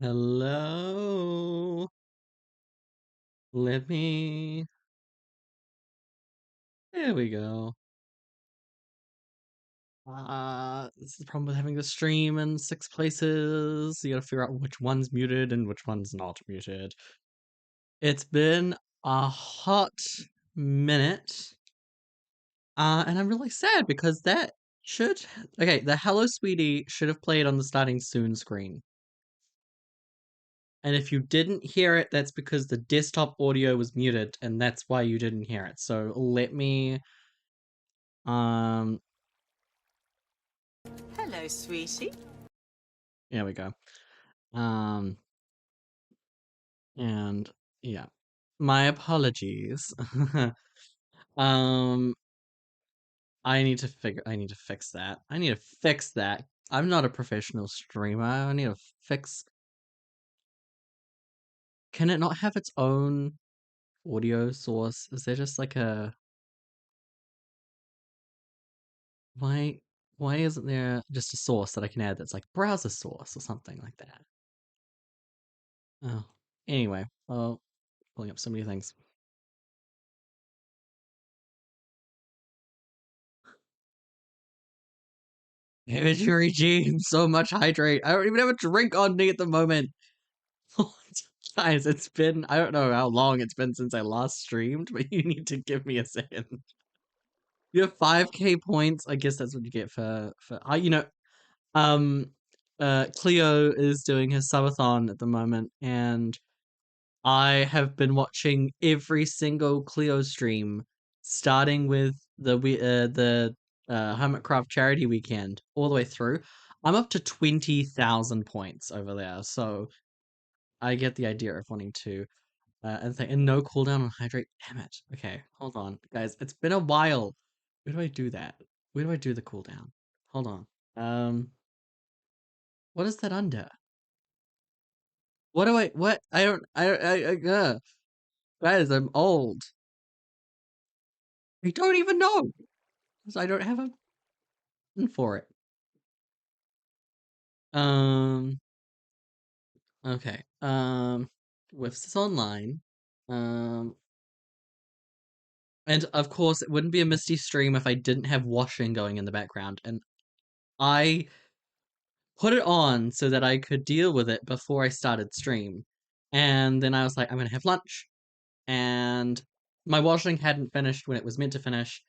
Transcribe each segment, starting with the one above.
Hello. Let me. There we go. This is the problem with having the stream in six places. You gotta figure out which one's muted and which one's not muted. It's been a hot minute. And I'm really sad because that should. Okay, the Hello Sweetie should have played on the starting soon screen. And if you didn't hear it, that's because the desktop audio was muted, and that's why you didn't hear it. So let me. Um, Hello, sweetie. There we go. Um, and yeah, my apologies. um, I need to fix that. I need to fix that. I'm not a professional streamer. I need to fix. Can it not have its own audio source? Is there just like a why? Why isn't there just a source that I can add that's like browser source or something like that? Oh, anyway, well, pulling up so many things. Inventory Gene, so much hydrate. I don't even have a drink on me at the moment. Guys, it's been, I don't know how long it's been since I last streamed, but you need to give me a second. You have 5k points. I guess that's what you get for um Cleo is doing his subathon at the moment, and I have been watching every single Cleo stream, starting with the Hermitcraft charity weekend all the way through. I'm up to 20,000 points over there, so I get the idea of wanting to and no cooldown on hydrate. Damn it. Okay, hold on, guys. It's been a while. Where do I do that? Where do I do the cooldown? Hold on. What is that under? What do I? What? I don't. Guys, I'm old. I don't even know. 'Cause I don't have a button for it. Um. Okay. Whiffs is online. Um. And of course, it wouldn't be a Misty stream if I didn't have washing going in the background. And I put it on so that I could deal with it before I started stream. And then I was like, I'm gonna have lunch. And my washing hadn't finished when it was meant to finish.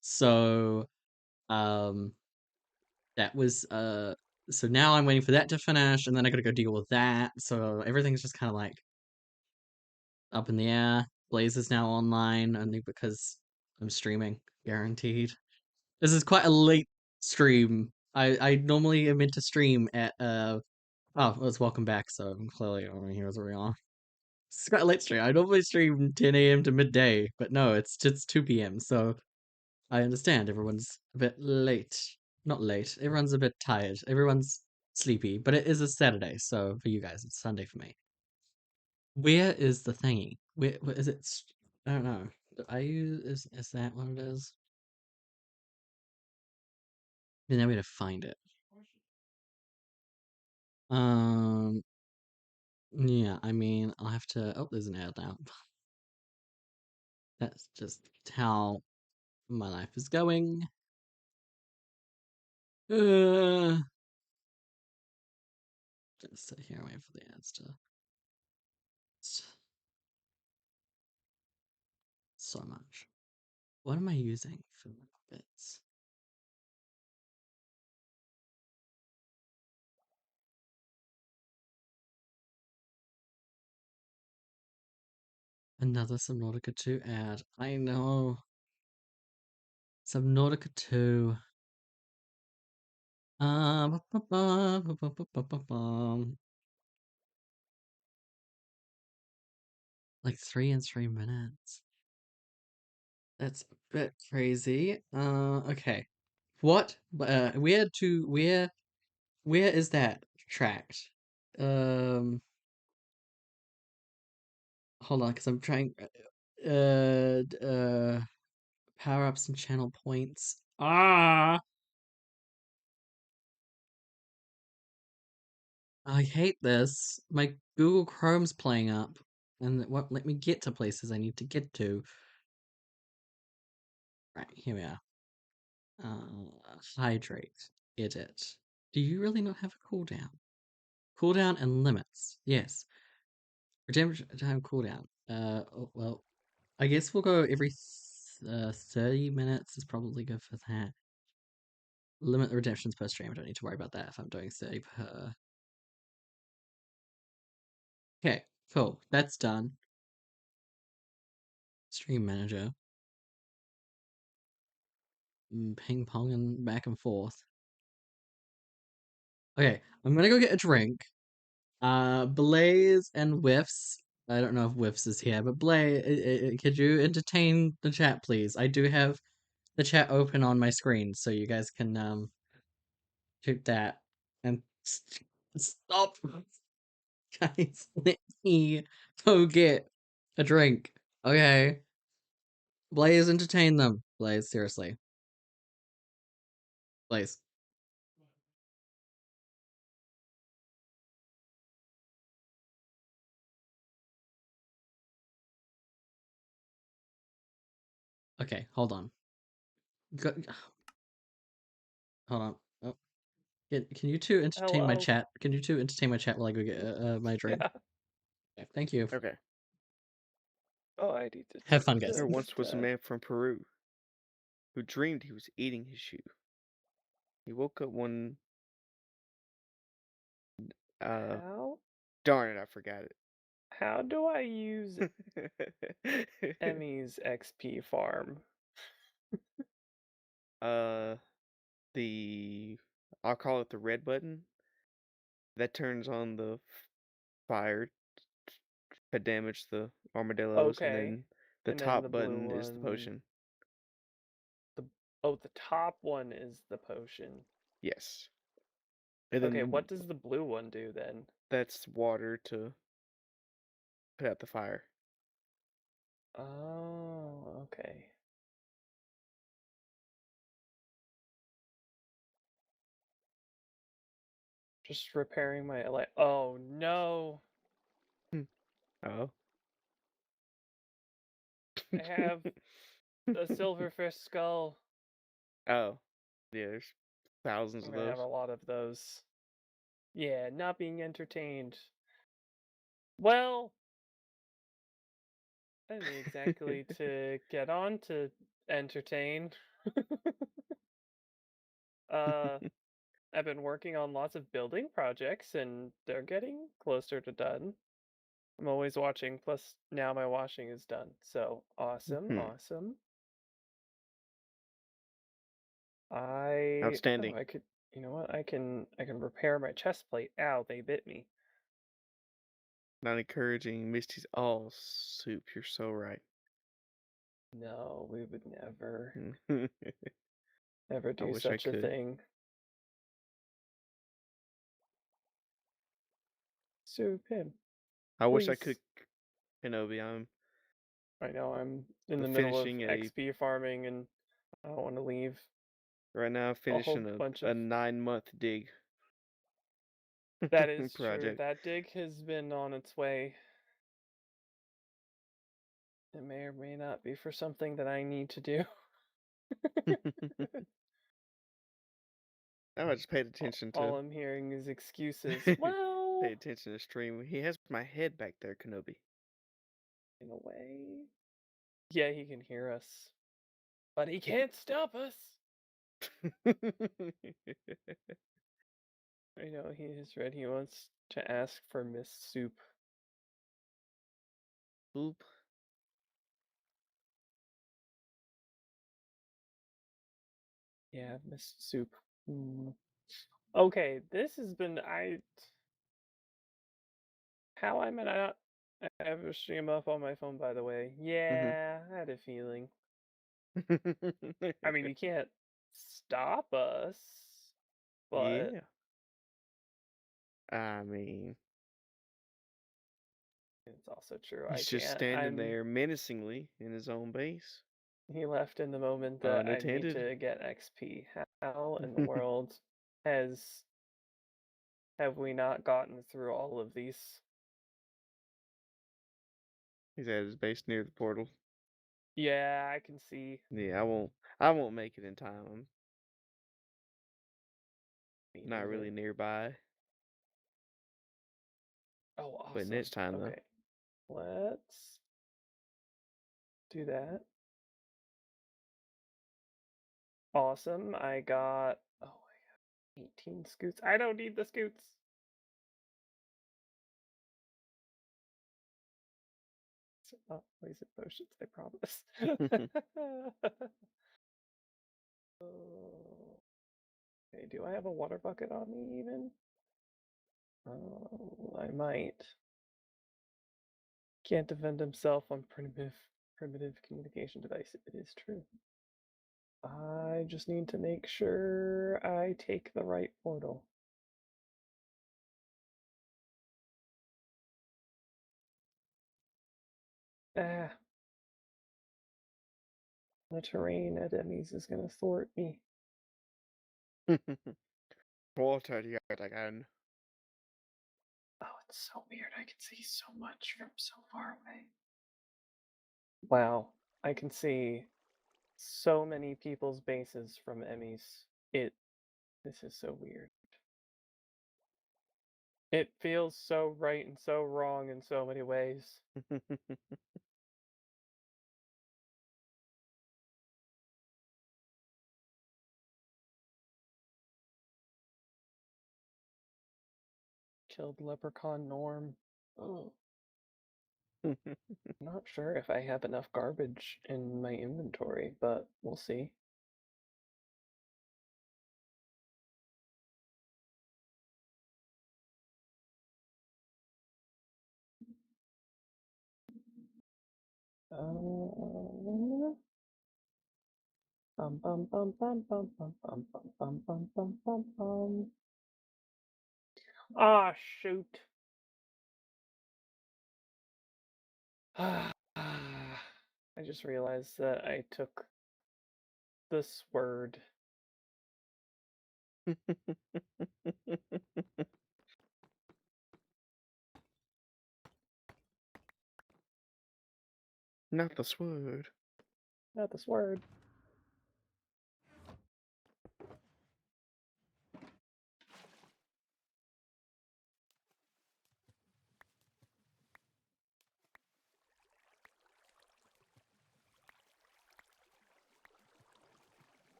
So um that was so now I'm waiting for that to finish and then I gotta go deal with that. So everything's just kinda like up in the air. Blaze is now online only because I'm streaming, guaranteed. This is quite a late stream. I normally am meant to stream at oh, well, it's welcome back, so clearly here's where we are. It's quite a late stream. I normally stream 10 a.m. to midday, but no, it's just 2 p.m. So I understand everyone's a bit late. Not late. Everyone's a bit tired. Everyone's sleepy, but it is a Saturday, so for you guys, it's Sunday for me. Where is the thingy? Where is it? I don't know. I use is that what it is? Then I need to find it. Um, yeah. I mean, I'll have to. Oh, there's an ad now. That's just how my life is going. Uh, just sit here and wait for the ads to. So much. What am I using for bits? Another Subnautica 2 ad. I know. Subnautica 2. Like 3 in 3 minutes. That's a bit crazy. Okay. What? Where is that tracked? Um, Hold on, because I'm trying. Power ups and channel points. Ah. I hate this. My Google Chrome's playing up, and it won't let me get to places I need to get to. Right, here we are. Hydrate. Edit. Do you really not have a cooldown? Cooldown and limits. Yes. Redemption time cooldown. Well, I guess we'll go every 30 minutes is probably good for that. Limit the redemptions per stream. I don't need to worry about that if I'm doing 30 per. Okay, cool. That's done. Stream manager. Ping ponging back and forth. Okay, I'm gonna go get a drink. Blaze and Whiffs. I don't know if Whiffs is here, but Blaze, could you entertain the chat, please? I do have the chat open on my screen, so you guys can shoot that and stop, guys. Let me go get a drink. Okay, Blaze, entertain them. Blaze, seriously, Blaze. Okay, hold on. Go, hold on. Oh, can you two entertain my Hello. chat? Can you two entertain my chat while I go get my drink? Yeah. Okay, thank you. Okay. Oh, I need to Have take fun, guys. There this. once was a man from Peru who dreamed he was eating his shoe. He woke up one. Uh, How? darn it, I forgot How do I use it. Emmy's XP farm? uh, the I'll call it the red button that turns on the fire to damage the armadillos, and Okay. then the And then the top blue button is the one. potion. The top one is the potion. Yes, and Okay, then what does the blue one do then? that's water to put out the fire. Oh, okay. Just repairing my Oh no! Oh. I have a silverfish skull. Oh, yeah, there's thousands I'm of gonna have those. a lot of those. Yeah, not being entertained. Well, I didn't exactly to get on to entertain. uh, I've been working on lots of building projects and they're getting closer to done. I'm always watching, plus now my washing is done. So awesome, Hmm. awesome. Outstanding. I could you know what? I can repair my chest plate. Ow, they bit me. Not encouraging Misty's all soup. You're so right. No, we would never I ever do wish I such a could. thing. Soup him, I wish I could, please. Kenobi. I'm I know I'm in the middle of finishing a XP farming and I don't want to leave right now. I'm a whole finishing bunch a of. 9 month dig That is true. project. That dig has been on its way. It may or may not be for something that I need to do. I just paid attention All to. I'm hearing is excuses. Pay Well, attention to stream. He has my head back there, Kenobi. in a way. Yeah, he can hear us. But he can't stop us. I know he is ready. He wants to ask for Miss Soup. Boop. Yeah, Miss Soup. Mm. Okay, this has been how I meant I have a stream up on my phone, by the way. Mhm. Yeah, I had a feeling. I mean, you can't stop us, but Yeah. I mean, it's also true. I he's just can't. standing there menacingly in his own base. He left in the moment that I need Unattended. to get XP. How in the world has Have we not gotten through all of these? He's at his base near the portal. Yeah, I can see. Yeah, I won't make it in time. I'm Me not neither. really nearby. Oh, But awesome. next time though. Okay, let's do that. Awesome. I got 18 scoots. I don't need the scoots. It's not poison potions, I promise. Oh, okay, do I have a water bucket on me even? Oh, I might. Can't defend himself on primitive communication device. It is true. I just need to make sure I take the right portal. Ah, the terrain at Emmy's is gonna thwart me. Water again. Oh, it's so weird. I can see so much from so far away. Wow, I can see so many people's bases from Emmy's. This is so weird. It feels so right and so wrong in so many ways. Killed leprechaun Norm. Oh, not sure if I have enough garbage in my inventory, but we'll see. Bum bum bum bum bum bum bum bum bum bum bum bum bum. Ah, shoot. I just realized that I took this word. Not the sword. Not this word.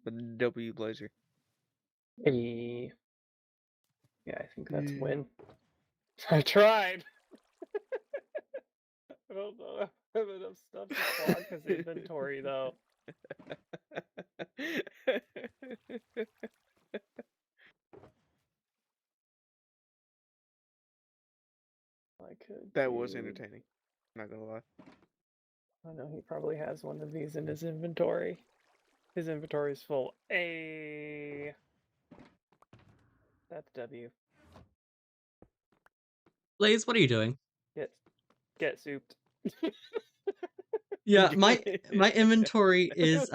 The W blazer. E. Yeah, I think that's Yeah. win. I tried. I don't know if I have enough stuff to clog his inventory though. I could That was do. entertaining. Not gonna lie. I know he probably has one of these in his inventory. His inventory is full. A. That's W. Blaze, what are you doing? Get souped. Yeah, my inventory is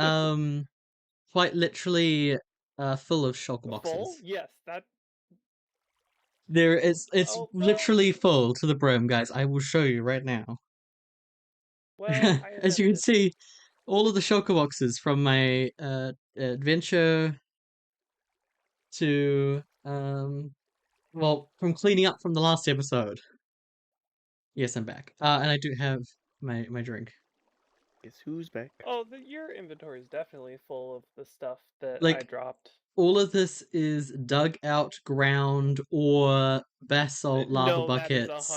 quite literally full of shulker Full? boxes. Yes, that. It's Oh no! literally full to the brim, guys. I will show you right now. Well, I As you can attempted. see, all of the shulker boxes from my adventure to well, from cleaning up from the last episode. Yes, I'm back. And I do have my drink. Guess who's back? Oh, your inventory is definitely full of the stuff that I Like dropped. all of this is dug out ground or basalt lava No, that is buckets.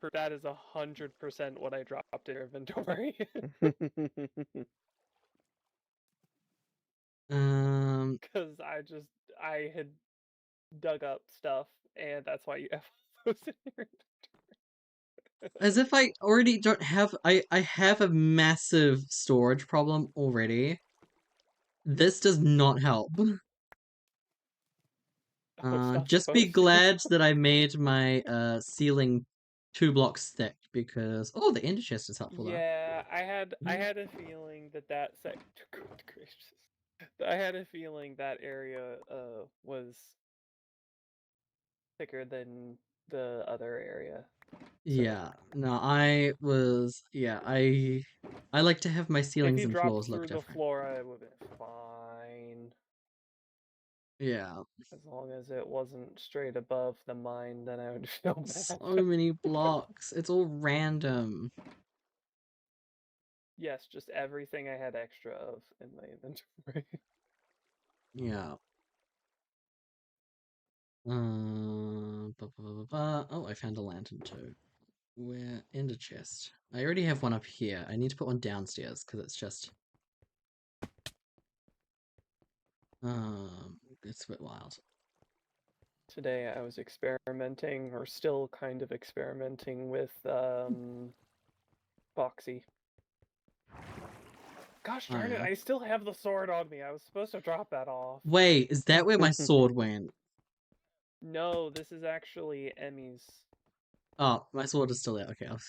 100% what I dropped in your inventory. Because I had dug up stuff, and that's why you have those in your As inventory. if I already don't have I have a massive storage problem already. This does not help. Oh, it's not Just be supposed to. glad that I made my ceiling 2 blocks thick because the ender chest is helpful though. Yeah, I had a feeling that good gracious. I had a feeling that area was thicker than the other area. So Yeah, no, I like to have my if ceilings you and dropped floors look through the different. floor, I would have been fine. Yeah, As long as it wasn't straight above the mine, then I would feel so bad. many blocks. It's all random. Yes, just everything I had extra of in my inventory. Yeah. Oh, I found a lantern too. Where ender chest? I already have one up here. I need to put one downstairs because it's just it's a bit wild. Today I was experimenting, or still kind of experimenting with Boxy. Gosh Oh darn it, yeah. I still have the sword on me. I was supposed to drop that off. Wait, is that where my sword went? No, this is actually Emmy's. Oh, my sword is still there. Okay, I was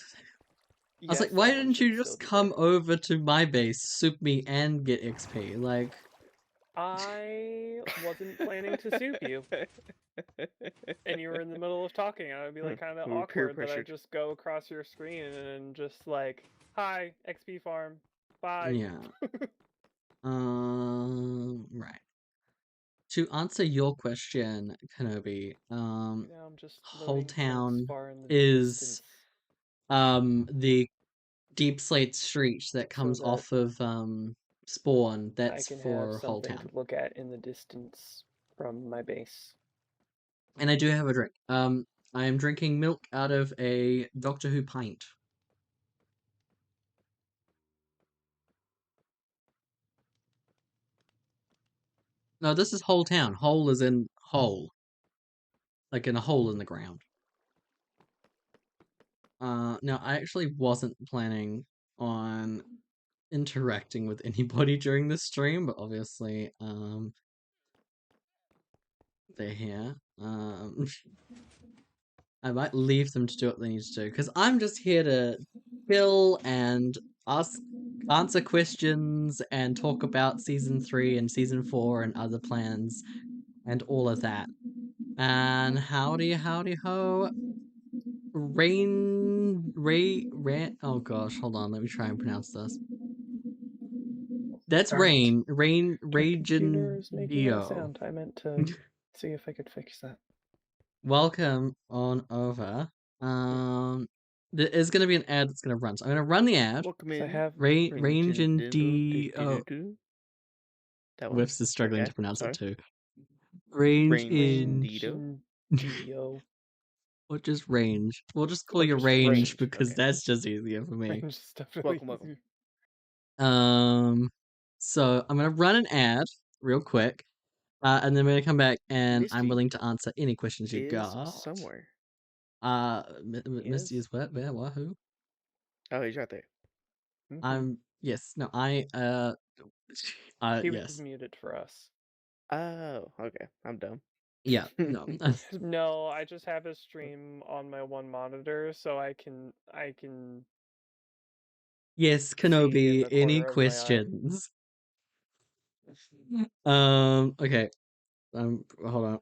like, Yes, why that one didn't should you still just be come there. over to my base, soup me, and get XP? Like, I wasn't planning to soup you, and you were in the middle of talking, and I'd be like kind of We were peer awkward that I pressured. just go across your screen and just like, hi, XP farm, bye. yeah. Right. To answer your question, Kenobi, Right now I'm just Whole loading things Town far in the is distance the deep slate street that so comes that off of Spawn. I That's can have for Whole something to Town. look at in the distance from my base. And I do have a drink. I am drinking milk out of a Doctor Who pint. No, this is Whole Town. Hole is in hole, like in a hole in the ground. No, I actually wasn't planning on interacting with anybody during this stream, but obviously, they're here. I might leave them to do what they need to do because I'm just here to chill and ask, answer questions and talk about season 3 and season 4 and other plans and all of that. And howdy, howdy ho, oh gosh, hold on, let me try and pronounce this. That's Alright. My computer Ragin is making that Dio. sound. I meant to see if I could fix that. Welcome on over. Hmm. There is going to be an ad that's going to run. So I'm going to run the ad. Welcome Because I in. have. Range and Dio. That one. Whiffs is struggling Okay, to pronounce it sorry. too. Range Range in. Range Dito. and Dio. What just range? We'll just call Oh, you just range Range. because Okay. that's just easier for me. Range is definitely Welcome, welcome. easier. Um, so I'm gonna run an ad real quick, and then we're gonna come back and I'm Misty willing to answer any questions you is got. somewhere. Misty Is? is what? Where? What? Who? Oh, he's right there. Mm-hmm. Yes. No. I. He was Yes. muted for us. Oh, okay. I'm dumb. Yeah. No. No, I just have his stream on my one monitor, so I can Yes, see in Kenobi. the Any corner of my eye. questions? Okay. Hold on.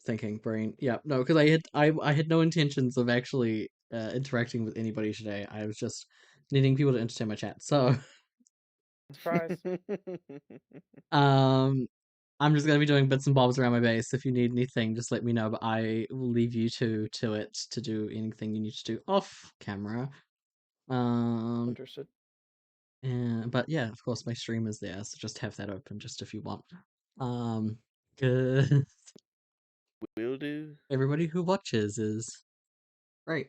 Thinking brain. Yeah, no, because I had no intentions of actually interacting with anybody today. I was just needing people to entertain my chat. So, Surprise. um, I'm just gonna be doing bits and bobs around my base. If you need anything, just let me know. But I will leave you to it to do anything you need to do off camera. Um, Understood. but yeah, of course, my stream is there, so just have that open just if you want. Good. Will do. Everybody who watches is great.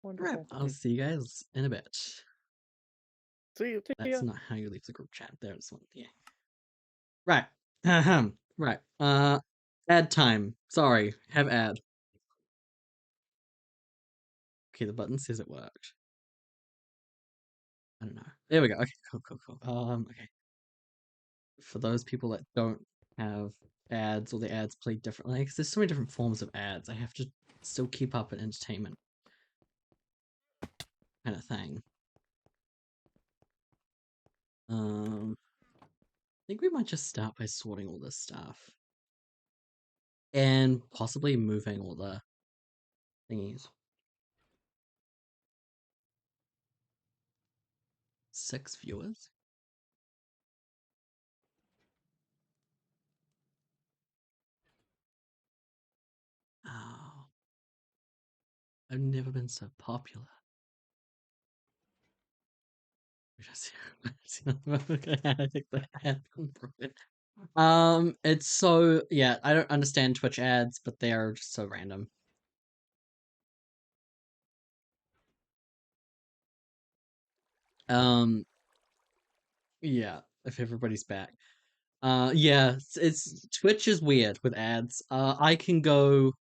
Right, Wonderful. I'll see you guys in a bit. See you. See That's ya. not how you leave the group chat. There's one. Yeah. Right. Ahem. Right. Ad time. Sorry. Have ad. Okay, the button says it worked. I don't know. There we go. Okay, cool. Okay. For those people that don't have ads or the ads played differently because there's so many different forms of ads. I have to still keep up an entertainment kind of thing. I think we might just start by sorting all this stuff and possibly moving all the thingies. 6 viewers? Oh, I've never been so popular. I think that happened. It's so yeah. I don't understand Twitch ads, but they are just so random. Um, yeah. If everybody's back, yeah. It's Twitch is weird with ads. I can go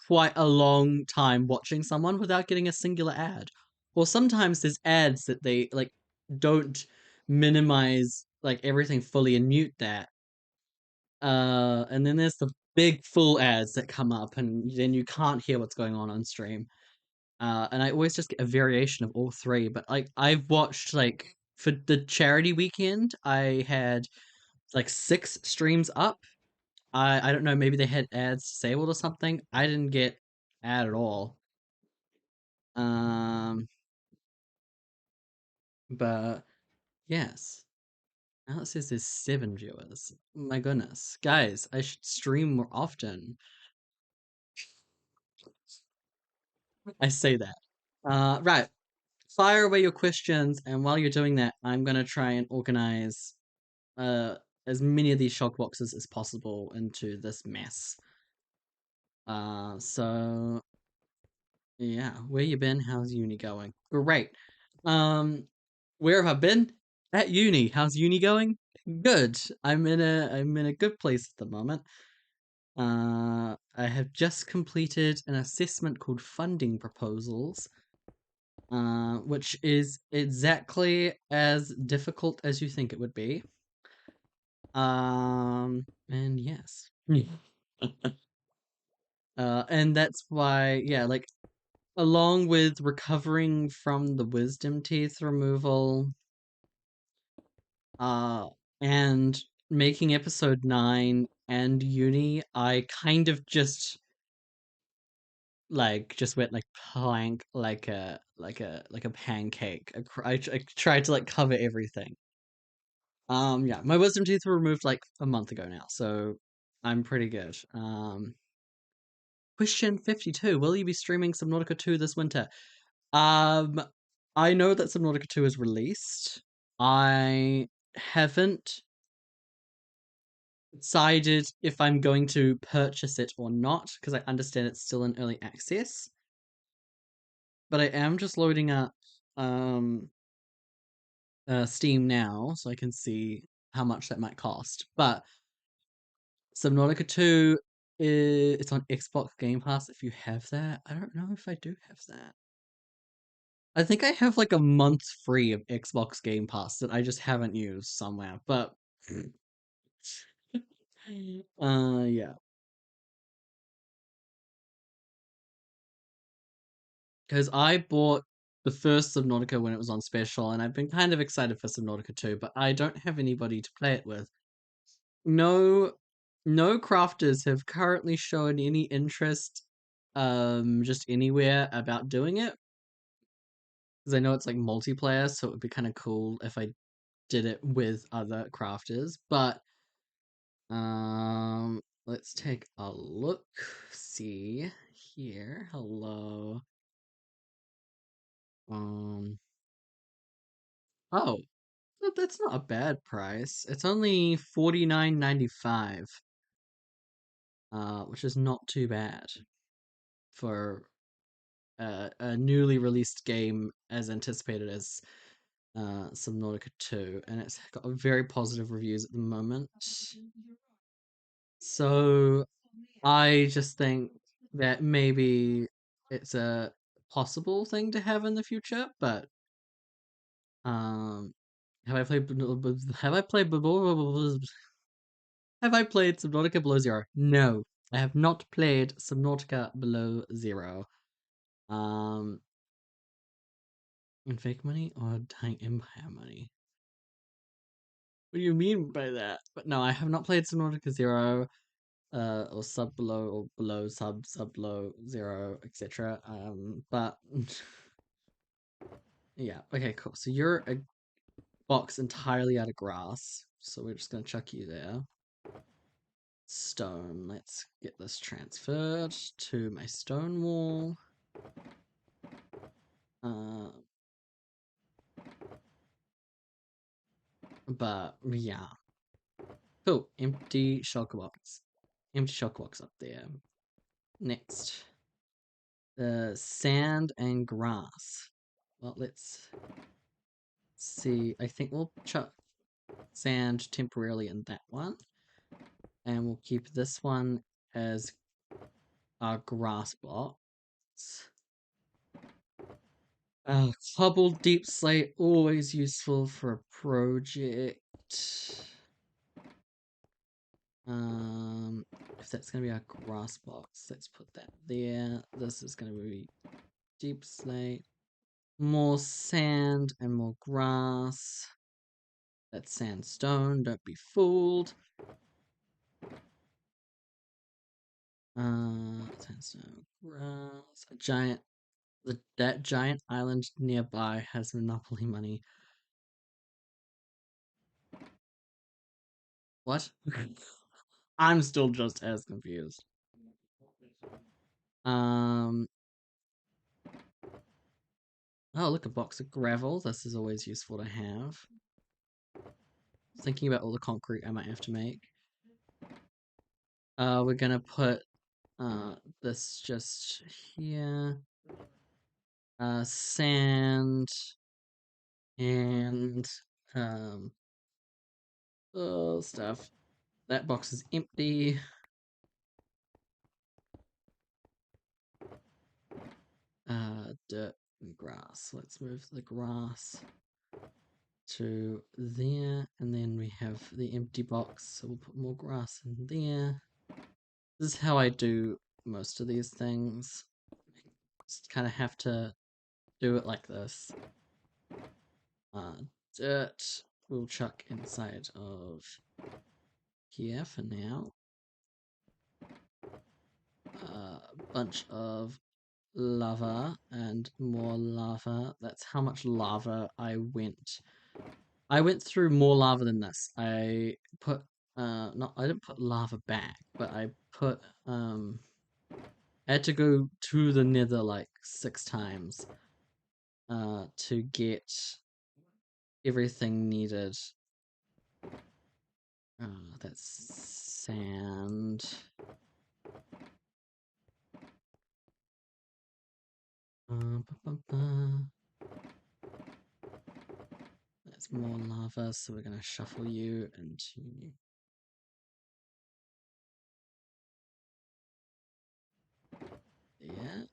quite a long time watching someone without getting a singular ad, or sometimes there's ads that they like don't minimize like everything fully and mute that. And then there's the big full ads that come up, and then you can't hear what's going on stream. And I always just get a variation of all three. But like I've watched like for the charity weekend, I had like 6 streams up. I don't know, maybe they had ads disabled or something. I didn't get ad at all. Um, but yes. Now it says there's 7 viewers. My goodness, guys, I should stream more often. I say that. Right. Fire away your questions, and while you're doing that, I'm gonna try and organize as many of these shock boxes as possible into this mess. So yeah, where you been? How's uni going? Great. Um, where have I been? At uni. How's uni going? Good. I'm in a good place at the moment. I have just completed an assessment called funding proposals, which is exactly as difficult as you think it would be. And yes. And that's why, yeah, like along with recovering from the wisdom teeth removal, uh, and making episode 9 and uni, I kind of just went like plank like a pancake. I tried to like cover everything. Yeah, my wisdom teeth were removed like a month ago now, so I'm pretty good. Question 52: Will you be streaming Subnautica 2 this winter? Um, I know that Subnautica 2 is released. I haven't decided if I'm going to purchase it or not because I understand it's still in early access. But I am just loading up um Steam now so I can see how much that might cost. But Subnautica 2 it's on Xbox Game Pass if you have that. I don't know if I do have that. I think I have like a month free of Xbox Game Pass that I just haven't used somewhere. But yeah. Because I bought the first Subnautica when it was on special, and I've been kind of excited for Subnautica 2, but I don't have anybody to play it with. No, no crafters have currently shown any interest, just anywhere about doing it. Because I know it's like multiplayer, so it would be kind of cool if I did it with other crafters. But let's take a look. See here. Hello. Um. Oh, that's not a bad price. It's only $49.95, which is not too bad for a newly released game as anticipated as Subnautica 2, and it's got very positive reviews at the moment. So I just think that maybe it's a possible thing to have in the future, but um, have I played? Have I played? Have I played Subnautica Below Zero? No, I have not played Subnautica Below Zero. In fake money or Dying Empire money? What do you mean by that? But no, I have not played Subnautica Zero, or Sub Below, or Below Sub, Sub Below Zero, etc. But yeah, okay, cool. So you're a box entirely out of grass, so we're just gonna chuck you there. Stone. Let's get this transferred to my stone wall. But yeah. Cool. Empty shulker box. Empty shulker box up there. Next. The sand and grass. Well, let's see. I think we'll chuck sand temporarily in that one. And we'll keep this one as our grass box. Cobbled deep slate, always useful for a project. If that's gonna be our grass box, let's put that there. This is gonna be deep slate. More sand and more grass. That's sandstone, don't be fooled. Sandstone, grass. That giant island nearby has monopoly money. What? I'm still just as confused. Oh, look, a box of gravel. This is always useful to have. Thinking about all the concrete I might have to make. We're gonna put this just here. Sand and stuff. That box is empty. Dirt and grass. Let's move the grass to there, and then we have the empty box, so we'll put more grass in there. This is how I do most of these things. Just kind of have to do it like this. Dirt we'll chuck inside of here for now. A bunch of lava and more lava. That's how much lava I went. I went through more lava than this. I put not I didn't put lava back, but I put I had to go to the nether like 6 times to get everything needed. That's sand. That's more lava, so we're gonna shuffle you into there.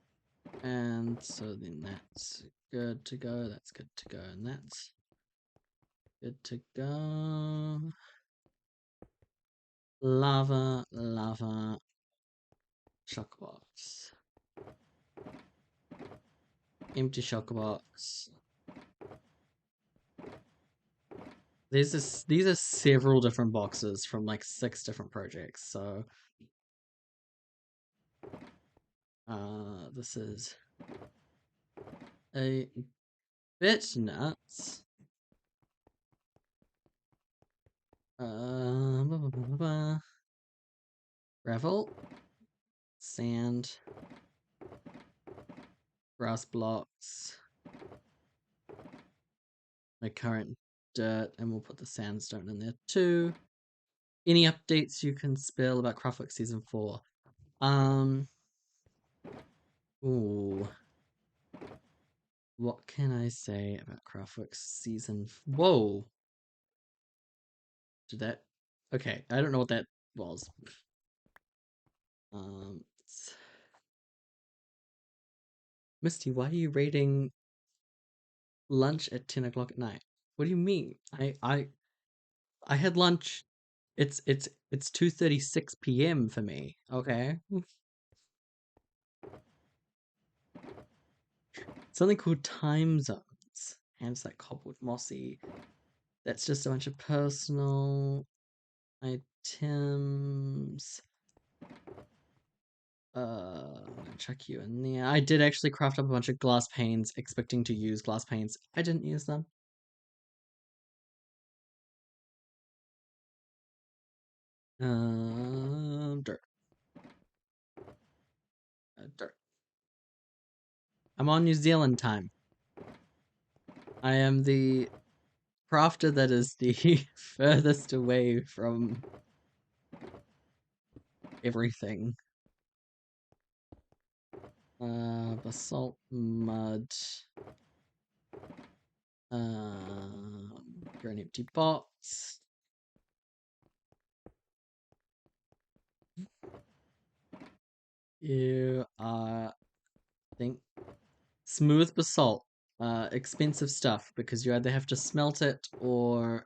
And so then that's good to go, that's good to go, and that's good to go. Lava, lava, shock box. Empty shock box. These are several different boxes from like 6 different projects, so this is a bit nuts. Gravel, sand, grass blocks, my current dirt, and we'll put the sandstone in there too. Any updates you can spill about Craftworks Season 4? Ooh. What can I say about Craftworks Season... Whoa! Did that... Okay, I don't know what that was. Misty, why are you rating lunch at 10 o'clock at night? What do you mean? I had lunch It's 2:36 p.m. for me. Okay. Something called time zones. Hands like cobbled mossy. That's just a bunch of personal items. Chuck you in there. I did actually craft up a bunch of glass panes, expecting to use glass panes. I didn't use them. Dirt. Dirt. I'm on New Zealand time. I am the crafter that is the furthest away from everything. Basalt mud. You're an empty box. You are, I think, smooth basalt. Expensive stuff because you either have to smelt it or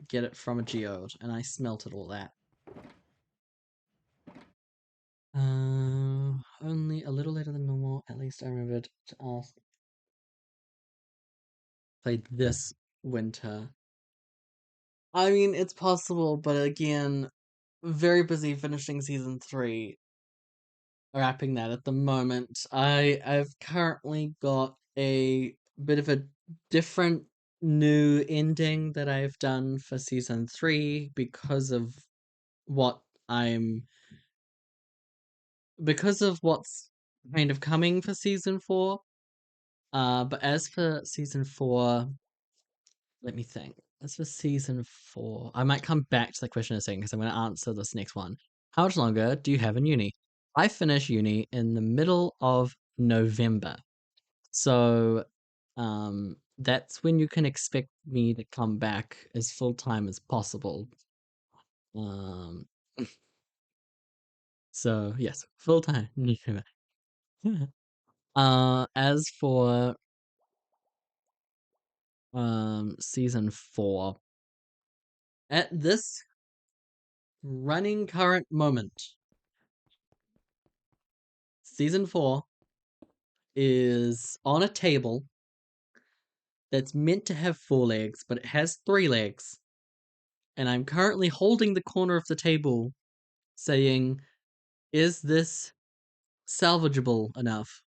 get it from a geode, and I smelted all that. Only a little later than normal. At least I remembered to ask. Played this winter. I mean, it's possible, but again, very busy finishing season 3, wrapping that at the moment. I've currently got a bit of a different new ending that I've done for season 3 what I'm because of what's kind of coming for season 4. But as for season 4, let me think. As for season 4, I might come back to the question in a second because I'm going to answer this next one. How much longer do you have in uni? I finish uni in the middle of November. So that's when you can expect me to come back as full time as possible. Um so yes, full time. As for season 4, at this running current moment, season 4 is on a table that's meant to have 4 legs, but it has 3 legs. And I'm currently holding the corner of the table saying, is this salvageable enough?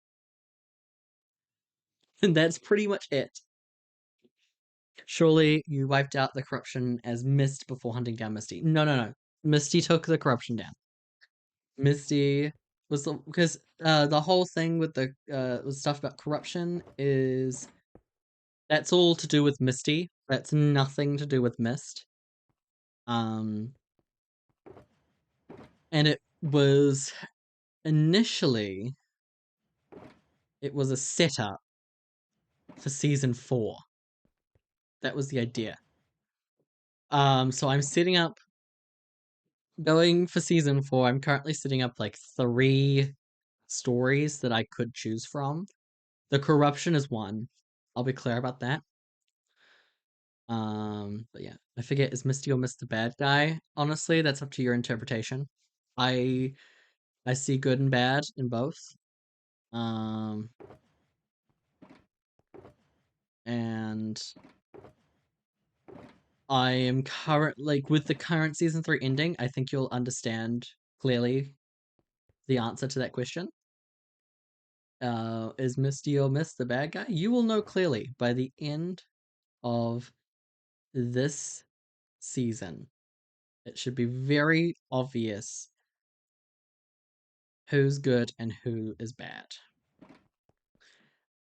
And that's pretty much it. Surely you wiped out the corruption as Mist before hunting down Misty. No. Misty took the corruption down. Misty was because the whole thing with the stuff about corruption is that's all to do with Misty. That's nothing to do with Mist. Um, and initially it was a setup for season 4. That was the idea. So I'm setting up going for season 4. I'm currently setting up like 3 stories that I could choose from. The corruption is one. I'll be clear about that. But yeah, I forget, is Misty or Mist the bad guy? Honestly, that's up to your interpretation. I I see good and bad in both. Um, and I am with the current season 3 ending, I think you'll understand clearly the answer to that question. Is Misty or Mist the bad guy? You will know clearly by the end of this season. It should be very obvious who's good and who is bad.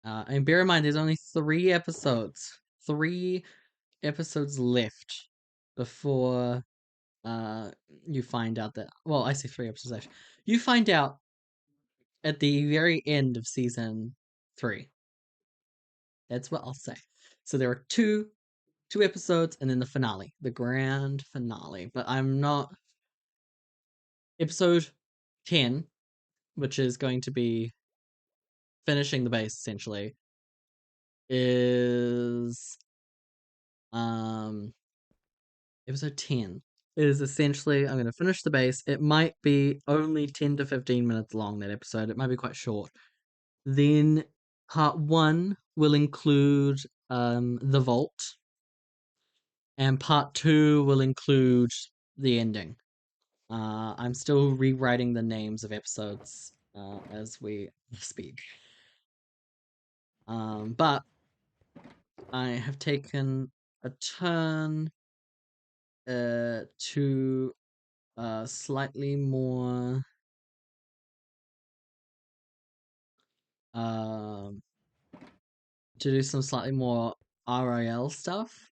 And bear in mind, there's only 3 episodes. 3 episodes left before you find out that. Well, I say 3 episodes left. You find out at the very end of season 3. That's what I'll say. So there are two episodes and then the finale, the grand finale. But I'm not episode 10, which is going to be finishing the base essentially, is um episode 10 is essentially I'm going to finish the base. It might be only 10 to 15 minutes long, that episode. It might be quite short. Then part one will include the vault, and part two will include the ending. I'm still rewriting the names of episodes as we speak. But I have taken a turn to slightly more um to do some slightly more RIL stuff.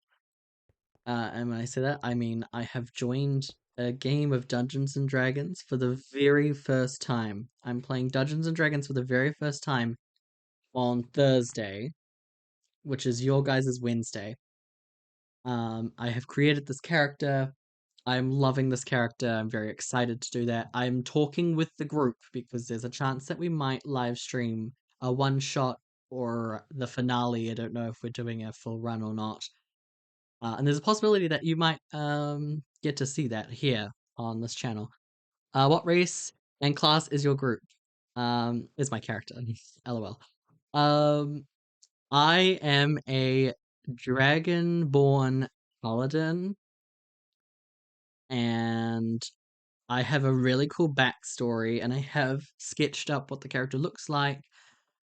And when I say that, I mean I have joined a game of Dungeons and Dragons for the very first time. I'm playing Dungeons and Dragons for the very first time on Thursday, which is your guys' Wednesday. I have created this character. I'm loving this character. I'm very excited to do that. I'm talking with the group because there's a chance that we might live stream a one shot or the finale. I don't know if we're doing a full run or not. And there's a possibility that you might get to see that here on this channel. What race and class is your group? Is my character. LOL. Um, I am a dragonborn paladin, and I have a really cool backstory, and I have sketched up what the character looks like.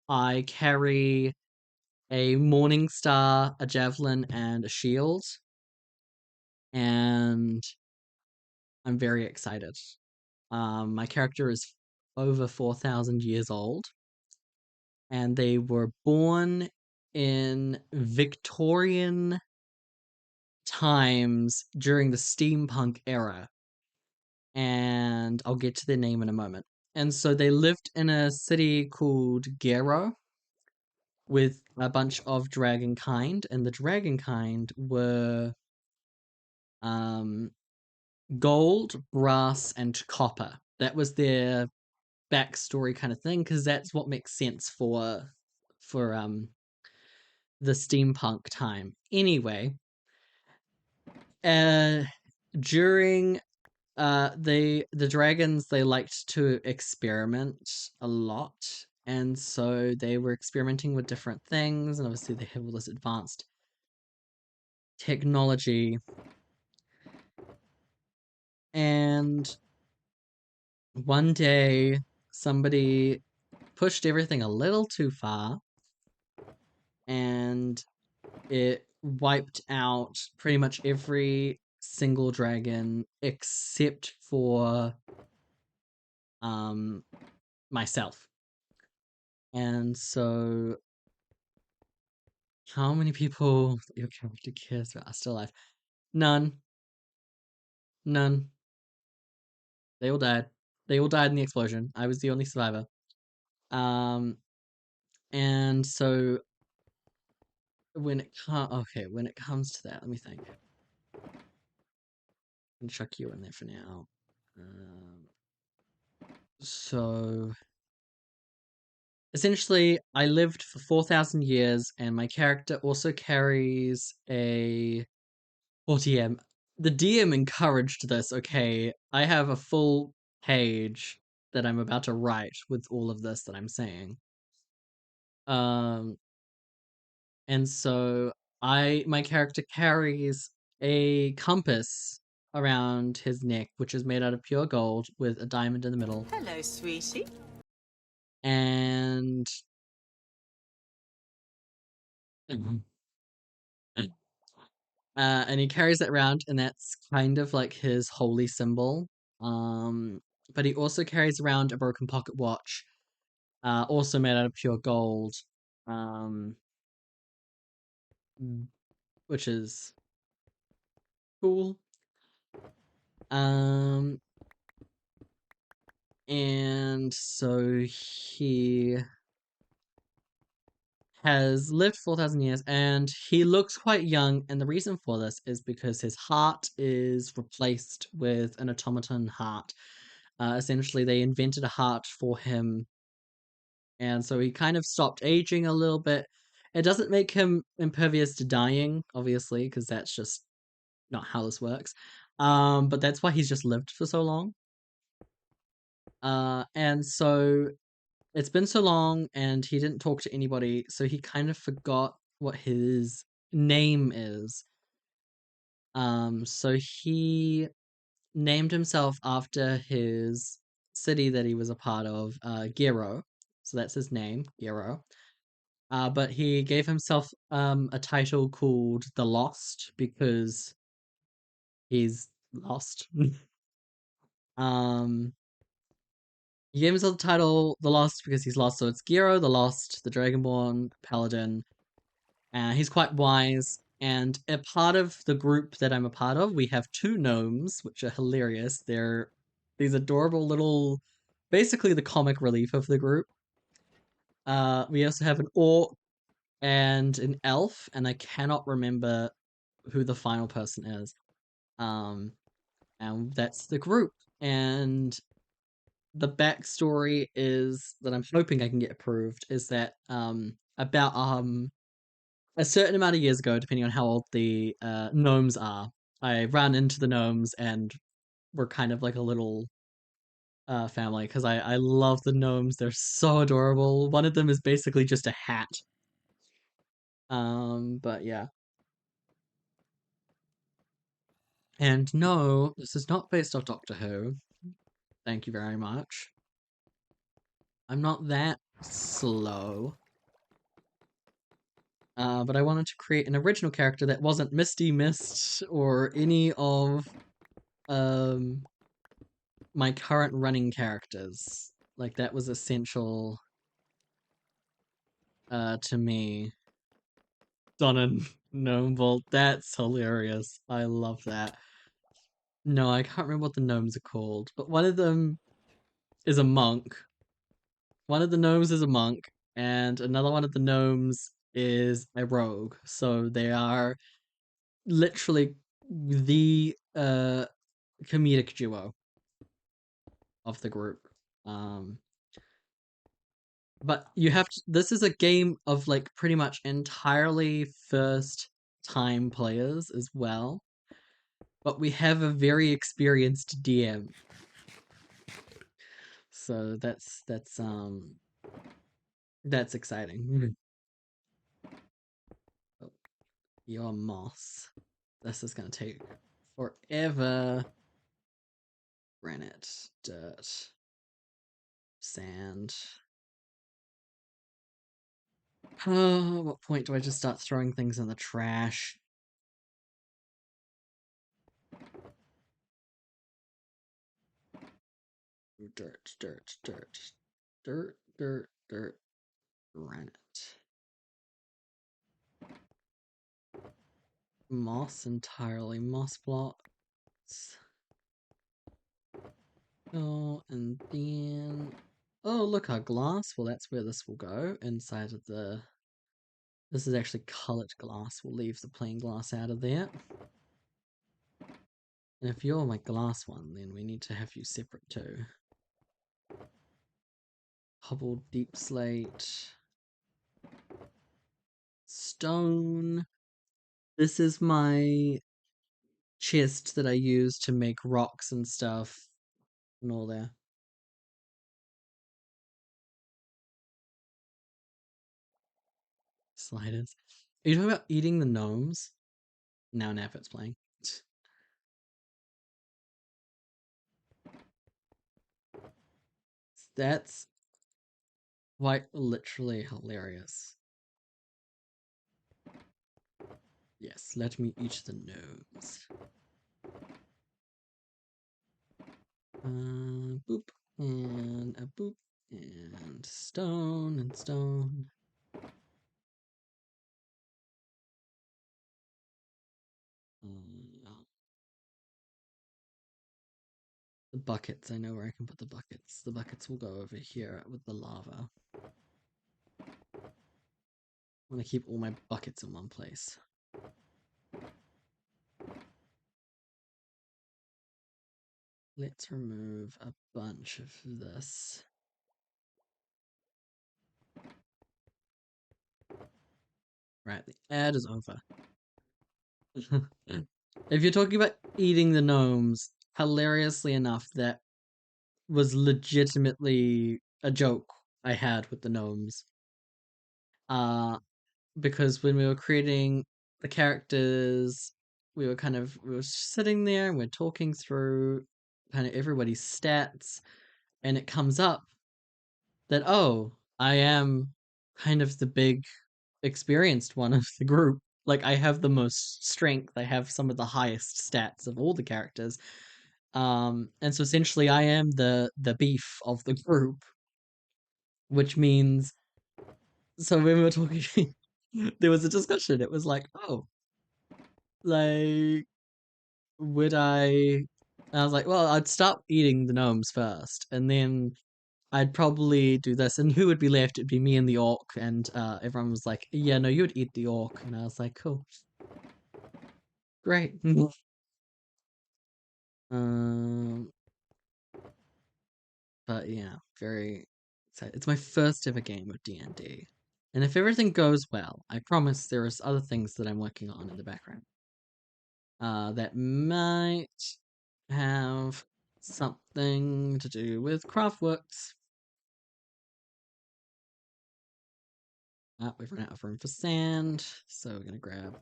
I carry a morning star, a javelin, and a shield, and I'm very excited. My character is over 4,000 years old, and they were born in Victorian times during the steampunk era. And I'll get to their name in a moment. And so they lived in a city called Gero with a bunch of dragon kind, and the dragon kind were um, gold, brass, and copper. That was their backstory kind of thing, because that's what makes sense for the steampunk time. Anyway, uh, during the dragons, they liked to experiment a lot, and so they were experimenting with different things, and obviously they have all this advanced technology. And one day somebody pushed everything a little too far, and it wiped out pretty much every single dragon except for um myself. And so how many people your character cares about are still alive? None. None. They all died. They all died in the explosion. I was the only survivor. Um and so when it comes to that, let me think. I can chuck you in there for now. Um so essentially, I lived for 4,000 years, and my character also carries a. Well, DM. The DM encouraged this, okay? I have a full page that I'm about to write with all of this that I'm saying. Um, and so my character carries a compass around his neck, which is made out of pure gold with a diamond in the middle. Hello, sweetie. And and he carries it around, and that's kind of like his holy symbol. But he also carries around a broken pocket watch, also made out of pure gold, um, which is cool. Um, and so he has lived 4,000 years, and he looks quite young, and the reason for this is because his heart is replaced with an automaton heart. Essentially, they invented a heart for him, and so he kind of stopped aging a little bit. It doesn't make him impervious to dying, obviously, because that's just not how this works. But that's why he's just lived for so long. And so it's been so long and he didn't talk to anybody, so he kind of forgot what his name is. So he named himself after his city that he was a part of, Gero. So that's his name, Gero. But he gave himself a title called the Lost because he's lost. um, he gave himself the title the Lost because he's lost. So it's Gero the Lost, the Dragonborn Paladin. He's quite wise. And a part of the group that I'm a part of, we have two gnomes, which are hilarious. They're these adorable little, basically the comic relief of the group. We also have an orc and an elf, and I cannot remember who the final person is. Um, and that's the group. And the backstory is that I'm hoping I can get approved is that about a certain amount of years ago, depending on how old the gnomes are, I ran into the gnomes and we're kind of like a little family because I love the gnomes. They're so adorable. One of them is basically just a hat. But yeah. And no, this is not based off Doctor Who. Thank you very much. I'm not that slow. But I wanted to create an original character that wasn't Misty Mist or any of um my current running characters. Like that was essential to me. Donna Gnome Vault. That's hilarious. I love that. No, I can't remember what the gnomes are called, but one of them is a monk. One of the gnomes is a monk, and another one of the gnomes is a rogue. So they are literally the comedic duo of the group. Um, but you have to, this is a game of like pretty much entirely first time players as well. But we have a very experienced DM. So that's exciting. Oh, your moss. This is gonna take forever. Granite, dirt, sand. Oh, what point do I just start throwing things in the trash? Dirt, dirt, dirt, dirt, dirt, dirt, granite. Moss entirely, moss blocks. Oh, and then... Oh, look, our glass. Well, that's where this will go, inside of the... This is actually coloured glass. We'll leave the plain glass out of there. And if you're my glass one, then we need to have you separate too. Hobbled deep slate. Stone. This is my chest that I use to make rocks and stuff and all there. Sliders. Are you talking about eating the gnomes? Now Napit's playing. That's quite literally hilarious. Yes, let me eat the gnomes. Boop, and a boop, and stone, and stone. Uh, the buckets, I know where I can put the buckets. The buckets will go over here with the lava. I want to keep all my buckets in one place. Let's remove a bunch of this. Right, the ad is over. If you're talking about eating the gnomes, hilariously enough, that was legitimately a joke I had with the gnomes. Uh, because when we were creating the characters, we were sitting there and we're talking through kind of everybody's stats, and it comes up that, oh, I am kind of the big experienced one of the group. Like, I have the most strength, I have some of the highest stats of all the characters. And so essentially I am the beef of the group, which means, so when we were talking there was a discussion. It was like, oh, like, would I was like, well, I'd start eating the gnomes first, and then I'd probably do this, and who would be left? It'd be me and the orc, and everyone was like, yeah, no, you would eat the orc, and I was like, cool, great. um, but yeah, very excited. It's my first ever game of D&D, and if everything goes well, I promise there is other things that I'm working on in the background. That might have something to do with Craftworks. We've run out of room for sand, so we're gonna grab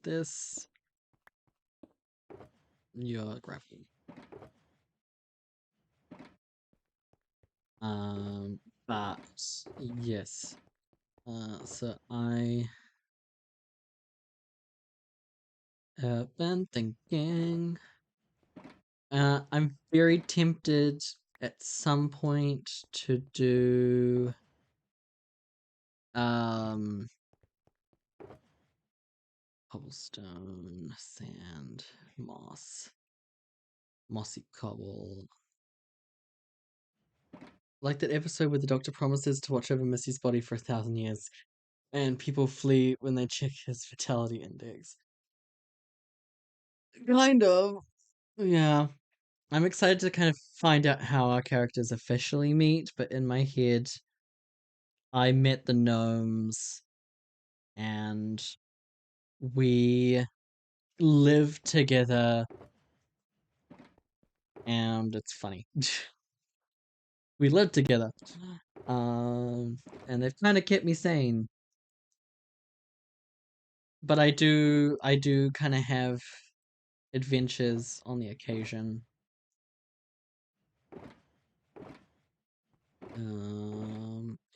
this. Your gravel. But yes. So I have been thinking. I'm very tempted at some point to do um cobblestone, sand, mossy cobble. Like that episode where the doctor promises to watch over Missy's body for 1,000 years, and people flee when they check his vitality index. Kind of. Yeah. I'm excited to kind of find out how our characters officially meet, but in my head, I met the gnomes and we live together, and it's funny. We live together. And they've kind of kept me sane. But I do kind of have adventures on the occasion.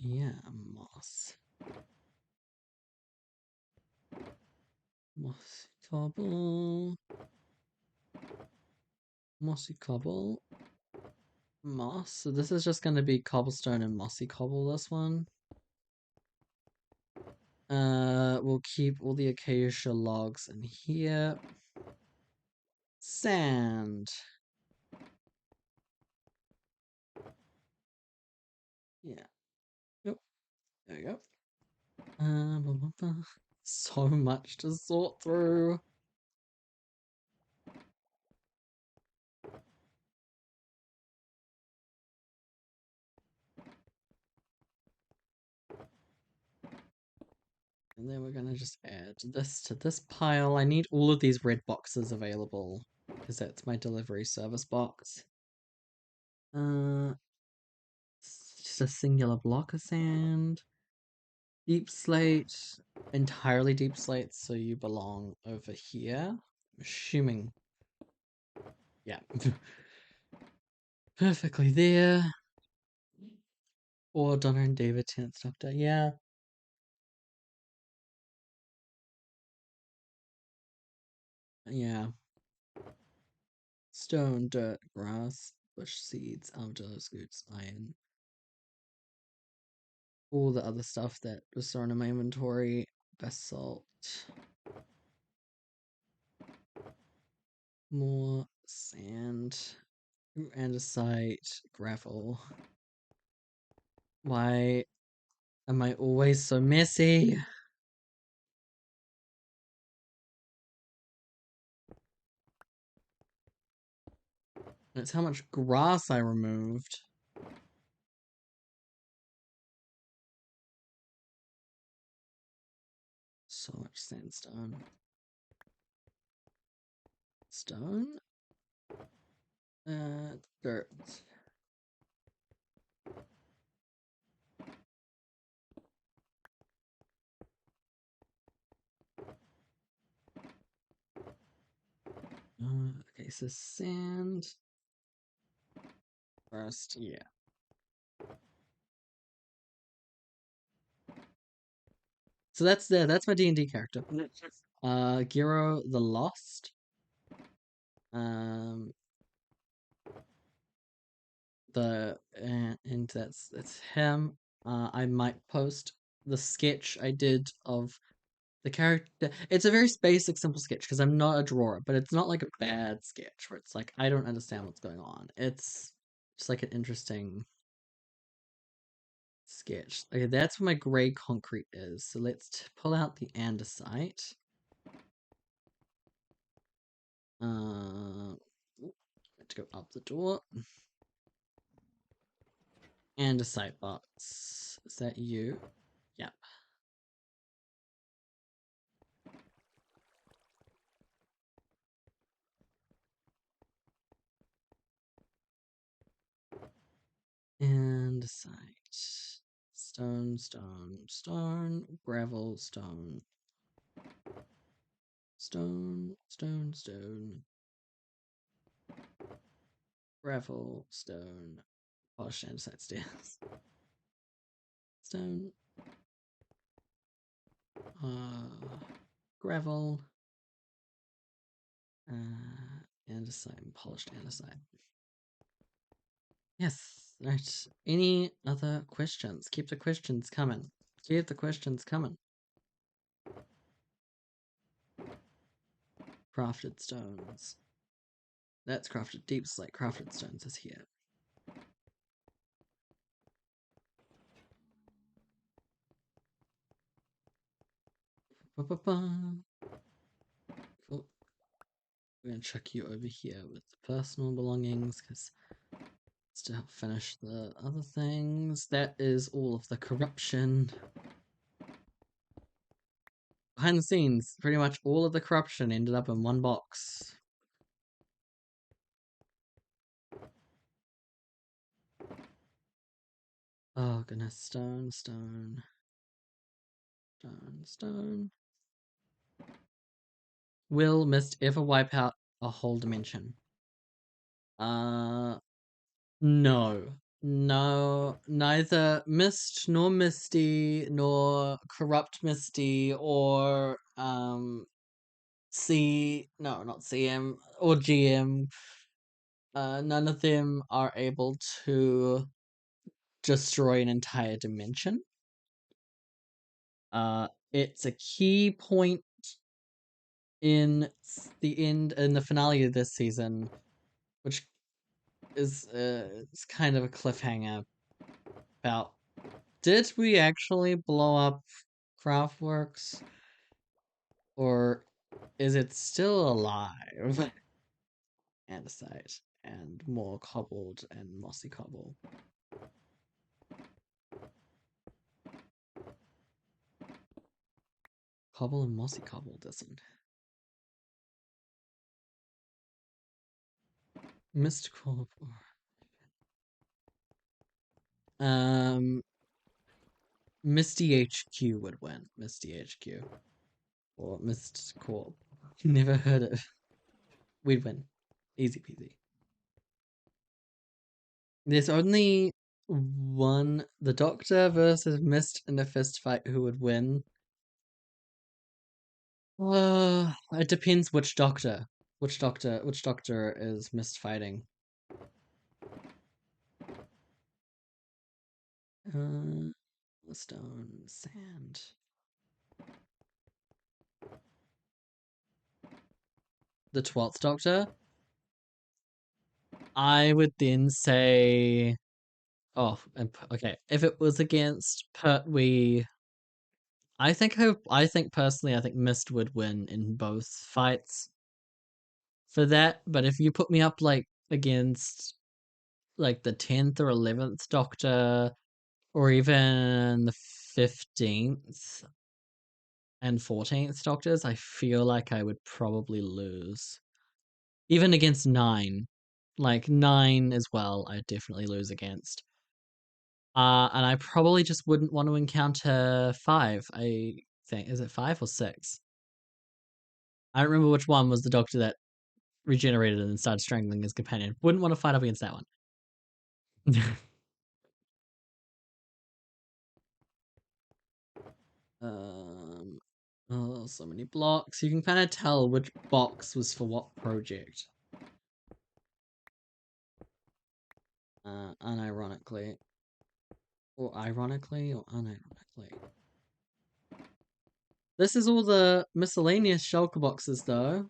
Yeah, mossy cobble, mossy cobble, moss. So this is just gonna be cobblestone and mossy cobble. This one. We'll keep all the acacia logs in here. Sand. Yeah. Yep. There we go. Blah, blah, blah. So much to sort through. And then we're gonna just add this to this pile. I need all of these red boxes available because that's my delivery service box. It's just a singular block of sand. Deep slate, entirely deep slate, so you belong over here. I'm assuming, yeah, perfectly there. Or Donna and David, 10th Doctor, yeah. Yeah. Stone, dirt, grass, bush seeds, alder, scoots, iron. All the other stuff that was thrown in my inventory. Basalt. More sand. Andesite. Gravel. Why am I always so messy? That's how much grass I removed. so much sandstone. Stone? Dirt. Okay, so sand. First, yeah. So that's my D&D character. Giro the Lost. Um, and that's him. I might post the sketch I did of the character. It's a very basic, simple sketch because I'm not a drawer, but it's not like a bad sketch where it's like I don't understand what's going on. It's just like an interesting sketch. Okay, that's where my gray concrete is. So pull out the andesite. Let's go up the door. Andesite box. Is that you? Yep. Andesite. Stone, stone, stone, gravel, stone. Stone, stone, stone. Gravel, stone. Polished andesite stairs. Stone. Gravel. Andesite, polished andesite. Yes. Right. Any other questions? Keep the questions coming. Keep the questions coming. Crafted stones. That's crafted. Deep slate crafted stones is here. Ba-ba-ba. Cool. We're gonna chuck you over here with the personal belongings because to help finish the other things. That is all of the corruption. Behind the scenes, pretty much all of the corruption ended up in one box. Oh goodness, stone, stone, stone, stone. Will Mist ever wipe out a whole dimension? No. No, neither Mist nor Misty nor Corrupt Misty or no, not CM or GM. None of them are able to destroy an entire dimension. It's a key point in the finale of this season, which is it's kind of a cliffhanger about did we actually blow up Craftworks or is it still alive? Andesite and more cobbled and mossy cobble. Cobble and mossy cobble doesn't. Mystical. Misty HQ would win. Misty HQ. Or Mist Corp. Never heard it. We'd win. Easy peasy. There's only one. The Doctor versus Mist in a fist fight. Who would win? It depends which Doctor. Which Doctor is Mist fighting? Stone, sand. The 12th Doctor? I would then say. Oh, okay. If it was against Pertwee, I think personally, I think Mist would win in both fights for that. But if you put me up like against like the 10th or 11th Doctor, or even the 15th, and 14th Doctors, I feel like I would probably lose. Even against 9. Like 9 as well, I'd definitely lose against. And I probably just wouldn't want to encounter 5. I think, is it 5 or 6? I don't remember which one was the doctor that regenerated and then started strangling his companion. Wouldn't want to fight up against that one. um, oh, so many blocks. You can kind of tell which box was for what project. Unironically. Or ironically, or unironically. This is all the miscellaneous shulker boxes, though.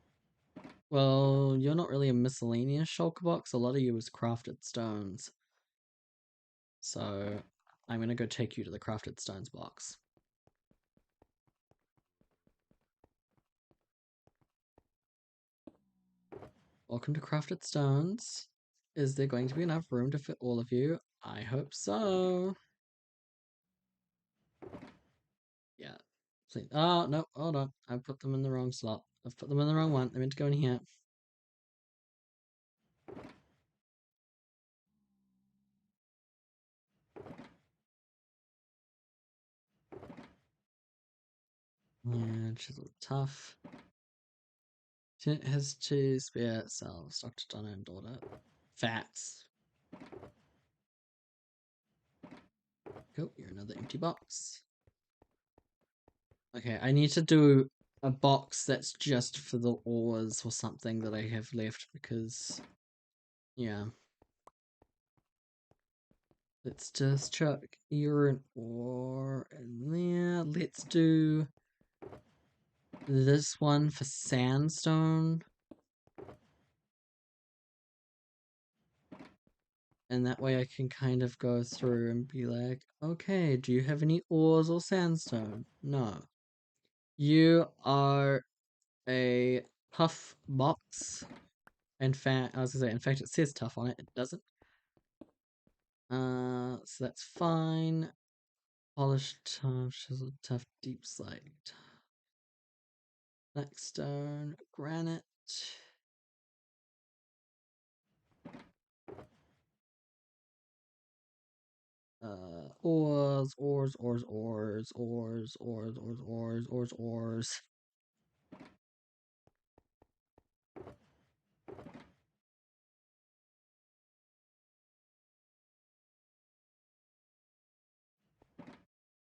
Well, you're not really a miscellaneous shulker box. A lot of you is crafted stones. So, I'm gonna go take you to the crafted stones box. Welcome to crafted stones. Is there going to be enough room to fit all of you? I hope so. Yeah. Please. Oh, no, hold on. I put them in the wrong slot. I've put them in the wrong one. They meant to go in here. Yeah, chisel tough. It has two spare cells, Dr. Donna and daughter. Fats. Cool, you're another empty box. Okay, I need to do a box that's just for the ores or something that I have left because, yeah. Let's just chuck urine ore in there. Let's do this one for sandstone. And that way I can kind of go through and be like, okay, do you have any ores or sandstone? No. You are a tough box. In fact, I was gonna say, in fact, it says tough on it. It doesn't. So that's fine. Polished tough, chiseled tough, deep slate. Blackstone, granite. Ores, ores, ores, ores, ores, ores, ores, ores, ores, ores.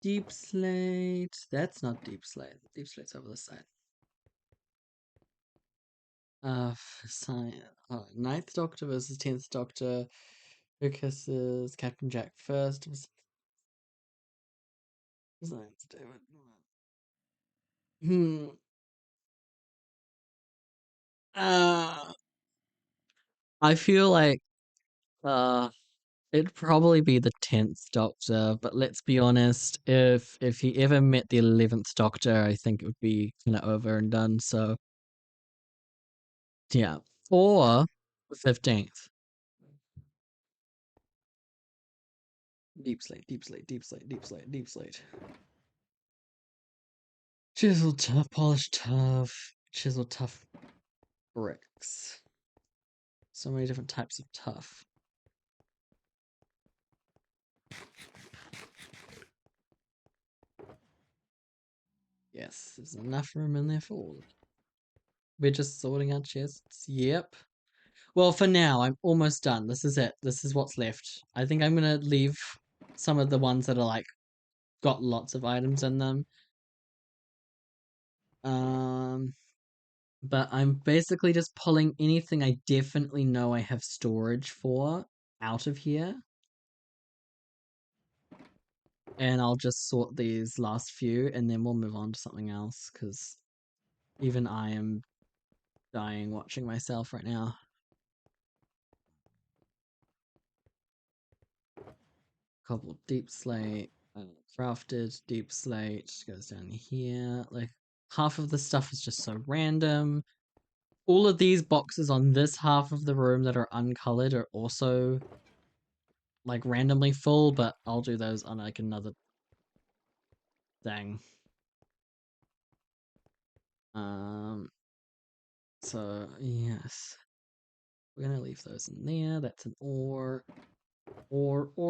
Deep slate. That's not deep slate. Deep slate's over this side. Ninth Doctor versus 10th Doctor. Who kisses Captain Jack first? Science David. Hmm. Uh, I feel like it'd probably be the 10th Doctor, but let's be honest, if he ever met the 11th Doctor, I think it would be kind of over and done. So yeah, or the 15th. Deep slate, deep slate, deep slate, deep slate, deep slate. Chisel tough, polished tough, chisel tough bricks. So many different types of tough. Yes, there's enough room in there for all. We're just sorting out chests. Yep. Well, for now, I'm almost done. This is it. This is what's left. I think I'm gonna leave some of the ones that are like got lots of items in them. Um, but I'm basically just pulling anything I definitely know I have storage for out of here. And I'll just sort these last few and then we'll move on to something else because even I am dying watching myself right now. Cobbled deep slate, crafted deep slate goes down here. Like half of the stuff is just so random. All of these boxes on this half of the room that are uncolored are also like randomly full, but I'll do those on like another thing. Um, so yes, we're gonna leave those in there. That's an ore. Or. We're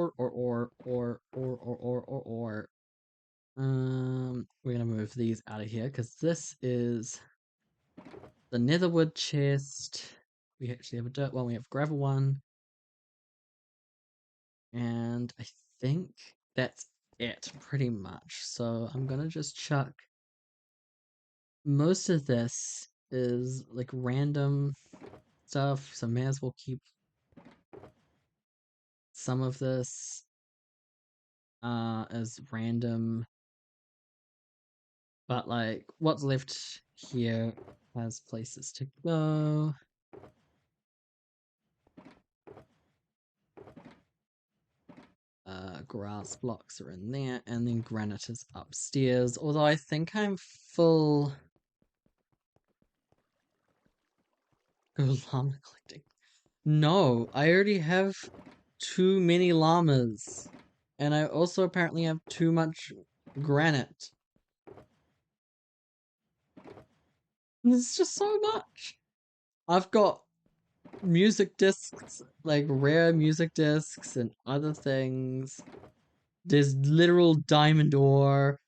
gonna move these out of here because this is the netherwood chest. We actually have a dirt one, we have a gravel one. And I think that's it pretty much. So I'm gonna just chuck most of this is like random stuff, so may as well keep some of this as random. But like what's left here has places to go. Grass blocks are in there, and then granite is upstairs. Although I think I'm full. Go llama collecting. No, I already have too many llamas. And I also apparently have too much granite. There's just so much. I've got music discs, like rare music discs and other things. There's literal diamond ore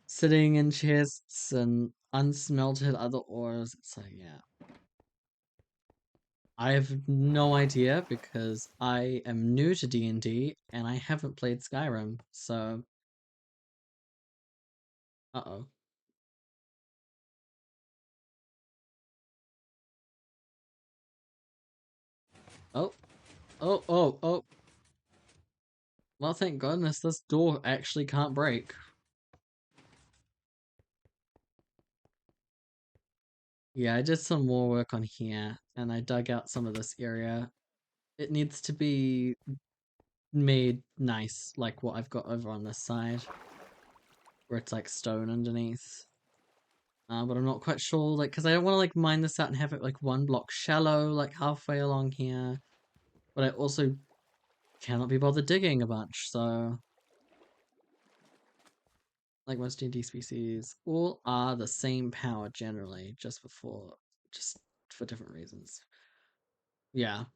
sitting in chests and unsmelted other ores. It's like, yeah. I have no idea because I am new to D&D and I haven't played Skyrim, so... Uh-oh. Oh. Oh, oh, oh. Well, thank goodness this door actually can't break. Yeah, I did some more work on here, and I dug out some of this area. It needs to be made nice, like what I've got over on this side, where it's like stone underneath. But I'm not quite sure, like, because I don't want to like mine this out and have it like one block shallow, like halfway along here. But I also cannot be bothered digging a bunch, so like most D&D species, all are the same power generally, just for different reasons. Yeah.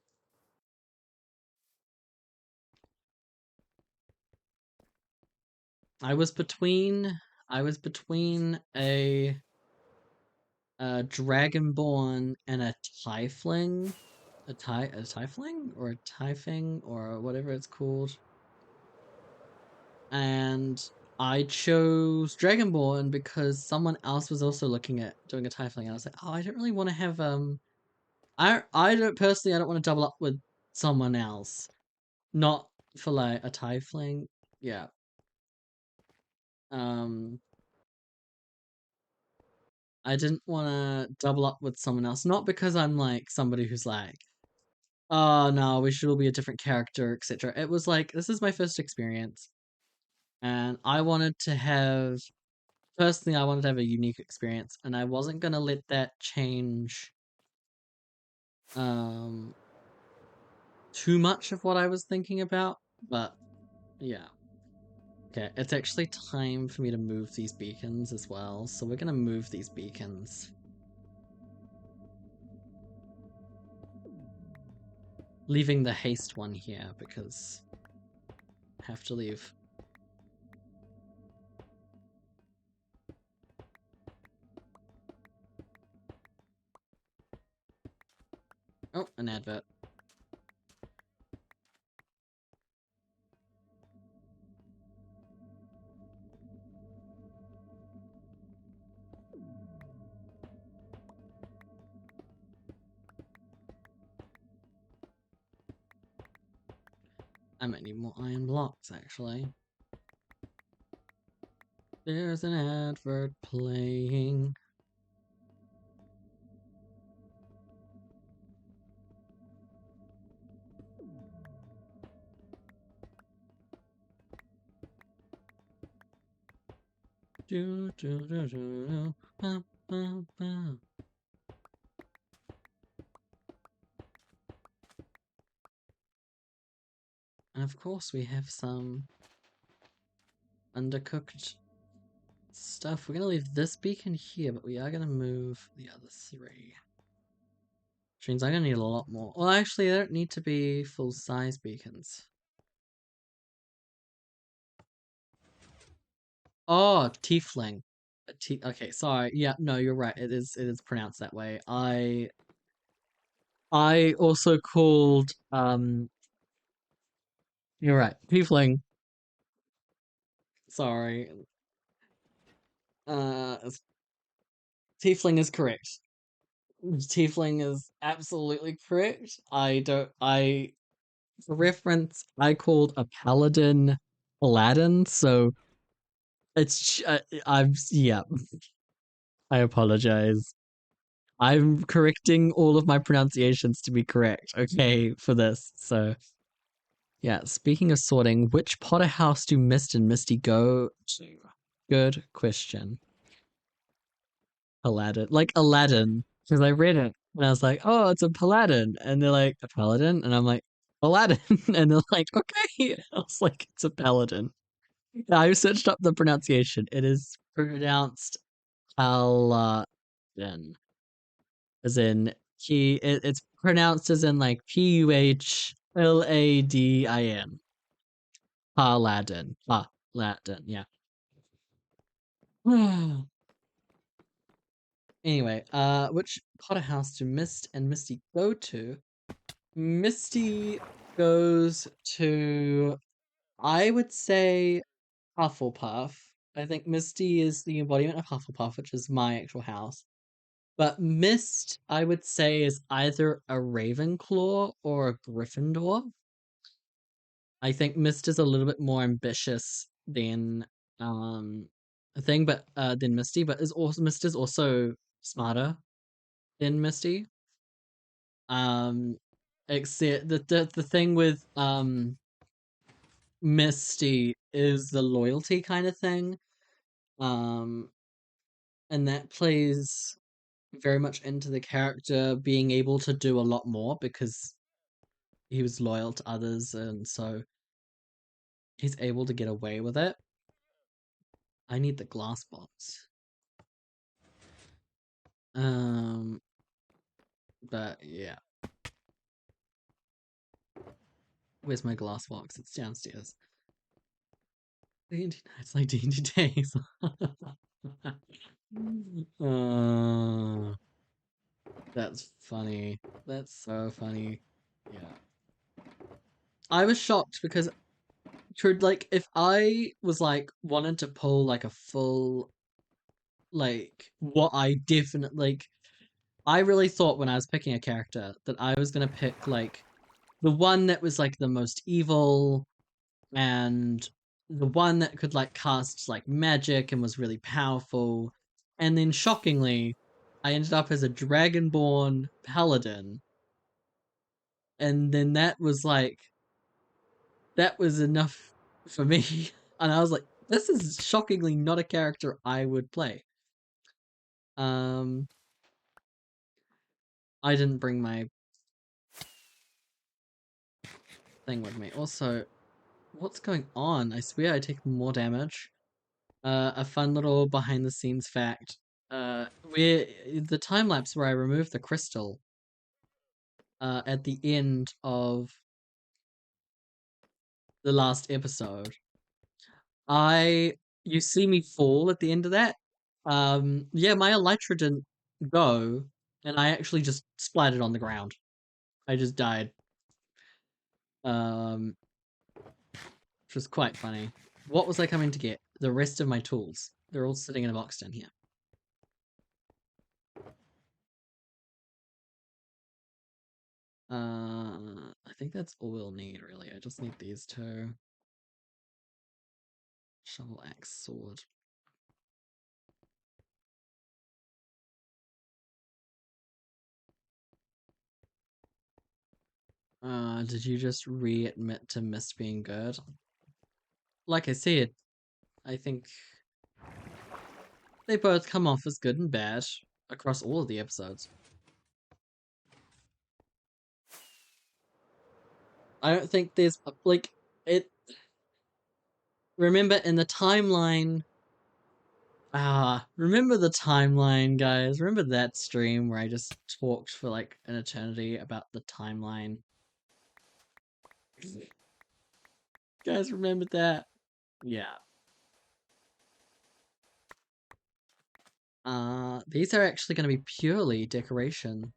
I was between a dragonborn and a tiefling. A tiefling? Or a tiefling or whatever it's called. And I chose Dragonborn because someone else was also looking at doing a tiefling, and I was like, oh, I don't really want to have I don't personally, I don't want to double up with someone else. Not for like a tiefling. Yeah. Um I didn't want to double up with someone else. Not because I'm like somebody who's like, oh no, we should all be a different character, etc. It was like, this is my first experience. And I wanted to have, personally, I wanted to have a unique experience. And I wasn't going to let that change um, too much of what I was thinking about. But yeah. Okay, it's actually time for me to move these beacons as well. So we're going to move these beacons. Leaving the haste one here because I have to leave. Oh, an advert. I might need more iron blocks, actually. There's an advert playing. Do, do, do, do, do. Ba, ba, ba. And of course we have some undercooked stuff. We're gonna leave this beacon here, but we are gonna move the other 3. Which means I'm gonna need a lot more. Well, actually, they don't need to be full-size beacons. Oh, tiefling. Okay, sorry. Yeah, no, you're right. It is pronounced that way. I also called you're right. Tiefling. Sorry. Uh Tiefling is correct. Tiefling is absolutely correct. For reference, I called a paladin Aladdin, so yeah, I apologize. I'm correcting all of my pronunciations to be correct, okay, for this. So, yeah, speaking of sorting, which Potter house do Mist and Misty go to? Good question. Aladdin. Like Aladdin. Because I read it and I was like, oh, it's a paladin. And they're like, a paladin? And I'm like, Aladdin. And they're like, okay. I was like, it's a paladin. I searched up the pronunciation. It is pronounced Paladin. As in, it's pronounced as in like Puhladin. Paladin. Paladin, yeah. Anyway, which Potter house do Mist and Misty go to? Misty goes to, I would say, Hufflepuff. I think Misty is the embodiment of Hufflepuff, which is my actual house. But Mist, I would say, is either a Ravenclaw or a Gryffindor. I think Mist is a little bit more ambitious than a thing, but than Misty, but is also Mist is also smarter than Misty. Um, except the thing with Misty is the loyalty kind of thing. Um, and that plays very much into the character being able to do a lot more because he was loyal to others, and so he's able to get away with it. I need the glass box. Um, but yeah. Where's my glass box? It's downstairs. D&D nights like D&D days. uh, that's funny. That's so funny. Yeah. I was shocked because like if I was like wanted to pull like a full like what I definitely like I really thought when I was picking a character that I was gonna pick like the one that was like the most evil and the one that could like cast like magic and was really powerful. And then shockingly, I ended up as a dragonborn paladin. And then that was enough for me. And I was like, this is shockingly not a character I would play. Um I didn't bring my thing with me. Also, what's going on? I swear I take more damage. A fun little behind the scenes fact. Where the time lapse where I removed the crystal at the end of the last episode. You see me fall at the end of that. Yeah, my elytra didn't go, and I actually just splattered on the ground. I just died. Um, which was quite funny. What was I coming to get? The rest of my tools. They're all sitting in a box down here. I think that's all we'll need, really. I just need these two. Shovel, axe, sword. Did you just readmit to Mist being good? Like I said, I think they both come off as good and bad across all of the episodes. I don't think there's it. Remember, in the timeline Remember the timeline, guys? Remember that stream where I just talked for like an eternity about the timeline? Guys, remember that? Yeah. These are actually going to be purely decoration.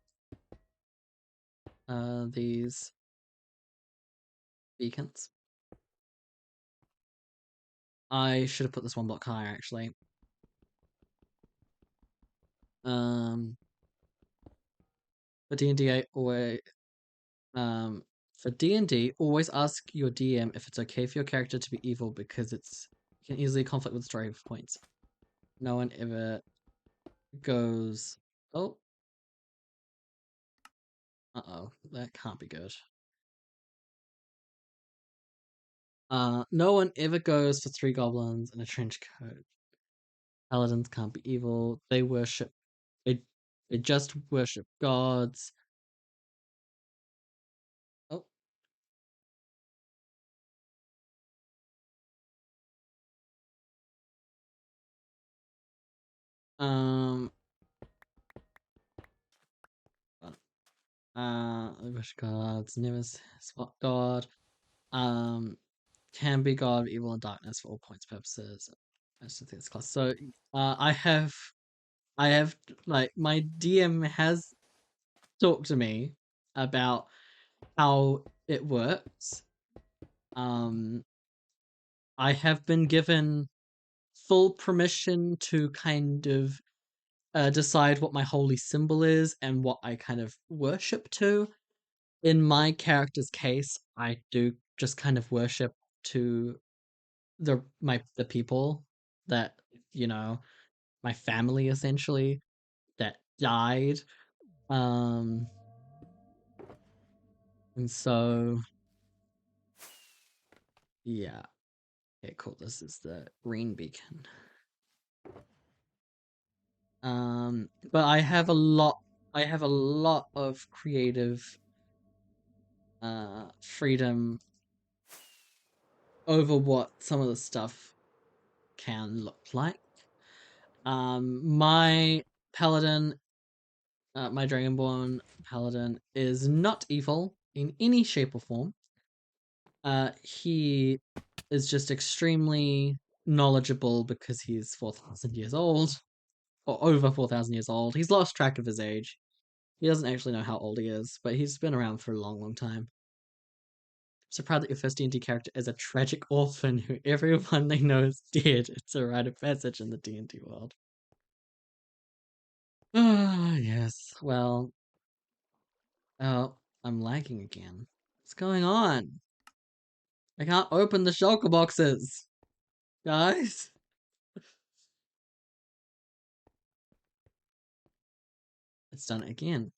These beacons. I should have put this one block higher, actually. Um, for D&D, for D&D, always ask your DM if it's okay for your character to be evil because it can easily conflict with story points. No one ever goes, oh, uh-oh, that can't be good. No one ever goes for 3 goblins and a trench coat. Paladins can't be evil. They, they just worship gods. Oh, um, they worship gods. Never spot god. Um, can be god of evil and darkness for all points purposes. I just think it's class. So, I have, like, my DM has talked to me about how it works. Um, I have been given full permission to kind of decide what my holy symbol is and what I kind of worship to. In my character's case, I do just kind of worship to the people that, you know, my family essentially that died. Um and so yeah. Okay, cool. This is the green beacon. But I have a lot of creative freedom over what some of the stuff can look like. My paladin, my dragonborn paladin is not evil in any shape or form. He is just extremely knowledgeable because he's 4,000 years old, or over 4,000 years old. He's lost track of his age. He doesn't actually know how old he is, but he's been around for a long, long time. So proud that your first D&D character is a tragic orphan who everyone they know is dead. It's a rite of passage in the D&D world. Ah, yes. Well, oh, I'm lagging again. What's going on? I can't open the shulker boxes, guys. It's done it again.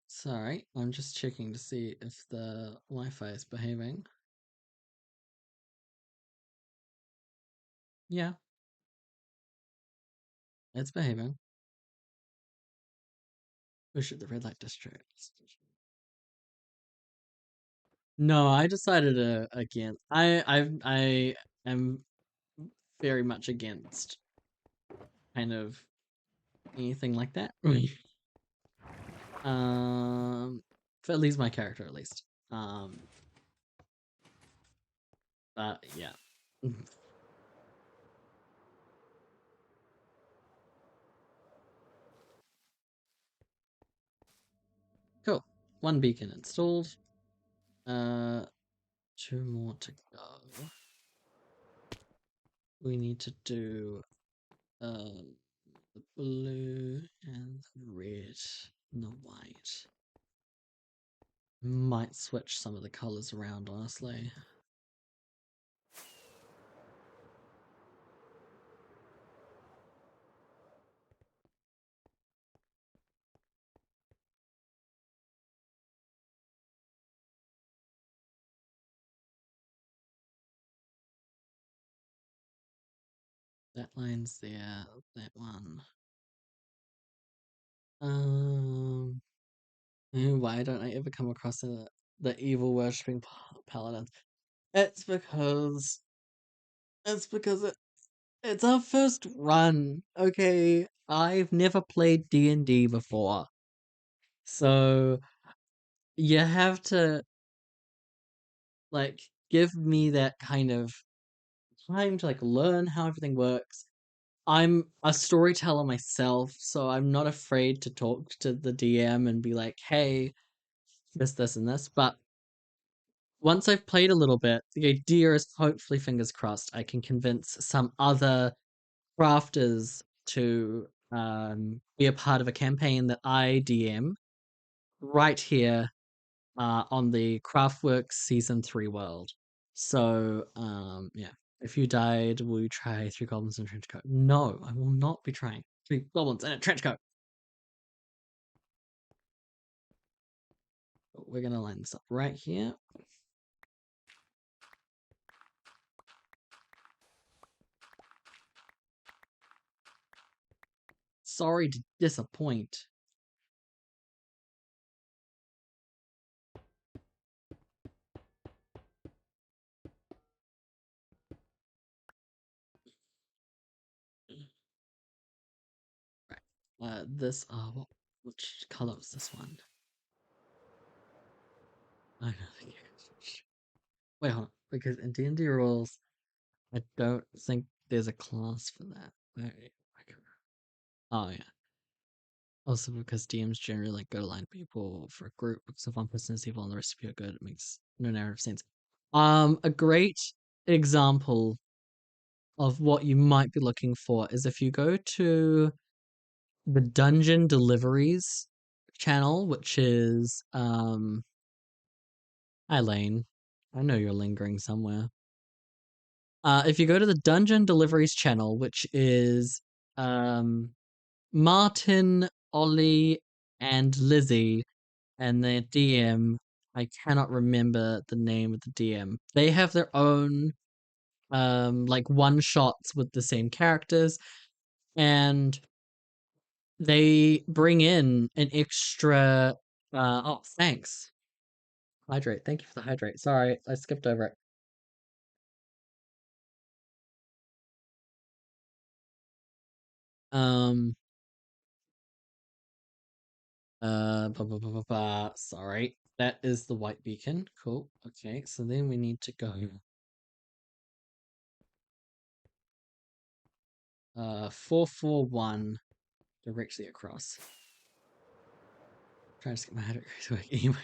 Sorry, I'm just checking to see if the Wi-Fi is behaving. Yeah, it's behaving. Oh shit, the red light district. No, I decided again. I am very much against kind of anything like that. Um, for at least my character, at least. But yeah. Cool. One beacon installed. Uh, 2 more to go. We need to do the blue and the red and the white. Might switch some of the colors around, honestly. That line's there. That one. Um, why don't I ever come across the evil worshipping paladins. It's because it's because it's our first run. Okay, I've never played D&D before, so you have to like give me that kind of time to like learn how everything works. I'm a storyteller myself, so I'm not afraid to talk to the DM and be like, "Hey, this, and this." But once I've played a little bit, the idea is hopefully, fingers crossed, I can convince some other crafters to be a part of a campaign that I DM right here on the Craftworks Season 3 world. So, yeah. If you died, will you try 3 goblins in a trench coat? No, I will not be trying 3 goblins in a trench coat. We're going to line this up right here. Sorry to disappoint. Right. Which color was this one? I don't think Wait, hold on. Because in D&D rules, I don't think there's a class for that. Wait. Oh, yeah. Also, because DMs generally like go to line people for a group, because if one person is evil and the rest of you are good, it makes no narrative sense. A great example of what you might be looking for is if you go to the Dungeon Deliveries channel, which is Eileen. I know you're lingering somewhere. If you go to the Dungeon Deliveries channel, which is Martin, Ollie, and Lizzie, and their DM, I cannot remember the name of the DM. They have their own like one shots with the same characters, and they bring in an extra oh, thanks. Hydrate. Thank you for the hydrate. Sorry, I skipped over it. Um sorry. That is the white beacon. Cool. Okay, so then we need to go 441 directly across. Trying to skip my head anyway.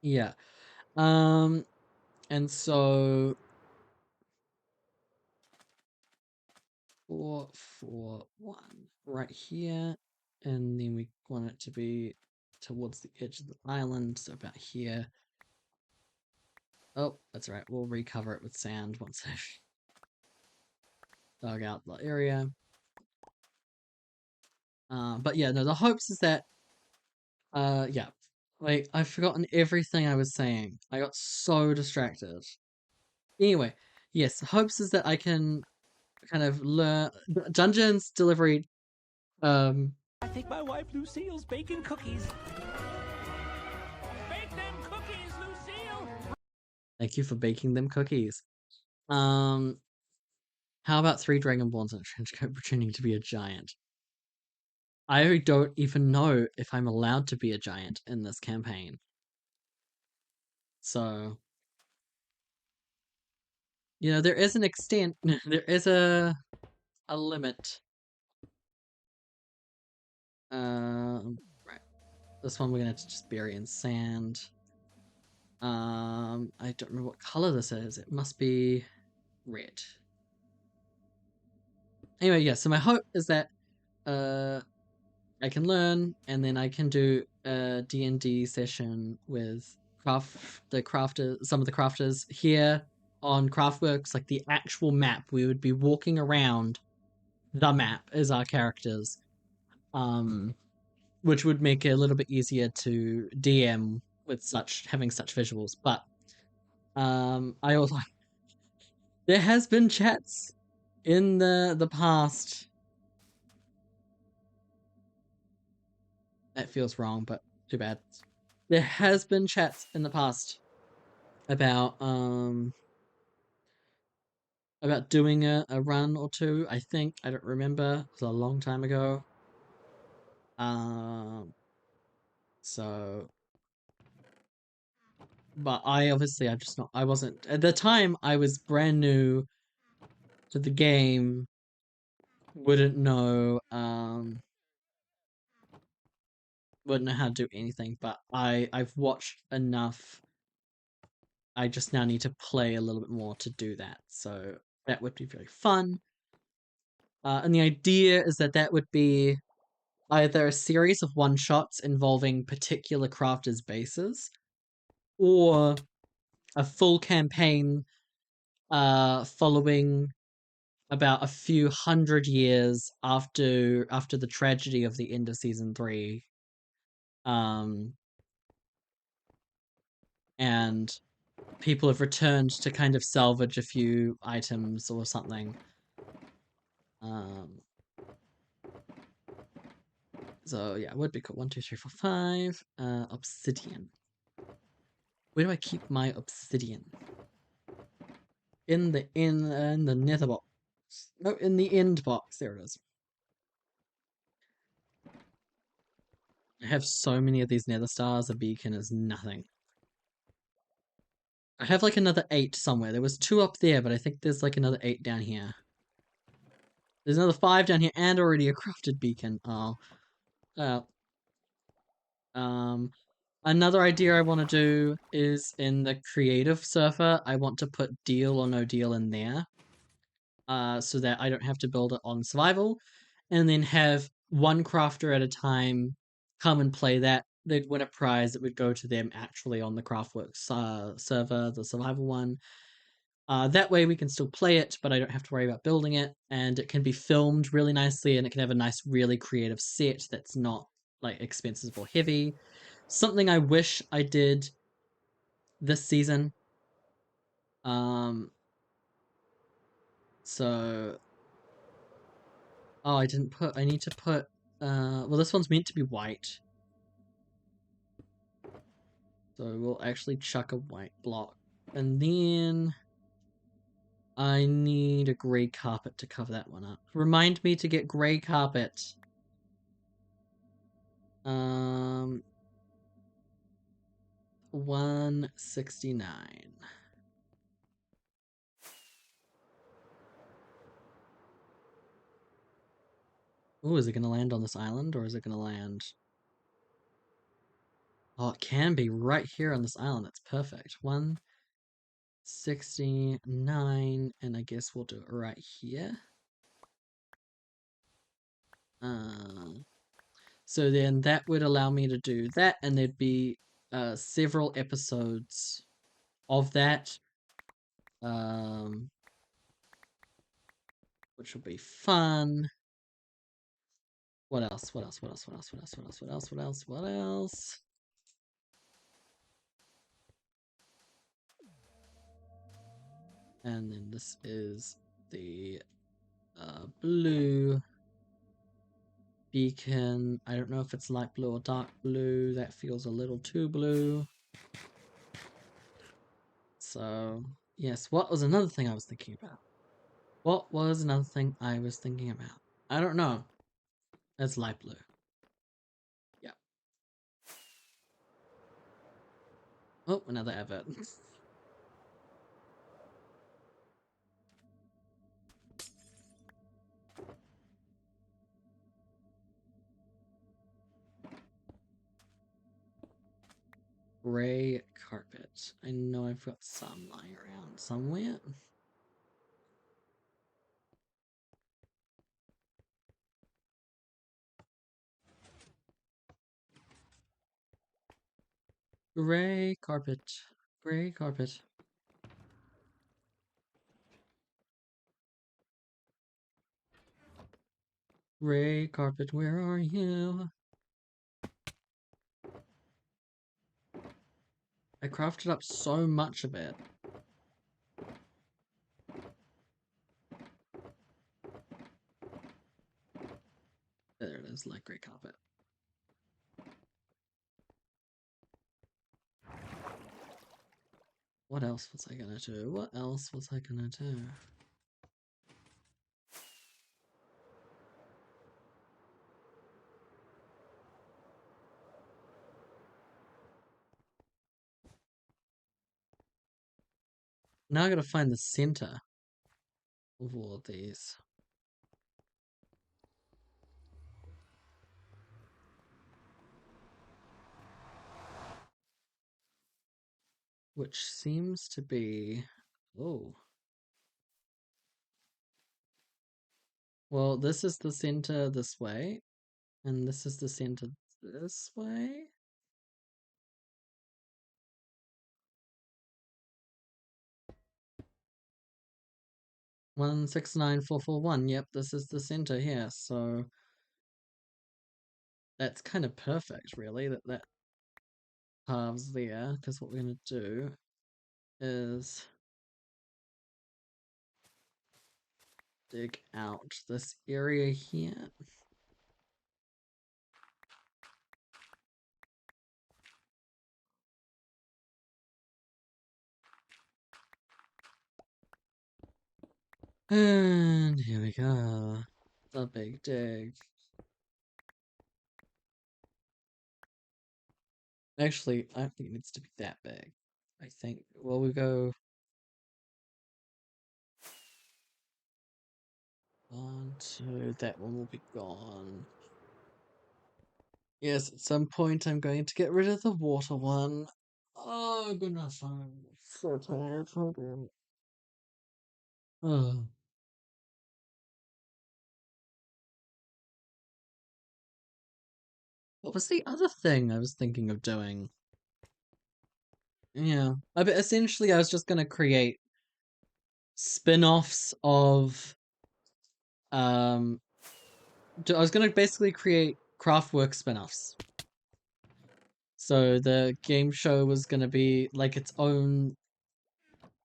Yeah. And so 441 right here, and then we want it to be towards the edge of the island, so about here. Oh, that's right. We'll recover it with sand once I've dug out the area. But yeah, no, the hopes is that yeah. Like, I've forgotten everything I was saying. I got so distracted. Anyway, yes, the hopes is that I can kind of learn Dungeons Delivery. I think my wife Lucille's baking cookies. Bake them cookies, Lucille! Thank you for baking them cookies. How about 3 Dragonborns in a trench coat pretending to be a giant? I don't even know if I'm allowed to be a giant in this campaign. So, you know, there is an extent, there is a limit. Right. This one we're gonna have to just bury in sand. I don't remember what color this is. It must be red. Anyway, yeah, so my hope is that I can learn, and then I can do a D&D session with some of the crafters here on Craftworks, like the actual map. We would be walking around the map as our characters, which would make it a little bit easier to DM with having such visuals. But I also there has been chats in the past. That feels wrong, but too bad. there has been chats in the past about doing a run or two. I think I don't remember. It was a long time ago. Um, so, but I'm just not. I wasn't at the time. I was brand new to the game. Wouldn't know. Wouldn't know how to do anything. But I've watched enough. I just now need to play a little bit more to do that. So that would be very fun. And the idea is that that would be either a series of one shots involving particular crafters' bases, or a full campaign following about a few hundred years after the tragedy of the end of season 3. Um, and people have returned to kind of salvage a few items or something. Um, so yeah, it would be cool. 1, 2, 3, 4, 5. Obsidian. Where do I keep my obsidian? In the nether box. No, in the end box. There it is. I have so many of these nether stars. A beacon is nothing. I have like another 8 somewhere. There was 2 up there, but I think there's like another 8 down here. There's another 5 down here and already a crafted beacon. Oh. Um, Another idea I want to do is in the creative server, I want to put deal or no deal in there. So that I don't have to build it on survival, and then have one crafter at a time come and play that. They'd win a prize that would go to them actually on the Craftworks server, the survival one. That way we can still play it, but I don't have to worry about building it, and it can be filmed really nicely, and it can have a nice, really creative set that's not like expensive or heavy. Something I wish I did this season. Um, so I didn't put. I need to put. Well, this one's meant to be white, so we'll actually chuck a white block, and then I need a grey carpet to cover that one up. Remind me to get grey carpet. 169. Ooh, is it gonna land on this island, or is it gonna land? Oh, it can be right here on this island. That's perfect. 169, and I guess we'll do it right here. So then that would allow me to do that, and there'd be several episodes of that, which will be fun. What else? What else? What else? What else? What else? What else? What else? What else? What else? And then this is the blue beacon. I don't know if it's light blue or dark blue. That feels a little too blue. So, yes, what was another thing I was thinking about? What was another thing I was thinking about? I don't know. It's light blue. Yep. Oh, another advert. Gray carpet. I know I've got some lying around somewhere. Gray carpet. Gray carpet. Gray carpet, where are you? I crafted up so much of it. There it is, light gray carpet. What else was I gonna do? What else was I gonna do? Now I gotta find the center of all of these. Which seems to be... Oh. Well, this is the center this way, and this is the center this way. One 69441. Yep, this is the center here. So that's kind of perfect, really. That halves there. Because what we're gonna do is dig out this area here. And here we go. The big dig. Actually, I don't think it needs to be that big. I think, well, we go 1, 2, that one will be gone. Yes, at some point I'm going to get rid of the water one. Oh goodness, I'm so tired. Hold on. Oh. What was the other thing I was thinking of doing? Yeah, essentially I was just gonna create spin-offs of I was gonna basically create Craftworks spin-offs. So the game show was gonna be like its own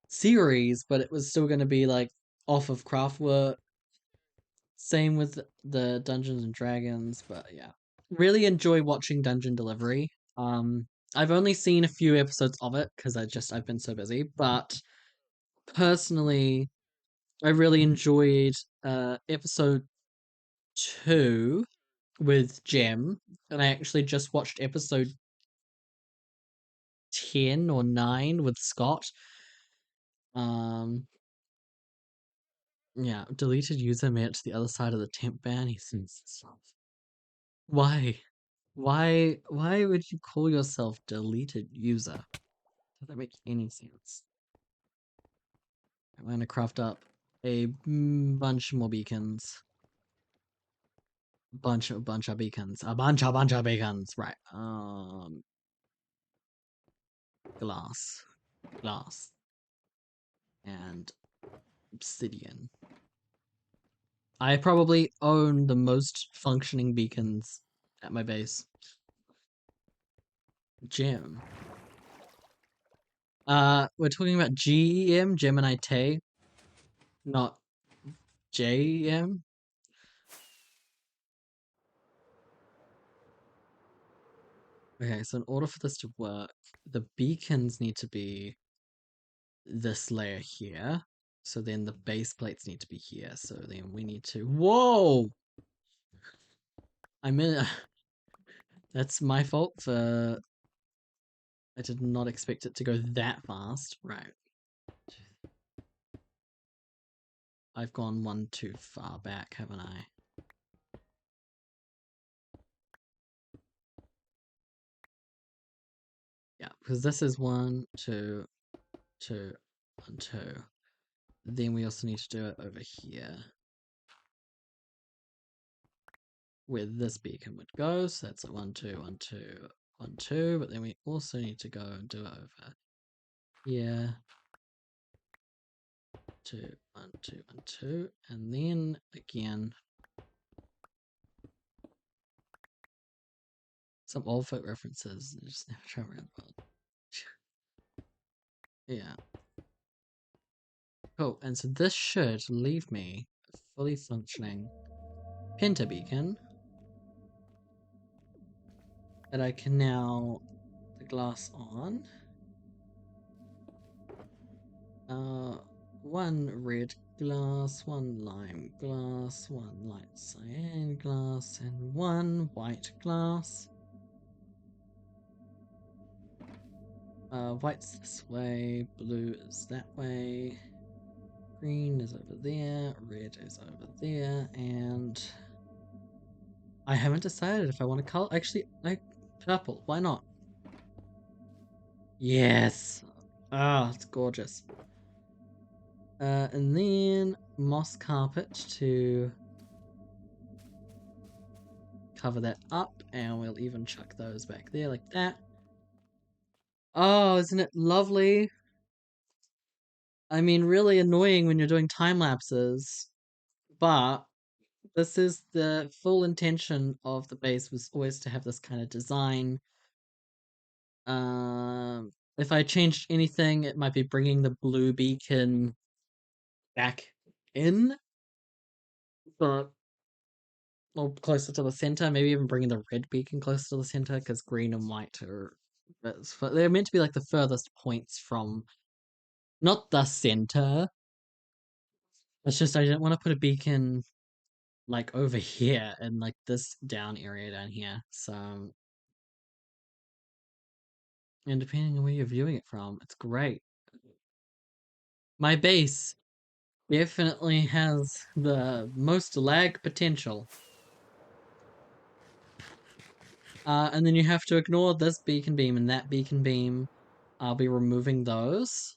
series, but it was still gonna be like off of Craftwork. Same with the Dungeons and Dragons, but yeah. Really enjoy watching Dungeon Delivery. I've only seen a few episodes of it because I've been so busy, but personally I really enjoyed episode 2 with Gem, and I actually just watched episode 10 or 9 with Scott. Um, yeah, deleted user made it to the other side of the temp ban. He seems stuff. Why? Why would you call yourself deleted user? Does that make any sense? I'm gonna craft up a bunch more beacons. Bunch of beacons. A bunch of beacons. Right. Glass. Glass. And obsidian. I probably own the most functioning beacons at my base. Gem. We're talking about GEM, Gemini Tay, not JEM. Okay, so in order for this to work, the beacons need to be this layer here. So then the base plates need to be here. So then we need to... Whoa! I'm in... That's my fault for... I did not expect it to go that fast. Right. I've gone one too far back, haven't I? Yeah, because this is 1, 2, 2, 1, 2. Then we also need to do it over here. Where this beacon would go. So that's a 1, 2, 1, 2, 1, 2. But then we also need to go and do it over here. 2, 1, 2, 1, 2. And then again, some old folk references. I just never try around the world. Yeah. Cool. And so this should leave me a fully functioning penta beacon that I can now put the glass on. One red glass, one lime glass, one light cyan glass, and one white glass. White's this way, blue is that way, green is over there, red is over there, and I haven't decided if I want to color. Actually, purple. Why not? Yes. Ah, it's gorgeous. And then moss carpet to cover that up, and we'll even chuck those back there like that. Oh, isn't it lovely? I mean, really annoying when you're doing time lapses, but this is the full intention of the base, was always to have this kind of design. If I changed anything, it might be bringing the blue beacon back in, but or closer to the center. Maybe even bringing the red beacon closer to the center, because green and white are. They're meant to be like the furthest points from, not the center. It's just I didn't want to put a beacon like over here and like this down area down here. So, and depending on where you're viewing it from, it's great. My base definitely has the most lag potential. And then you have to ignore this beacon beam and that beacon beam. I'll be removing those.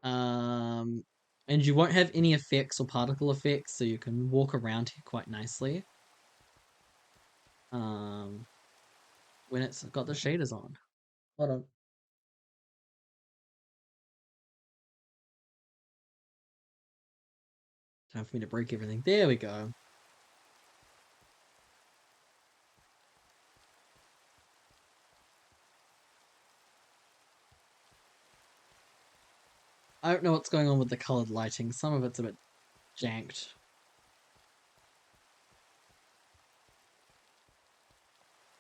And you won't have any effects or particle effects, so you can walk around here quite nicely. When it's got the shaders on. Hold on. Time for me to break everything. There we go. I don't know what's going on with the colored lighting. Some of it's a bit janked.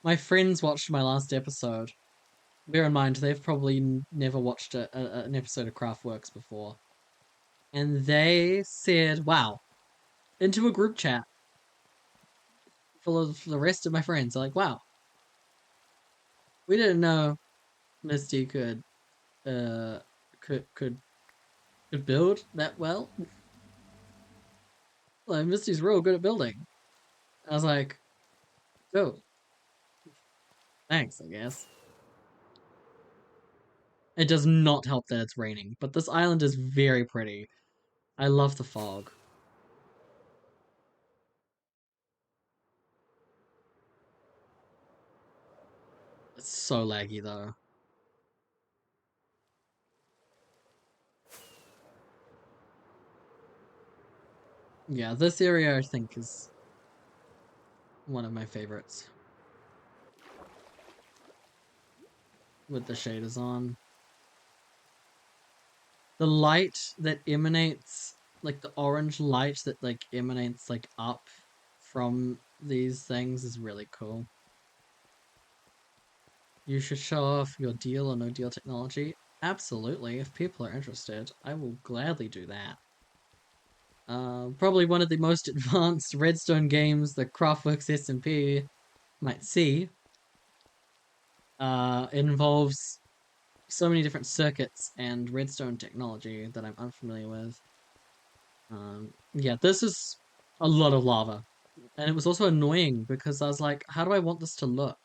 My friends watched my last episode. Bear in mind, they've probably never watched an episode of Craftworks before. And they said, wow, into a group chat full of the rest of my friends. They're like, wow, we didn't know Misty uh, could build that well. Like, Misty's real good at building. I was like, oh, thanks, I guess. It does not help that it's raining, but this island is very pretty. I love the fog. It's so laggy though. Yeah, this area I think is one of my favorites. With the shaders on. The light that emanates, like the orange light that like emanates like up from these things is really cool. You should show off your deal or no deal technology. Absolutely, if people are interested, I will gladly do that. Probably one of the most advanced redstone games the Craftworks SMP might see. Involves so many different circuits and redstone technology that I'm unfamiliar with. Yeah, this is a lot of lava. And it was also annoying because I was like, how do I want this to look?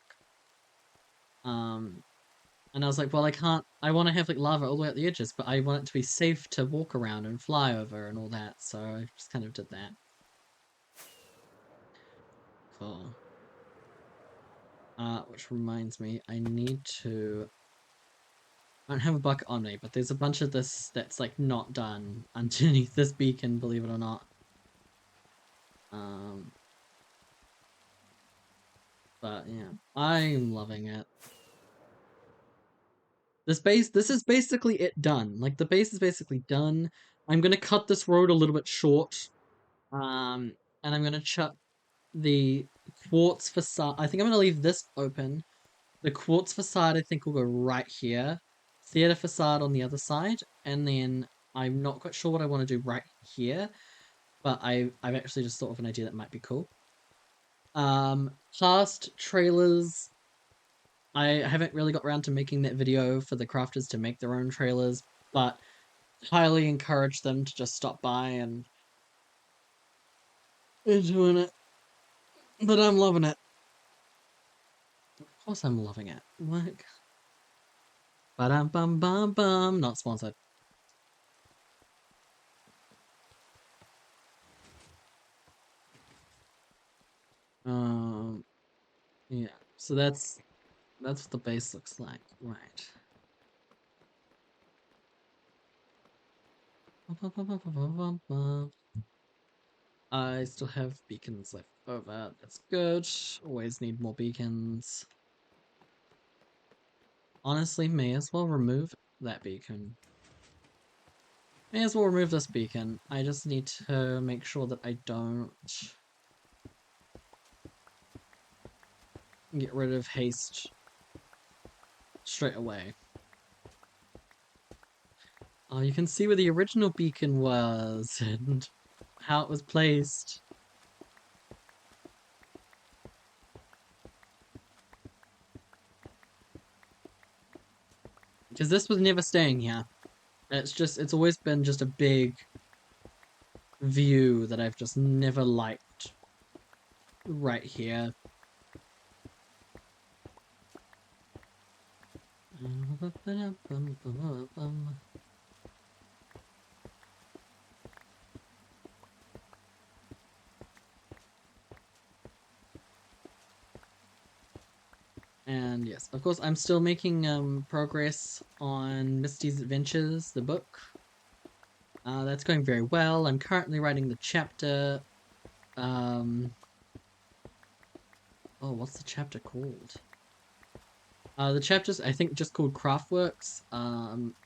And I was like, well, I want to have like lava all the way at the edges, but I want it to be safe to walk around and fly over and all that, so I just kind of did that. Cool. Which reminds me, I don't have a bucket on me, but there's a bunch of this that's like not done underneath this beacon, believe it or not. But yeah, I'm loving it. This is basically it done. Like, the base is basically done. I'm gonna cut this road a little bit short. And I'm gonna chuck the quartz facade. I think I'm gonna leave this open. The quartz facade, I think, will go right here. theater facade on the other side, and then I'm not quite sure what I want to do right here, but I've actually just thought of an idea that might be cool. Past trailers. I haven't really got around to making that video for the crafters to make their own trailers, but highly encourage them to just stop by and doing it. But I'm loving it. Of course I'm loving it. Like, ba-dum bum bum bum. Not sponsored. Yeah. So that's what the base looks like, right? I still have beacons left over. That's good. Always need more beacons. Honestly, may as well remove that beacon. May as well remove this beacon. I just need to make sure that I don't get rid of haste straight away. Oh, you can see where the original beacon was and how it was placed. Because this was never staying here. It's always been just a big view that I've just never liked right here. And yes, of course, I'm still making progress on Misty's Adventures, the book. That's going very well. I'm currently writing the chapter. Oh, what's the chapter called? The chapter's, I think, just called Craftworks.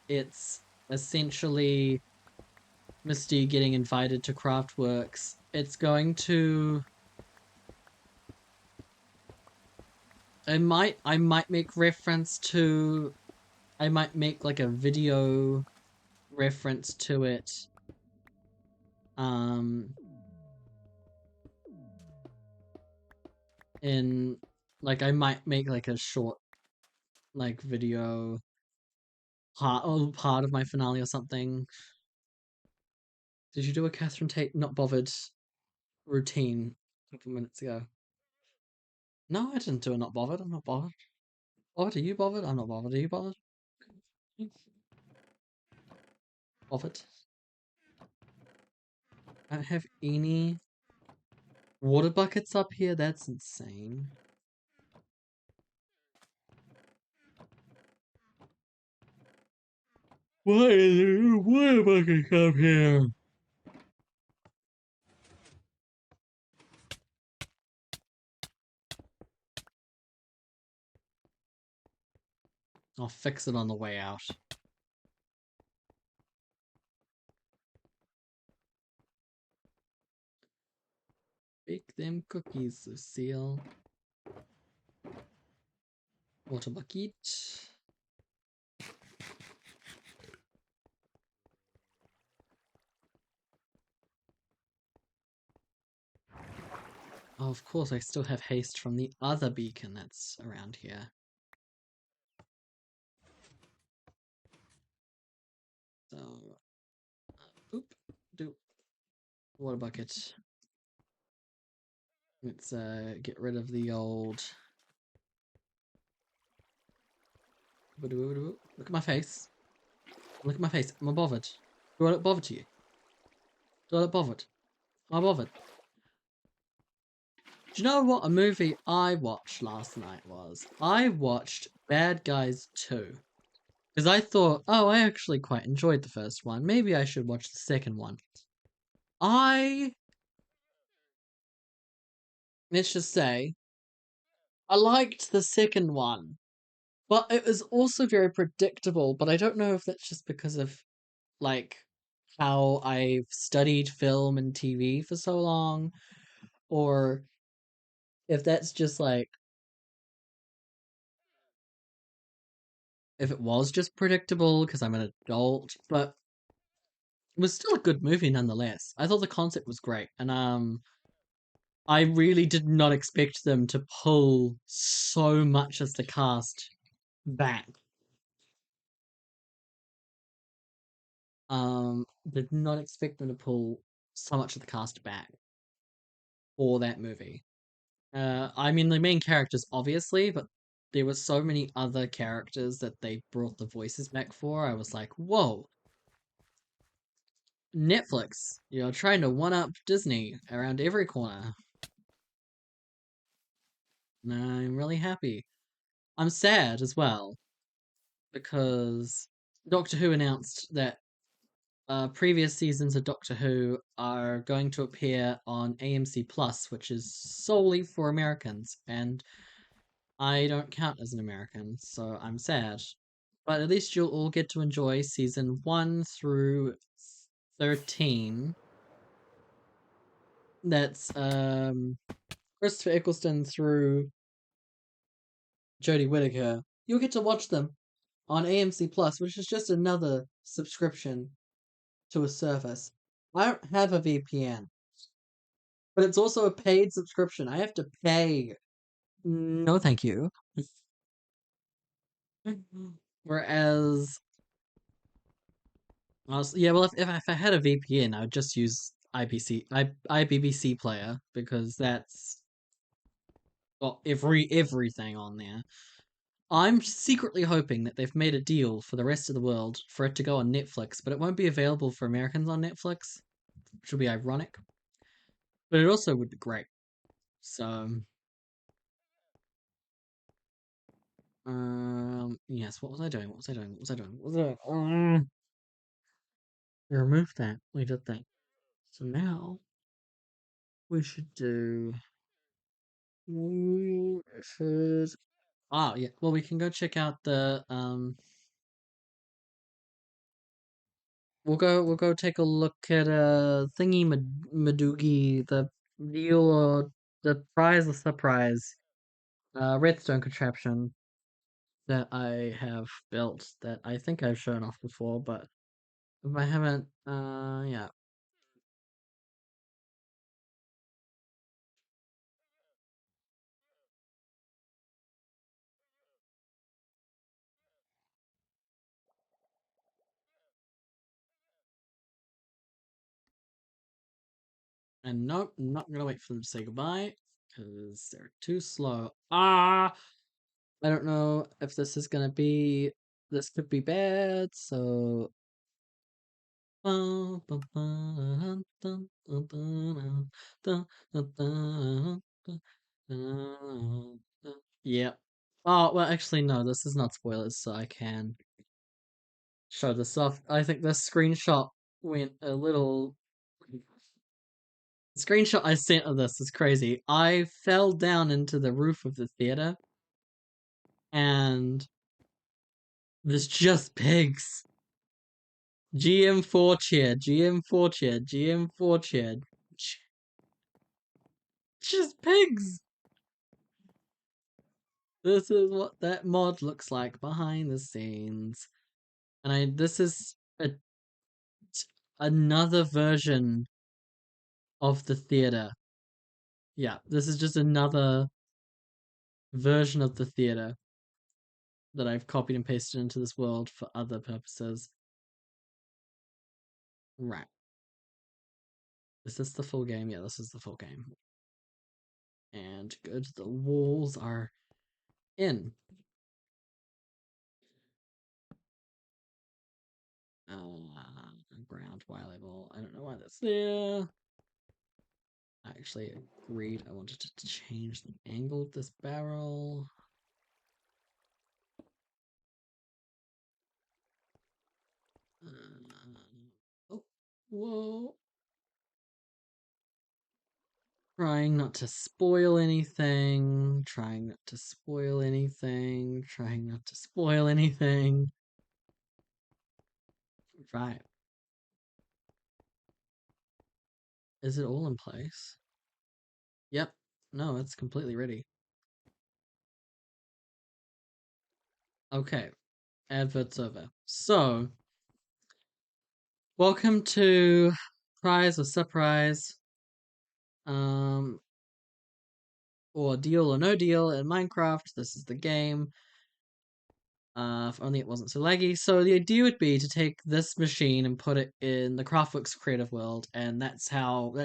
It's essentially Misty getting invited to Craftworks. It's going to. I might make reference to. I might make like a video reference to it. In like I might make like a short like video part of my finale or something. Did you do a Catherine Tate not bothered routine a couple minutes ago? No, I didn't do a not bothered. I'm not bothered. Bothered? Are you bothered? I'm not bothered. Are you bothered? Bothered? I don't have any water buckets up here. That's insane. Why is there a water bucket up here? I'll fix it on the way out. Bake them cookies, Lucille. Water bucket. Oh, of course, I still have haste from the other beacon that's around here. So, oop, do water bucket. Let's get rid of the old. Look at my face. Look at my face. Am I bothered? Do I look bothered to you? Do I look bothered? Am I bothered? Do you know what a movie I watched last night was? I watched Bad Guys 2. Because I thought, oh, I actually quite enjoyed the first one. Maybe I should watch the second one. Let's just say, I liked the second one. But it was also very predictable, but I don't know if that's just because of, like, how I've studied film and TV for so long, or if that's just, like, if it was just predictable because I'm an adult, but it was still a good movie nonetheless. I thought the concept was great, and I really did not expect them to pull so much of the cast back. Did not expect them to pull so much of the cast back for that movie. I mean, the main characters, obviously, but there were so many other characters that they brought the voices back for. I was like, whoa, Netflix, you're trying to one up Disney around every corner. And I'm really happy. I'm sad as well because Doctor Who announced that previous seasons of Doctor Who are going to appear on AMC Plus, which is solely for Americans, and I don't count as an American, so I'm sad. But at least you'll all get to enjoy season 1 through 13. That's Christopher Eccleston through Jodie Whittaker. You'll get to watch them on AMC Plus, which is just another subscription to a service. I don't have a VPN, but it's also a paid subscription. I have to pay. No, thank you. Whereas, yeah, well, if I had a VPN, I would just use IBBC player because that's got everything on there. I'm secretly hoping that they've made a deal for the rest of the world for it to go on Netflix, but it won't be available for Americans on Netflix, which will be ironic. But it also would be great. So, yes. What was I doing? What was I doing? What was I doing? What was I doing? We removed that. We did that. So now we should do. We should. Ah, yeah. Well, we can go check out the We'll go take a look at thingy Madoogie, the deal or the prize or surprise redstone contraption that I have built that I think I've shown off before, but if I haven't, yeah. And nope, I'm not gonna wait for them to say goodbye because they're too slow. Ah, I don't know if this is gonna be. This could be bad, so yeah. Oh, well, actually, no, this is not spoilers, so I can show this off. I think this screenshot went a little. The screenshot I sent of this is crazy. I fell down into the roof of the theater, and there's just pigs. GM4 chair, GM4 chair, GM4 chair. Just pigs. This is what that mod looks like behind the scenes. And this is another version of the theater. Yeah, this is just another version of the theater that I've copied and pasted into this world for other purposes. Right. Is this the full game? Yeah, this is the full game. And good, the walls are in. Ground Y level. I don't know why that's there. I actually agreed I wanted to change the angle of this barrel. Oh, whoa. Trying not to spoil anything. Trying not to spoil anything. Trying not to spoil anything. Right. Is it all in place? Yep. No, it's completely ready. Okay. adverts over. So, welcome to Prize or Surprise, um, or Deal or No Deal in Minecraft. This is the game. If only it wasn't so laggy. So the idea would be to take this machine and put it in the Craftworks creative world, and that's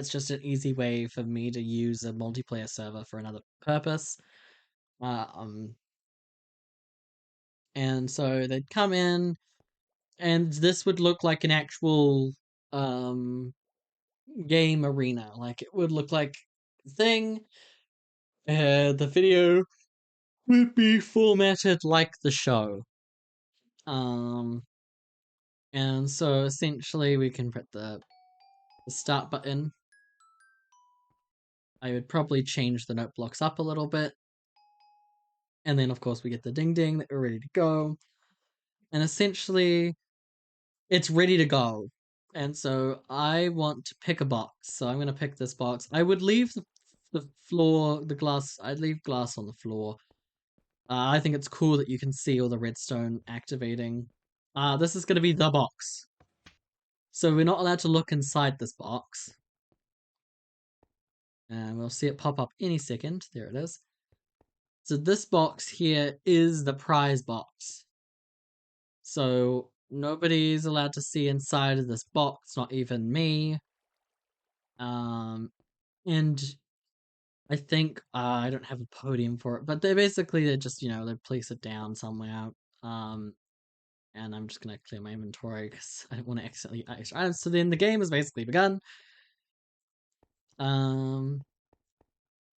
just an easy way for me to use a multiplayer server for another purpose. Um, and so they'd come in, and this would look like an actual um game arena. Like it would look like a thing. The video would be formatted like the show. Um, and so essentially we can put the start button. I would probably change the note blocks up a little bit. And then, of course, we get the ding ding that we're ready to go. And essentially, it's ready to go. And so I want to pick a box. So I'm going to pick this box. I would leave the floor, the glass, I'd leave glass on the floor. I think it's cool that you can see all the redstone activating. This is going to be the box. So we're not allowed to look inside this box. And we'll see it pop up any second. There it is. So this box here is the prize box. So nobody's allowed to see inside of this box, not even me. And I think I don't have a podium for it, but they're just they place it down somewhere. And I'm just gonna clear my inventory because I don't want to accidentally add extra items. So then the game has basically begun. Oh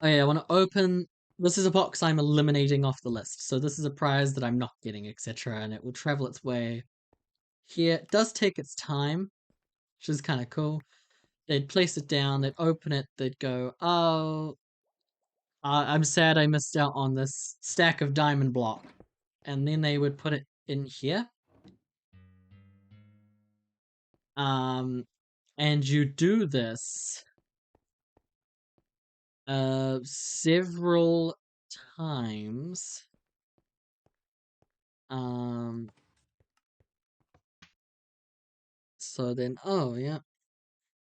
yeah, I want to open. This is a box I'm eliminating off the list. So this is a prize that I'm not getting, etc. And it will travel its way here. It does take its time, which is kind of cool. They'd place it down, they'd open it, they'd go, oh, I'm sad I missed out on this stack of diamond block. And then they would put it in here. And you do this several times. So then, oh yeah,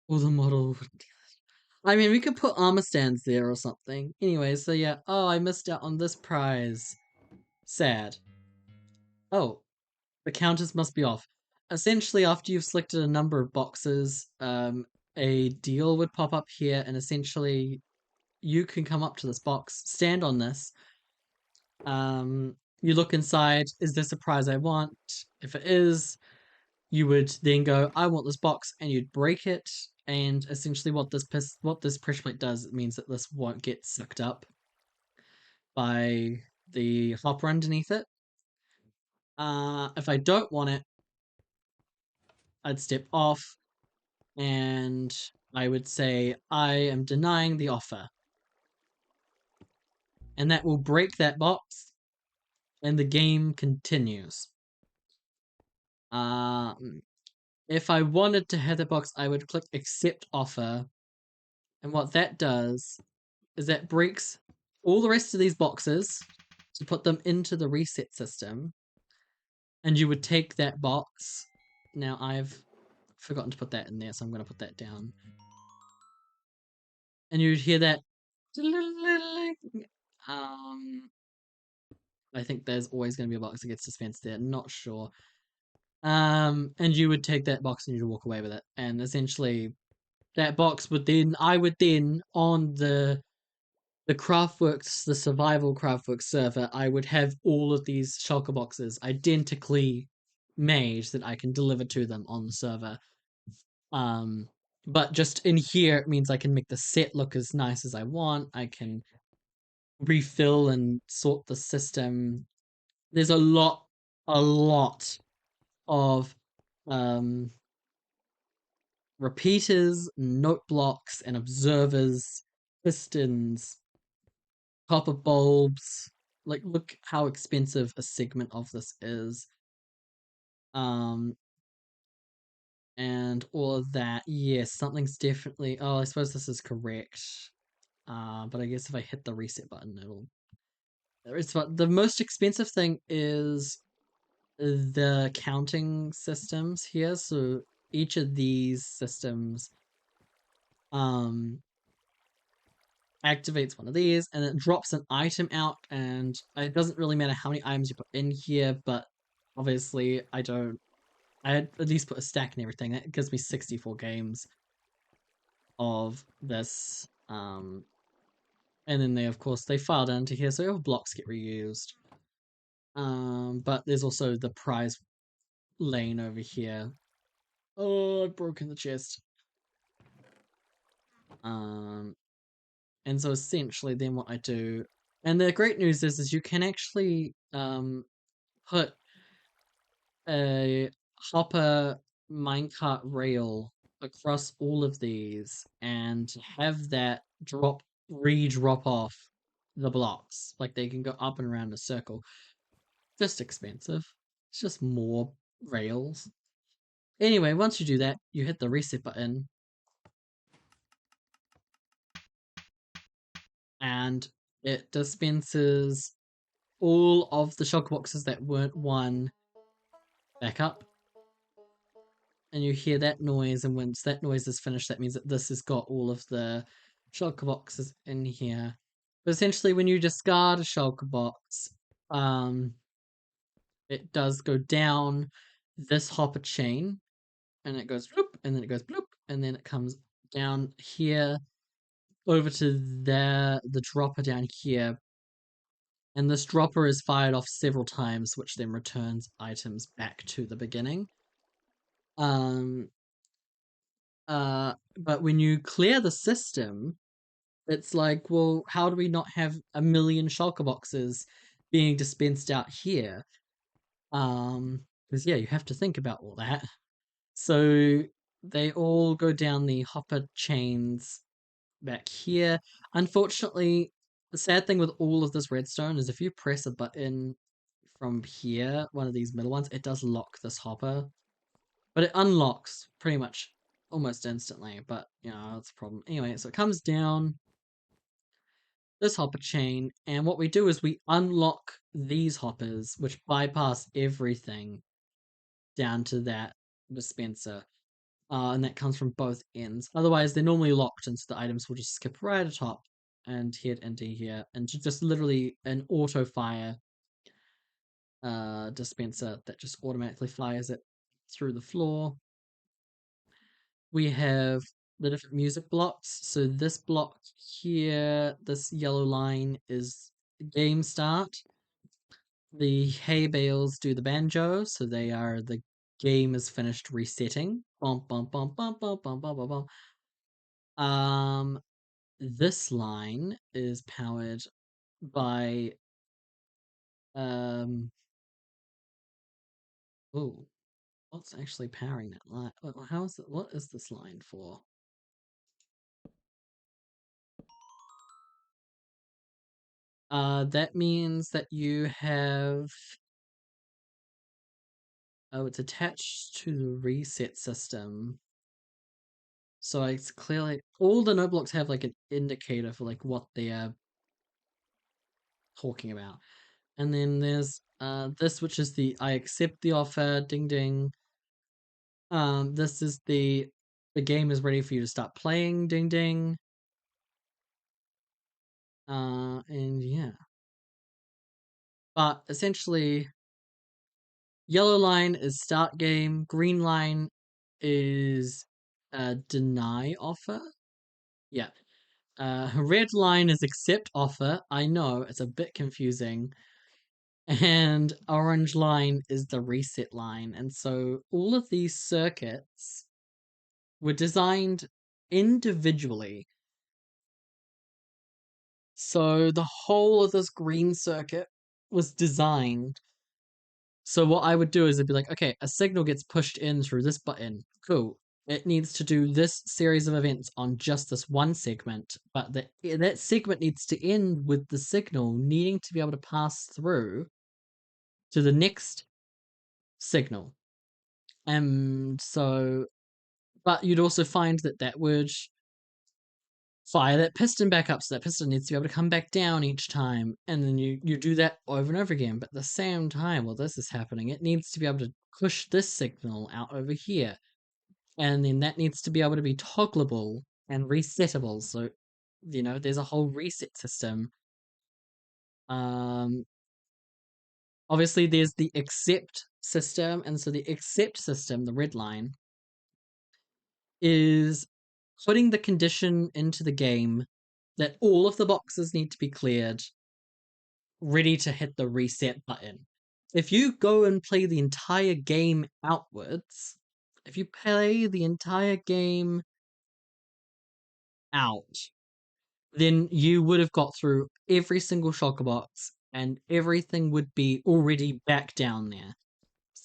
all the model. I mean, we could put armor stands there or something. Anyway, so yeah, oh, I missed out on this prize. Sad. Oh, the counters must be off. Essentially, after you've selected a number of boxes, a deal would pop up here, and essentially, you can come up to this box, stand on this. You look inside. Is this a prize I want? If it is, you would then go, I want this box, and you'd break it. And essentially, what this pressure plate does, it means that this won't get sucked up by the hopper underneath it. If I don't want it, I'd step off, and I would say, I am denying the offer. And that will break that box, and the game continues. If I wanted to have the box, I would click accept offer. And what that does is that breaks all the rest of these boxes to put them into the reset system. And you would take that box. Now I've forgotten to put that in there, so I'm going to put that down. And you'd hear that. I think there's always going to be a box that gets dispensed there. Not sure. And you would take that box and you'd walk away with it. And essentially, that box would then, I would then, on the Craftworks, the survival Craftworks server, I would have all of these shulker boxes identically made that I can deliver to them on the server. But just in here, it means I can make the set look as nice as I want. I can refill and sort the system. There's a lot of repeaters, note blocks, and observers, pistons, copper bulbs. Like, look how expensive a segment of this is. And all of that. Yes, something's definitely. Oh, I suppose this is correct. But I guess if I hit the reset button, it'll. It's the most expensive thing is the counting systems here. So each of these systems um activates one of these and it drops an item out, and it doesn't really matter how many items you put in here, but obviously I at least put a stack and everything. That gives me 64 games of this. And then of course they filed into here, so all blocks get reused. But there's also the prize lane over here. Oh, I've broken the chest. And so essentially then what I do, and the great news is you can actually put a hopper minecart rail across all of these and have that drop off the blocks. Like they can go up and around a circle. Just expensive. It's just more rails. Anyway, once you do that, you hit the reset button and it dispenses all of the shulker boxes that weren't won back up. And you hear that noise, and once that noise is finished, that means that this has got all of the shulker boxes in here. But essentially, when you discard a shulker box, it does go down this hopper chain, and it goes bloop, and then it goes bloop, and then it comes down here over to the dropper down here, and this dropper is fired off several times, which then returns items back to the beginning. But when you clear the system, it's like, well, how do we not have a million shulker boxes being dispensed out here? Because yeah, you have to think about all that. So they all go down the hopper chains back here. Unfortunately, the sad thing with all of this redstone is if you press a button from here, one of these middle ones, it does lock this hopper. But it unlocks pretty much almost instantly, but you know, that's a problem. Anyway, so it comes down this hopper chain, and what we do is we unlock these hoppers, which bypass everything down to that dispenser. And that comes from both ends. Otherwise, they're normally locked, and so the items will just skip right atop and head into here, and just literally an auto fire dispenser that just automatically fires it through the floor. We have the different music blocks. So this block here, this yellow line is game start. The hay bales do the banjo, so they are the game is finished resetting. Bum bum bum bum bum bum bum bum bum. This line is powered by um. Oh, what's actually powering that line? How is it? What is this line for? That means that you have. Oh, it's attached to the reset system. So it's clearly all the note blocks have like an indicator for like what they are talking about. And then there's this, which is the I accept the offer, ding ding. This is the game is ready for you to start playing, ding ding. And yeah. But essentially, yellow line is start game, green line is deny offer. Yeah. Red line is accept offer. I know, it's a bit confusing. And orange line is the reset line. And so all of these circuits were designed individually. So the whole of this green circuit was designed. So what I would do is I'd be like, okay, a signal gets pushed in through this button. Cool. It needs to do this series of events on just this one segment, but that segment needs to end with the signal needing to be able to pass through to the next signal. And so, but you'd also find that would fire that piston back up, so that piston needs to be able to come back down each time, and then you do that over and over again. But at the same time, while this is happening, it needs to be able to push this signal out over here, and then that needs to be able to be toggleable and resettable. So, there's a whole reset system. Obviously there's the accept system, and so the accept system, the red line, is putting the condition into the game that all of the boxes need to be cleared, ready to hit the reset button. If you go and play the entire game outwards, if you play the entire game out, then you would have got through every single shulker box and everything would be already back down there.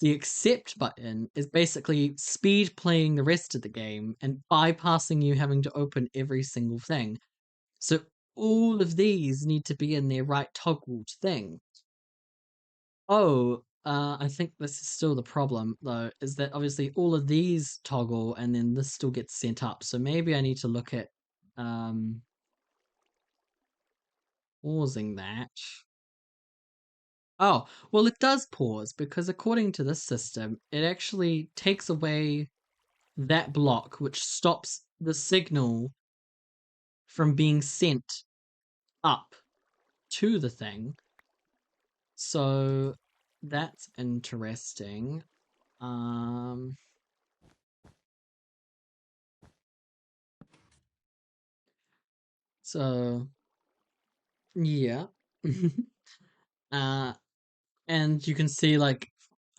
The accept button is basically speed playing the rest of the game and bypassing you having to open every single thing. So all of these need to be in their right toggled thing. I think this is still the problem though, is that obviously all of these toggle and then this still gets sent up. So maybe I need to look at pausing that. Oh, well, it does pause because according to this system, it actually takes away that block, which stops the signal from being sent up to the thing. So that's interesting. So yeah. uh, and you can see like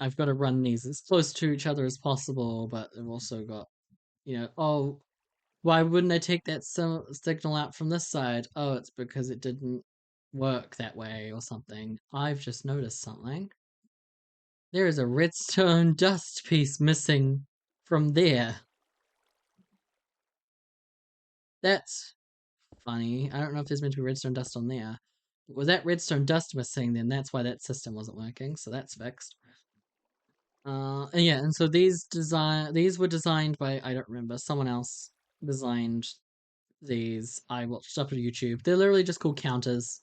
I've got to run these as close to each other as possible, but I've also got, oh, why wouldn't I take that signal out from this side? Oh, it's because it didn't work that way or something. I've just noticed something. There is a redstone dust piece missing from there. That's funny. I don't know if there's meant to be redstone dust on there. But with that redstone dust missing, then that's why that system wasn't working, so that's fixed. And yeah, and so these were designed by, I don't remember, someone else designed these. I watched up on YouTube. They're literally just called counters.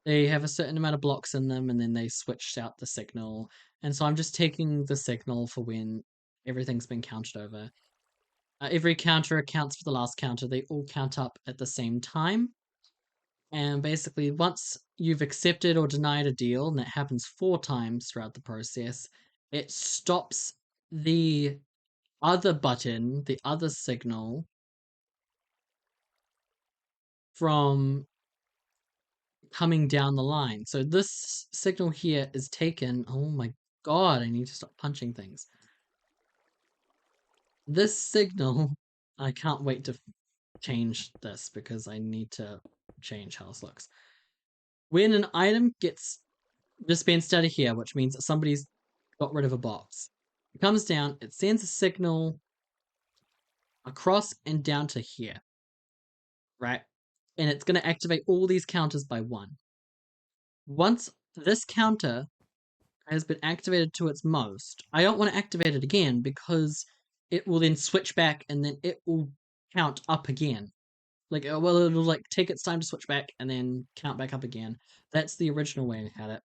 They have a certain amount of blocks in them, and then they switched out the signal. And so I'm just taking the signal for when everything's been counted over. Every counter accounts for the last counter. They all count up at the same time. And basically, once you've accepted or denied a deal, and that happens 4 times throughout the process, it stops the other button, the other signal, from coming down the line. So this signal here is taken. Oh my god, I need to stop punching things. This signal, I can't wait to change this because I need to change how this looks. When an item gets dispensed out of here, which means that somebody's got rid of a box, it comes down, it sends a signal across and down to here, right? And it's going to activate all these counters by 1. Once this counter has been activated to its most, I don't want to activate it again because it will then switch back and then it will count up again. Like, well, it'll like take its time to switch back and then count back up again. That's the original way we had it.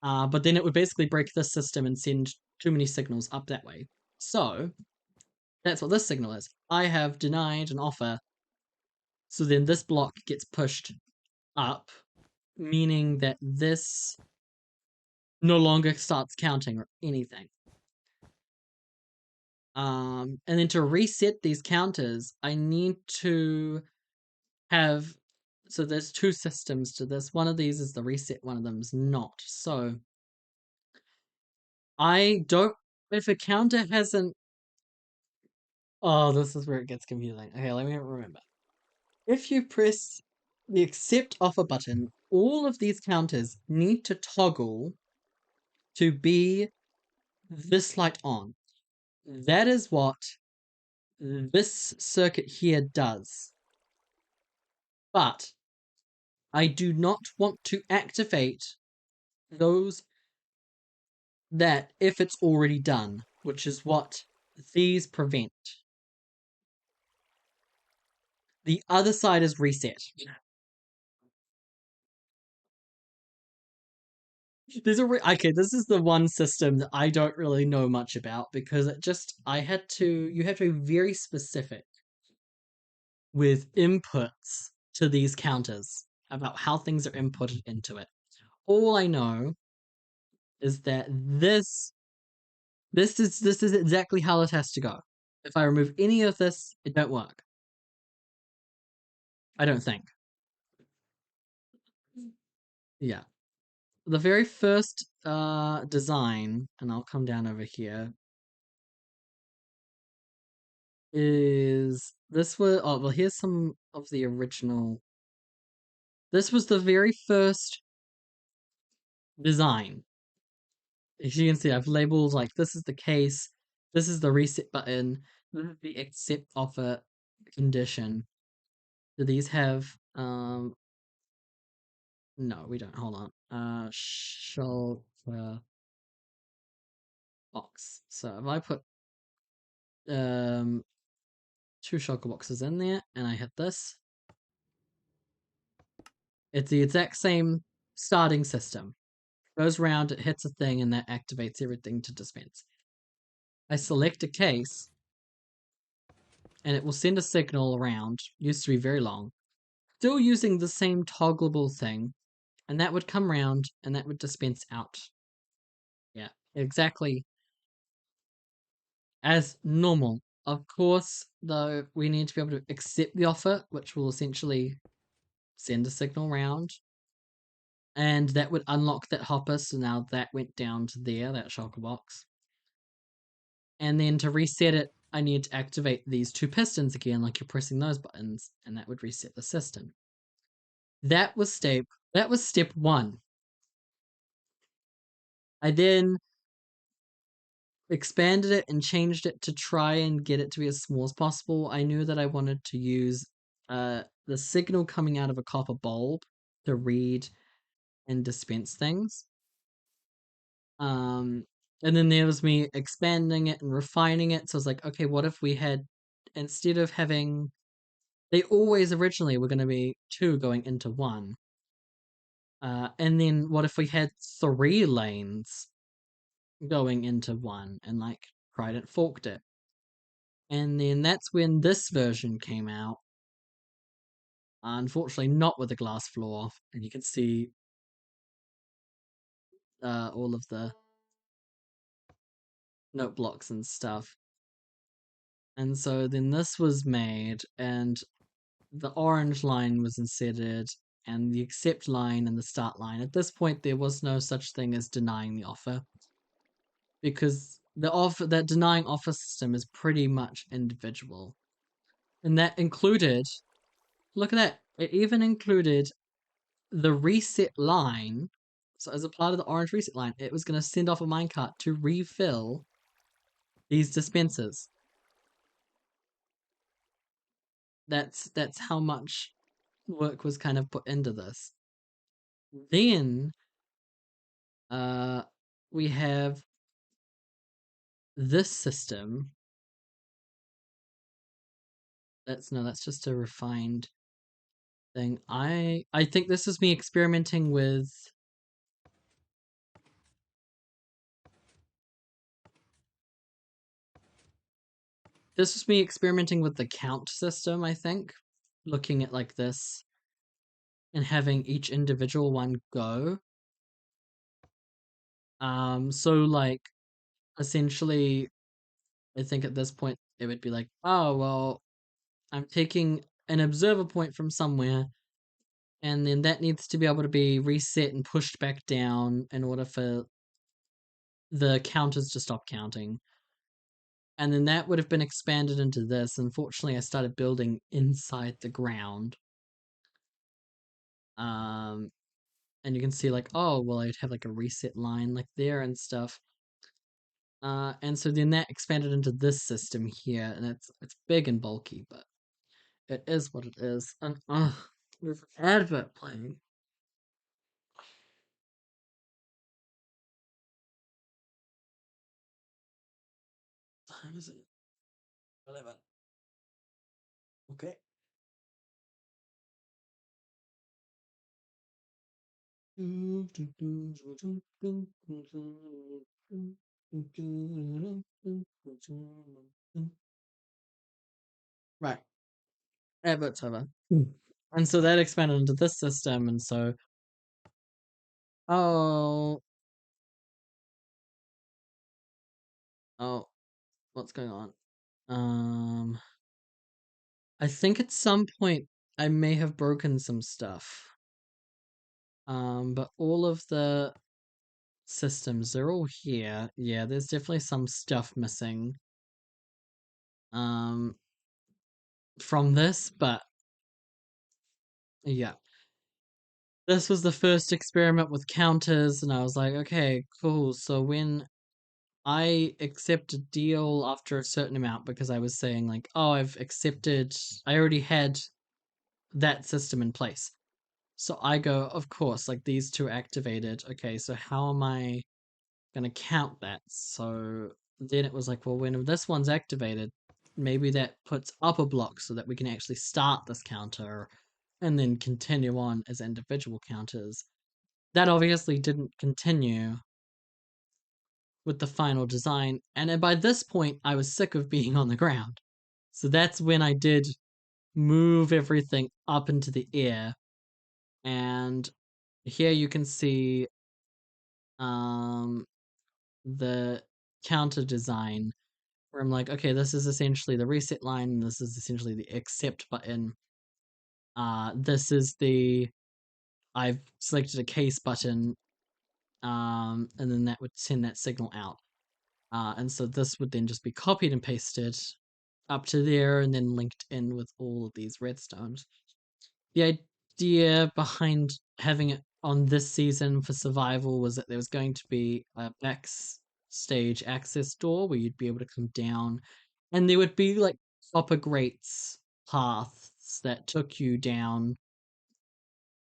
But then it would basically break this system and send too many signals up that way. So that's what this signal is. I have denied an offer. So then this block gets pushed up, meaning that this no longer starts counting or anything. And then to reset these counters, I need to have. So there's 2 systems to this. One of these is the reset, one of them is not. So I don't. If a counter hasn't. Oh, this is where it gets confusing. Okay, let me remember. If you press the accept offer button, all of these counters need to toggle to be this light on. That is what this circuit here does. But I do not want to activate those that if it's already done, which is what these prevent. The other side is reset. Okay, this is the one system that I don't really know much about because you have to be very specific with inputs to these counters about how things are inputted into it. All I know is that this is exactly how it has to go. If I remove any of this, it don't work. I don't think. Yeah. The very first design, and I'll come down over here, is this was oh well here's some of the original. This was the very first design. As you can see, I've labeled like this is the case, this is the reset button, this is the accept offer condition. Do these have no, we don't. Hold on. Shulker box. So if I put um two shulker boxes in there and I hit this, it's the exact same starting system. Goes round, it hits a thing, and that activates everything to dispense. I select a case, and it will send a signal around. Used to be very long. Still using the same toggleable thing, and that would come round, and that would dispense out. Yeah, exactly as normal. Of course, though, we need to be able to accept the offer, which will essentially send a signal round. And that would unlock that hopper, so now that went down to there, that shulker box. And then to reset it, I need to activate these two pistons again, like you're pressing those buttons, and that would reset the system. That was step one. I then expanded it and changed it to try and get it to be as small as possible. I knew that I wanted to use the signal coming out of a copper bulb to read and dispense things. And then there was me expanding it and refining it. So I was like, okay, what if we had, instead of having, they always originally were going to be two going into one. And then what if we had 3 lanes going into one and like Trident forked it? And then that's when this version came out. Unfortunately, not with a glass floor, and you can see all of the note blocks and stuff. And so then this was made, and the orange line was inserted, and the accept line and the start line. At this point, there was no such thing as denying the offer, because that denying offer system is pretty much individual, and that included. Look at that! It even included the reset line. So as a part of the orange reset line, it was going to send off a minecart to refill these dispensers. That's how much work was kind of put into this. Then we have this system. That's just a refined thing. I think this is me experimenting with the count system, I think. Looking at like this and having each individual one go. So like essentially I think at this point it would be like, oh well, I'm taking an observer point from somewhere, and then that needs to be able to be reset and pushed back down in order for the counters to stop counting. And then that would have been expanded into this. Unfortunately, I started building inside the ground. And you can see like, oh well, I'd have like a reset line like there and stuff. And so then that expanded into this system here, and it's big and bulky, but it is what it is. And there's an advert playing. What time is it? 11. Okay. Right. Advert's over. And so that expanded into this system, and so oh oh, what's going on? I think at some point I may have broken some stuff. But all of the systems, they're all here. Yeah, there's definitely some stuff missing. Um, from this, but yeah. This was the first experiment with counters, and I was like, okay, cool. So when I accept a deal after a certain amount, because I was saying, like, oh, I already had that system in place. So I go, of course, like these two activated. Okay, so how am I gonna count that? So then it was like, well, when this one's activated, maybe that puts up a block so that we can actually start this counter and then continue on as individual counters. That obviously didn't continue with the final design, and by this point, I was sick of being on the ground. So that's when I did move everything up into the air, and here you can see um, the counter design where I'm like, okay, this is essentially the reset line, and this is essentially the accept button. This is the I've selected a case button, and then that would send that signal out. And so this would then just be copied and pasted up to there and then linked in with all of these redstones. The idea behind having it on this season for survival was that there was going to be a backstage access door where you'd be able to come down, and there would be like copper grates paths that took you down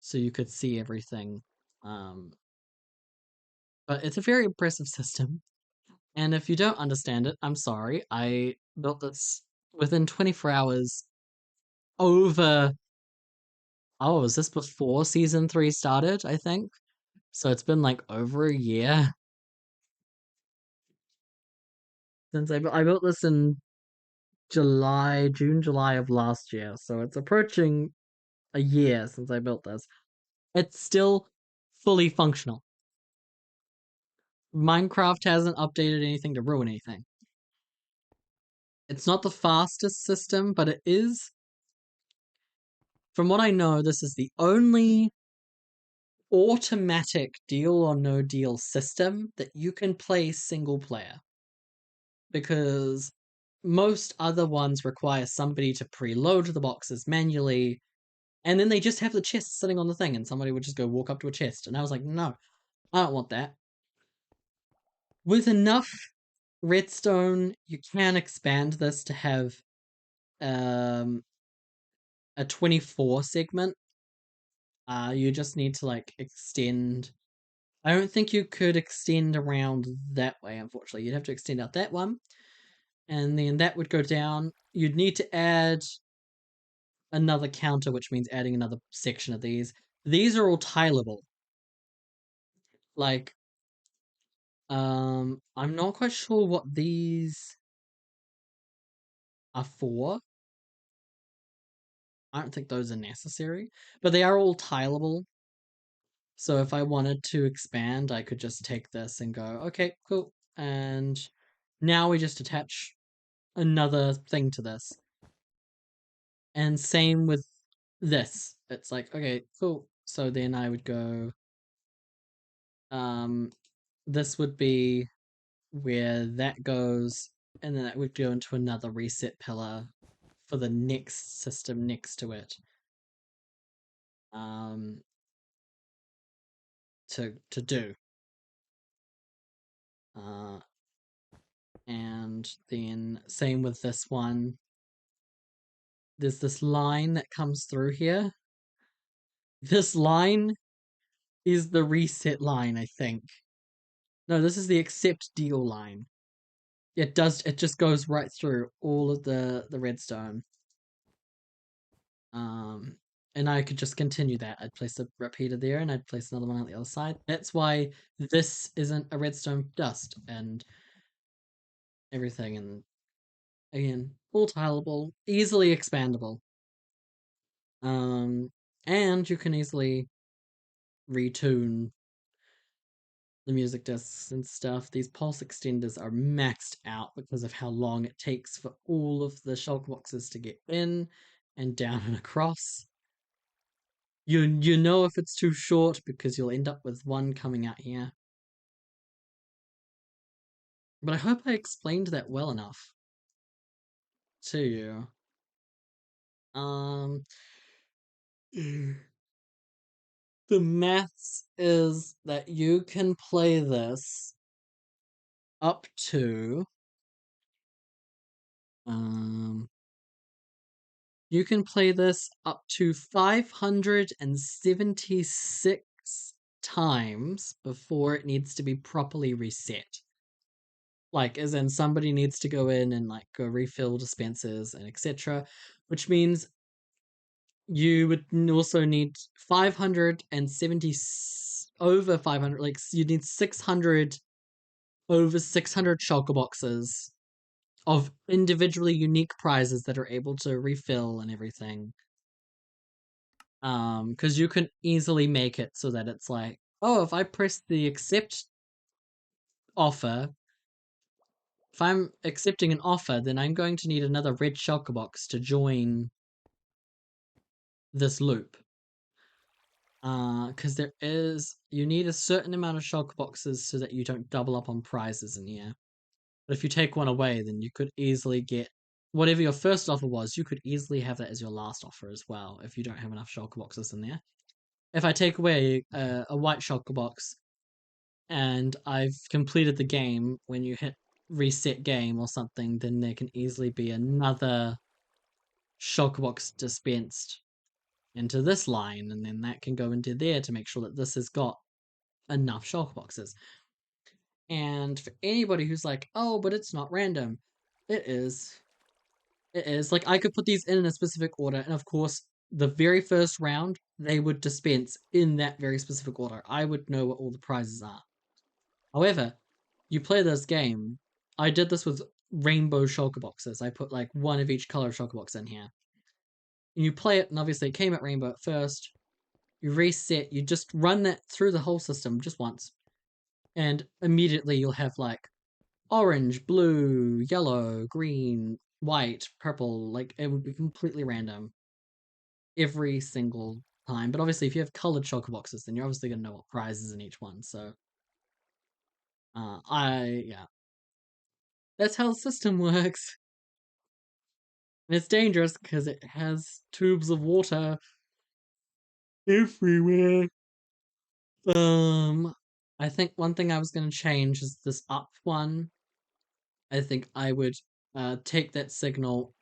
so you could see everything. Um, but it's a very impressive system. And if you don't understand it, I'm sorry. I built this within 24 hours over. Oh, was this before season 3 started? I think. So it's been like over a year since I built this in June, July of last year. So it's approaching a year since I built this. It's still fully functional. Minecraft hasn't updated anything to ruin anything. It's not the fastest system, but it is. From what I know, this is the only automatic deal or no deal system that you can play single player, because most other ones require somebody to preload the boxes manually, and then they just have the chest sitting on the thing and somebody would just go walk up to a chest, and I was like, no, I don't want that. With enough redstone, you can expand this to have um a 24 segment. You just need to like extend. I don't think you could extend around that way, unfortunately. You'd have to extend out that one, and then that would go down. You'd need to add another counter, which means adding another section of these. These are all tileable. Like, I'm not quite sure what these are for. I don't think those are necessary, but they are all tileable. So if I wanted to expand, I could just take this and go, okay, cool. And now we just attach another thing to this. And same with this. It's like, okay, cool. So then I would go, um, this would be where that goes, and then that would go into another reset pillar for the next system next to it. Um, to do. Uh, and then same with this one. There's this line that comes through here. This line is the reset line, I think. No, this is the accept deal line. It just goes right through all of the redstone. and I could just continue that. I'd place a repeater there, and I'd place another one on the other side. That's why this isn't a redstone dust and everything. And again, all tileable, easily expandable. And you can easily retune the music discs and stuff. These pulse extenders are maxed out because of how long it takes for all of the shulker boxes to get in and down and across. You know if it's too short because you'll end up with one coming out here. But I hope I explained that well enough to you. Um, the maths is that you can play this up to um you can play this up to 576 times before it needs to be properly reset. Like, as in somebody needs to go in and like go refill dispensers and etc. Which means you would also need 570 over 500, like you need 600, over 600 shulker boxes of individually unique prizes that are able to refill and everything. Because you can easily make it so that it's like, oh, if I press the accept offer, if I'm accepting an offer, then I'm going to need another red shulker box to join this loop. Because you need a certain amount of shulker boxes so that you don't double up on prizes in here. But if you take one away, then you could easily get whatever your first offer was, you could easily have that as your last offer as well if you don't have enough shulker boxes in there. If I take away a white shulker box and I've completed the game, when you hit reset game or something, then there can easily be another shulker box dispensed into this line, and then that can go into there to make sure that this has got enough shulker boxes. And for anybody who's like, oh, but it's not random, it is. It is. Like, I could put these in a specific order, and of course, the very first round, they would dispense in that very specific order. I would know what all the prizes are. However, you play this game, I did this with rainbow shulker boxes. I put like one of each color shulker box in here. And you play it, and obviously it came at rainbow at first. You reset, you just run that through the whole system just once. And immediately you'll have like orange, blue, yellow, green, white, purple. Like, it would be completely random every single time. But obviously, if you have colored shulker boxes, then you're obviously going to know what prize is in each one. So, yeah. That's how the system works. And it's dangerous because it has tubes of water everywhere. I think one thing I was going to change is this up one. I think I would take that signal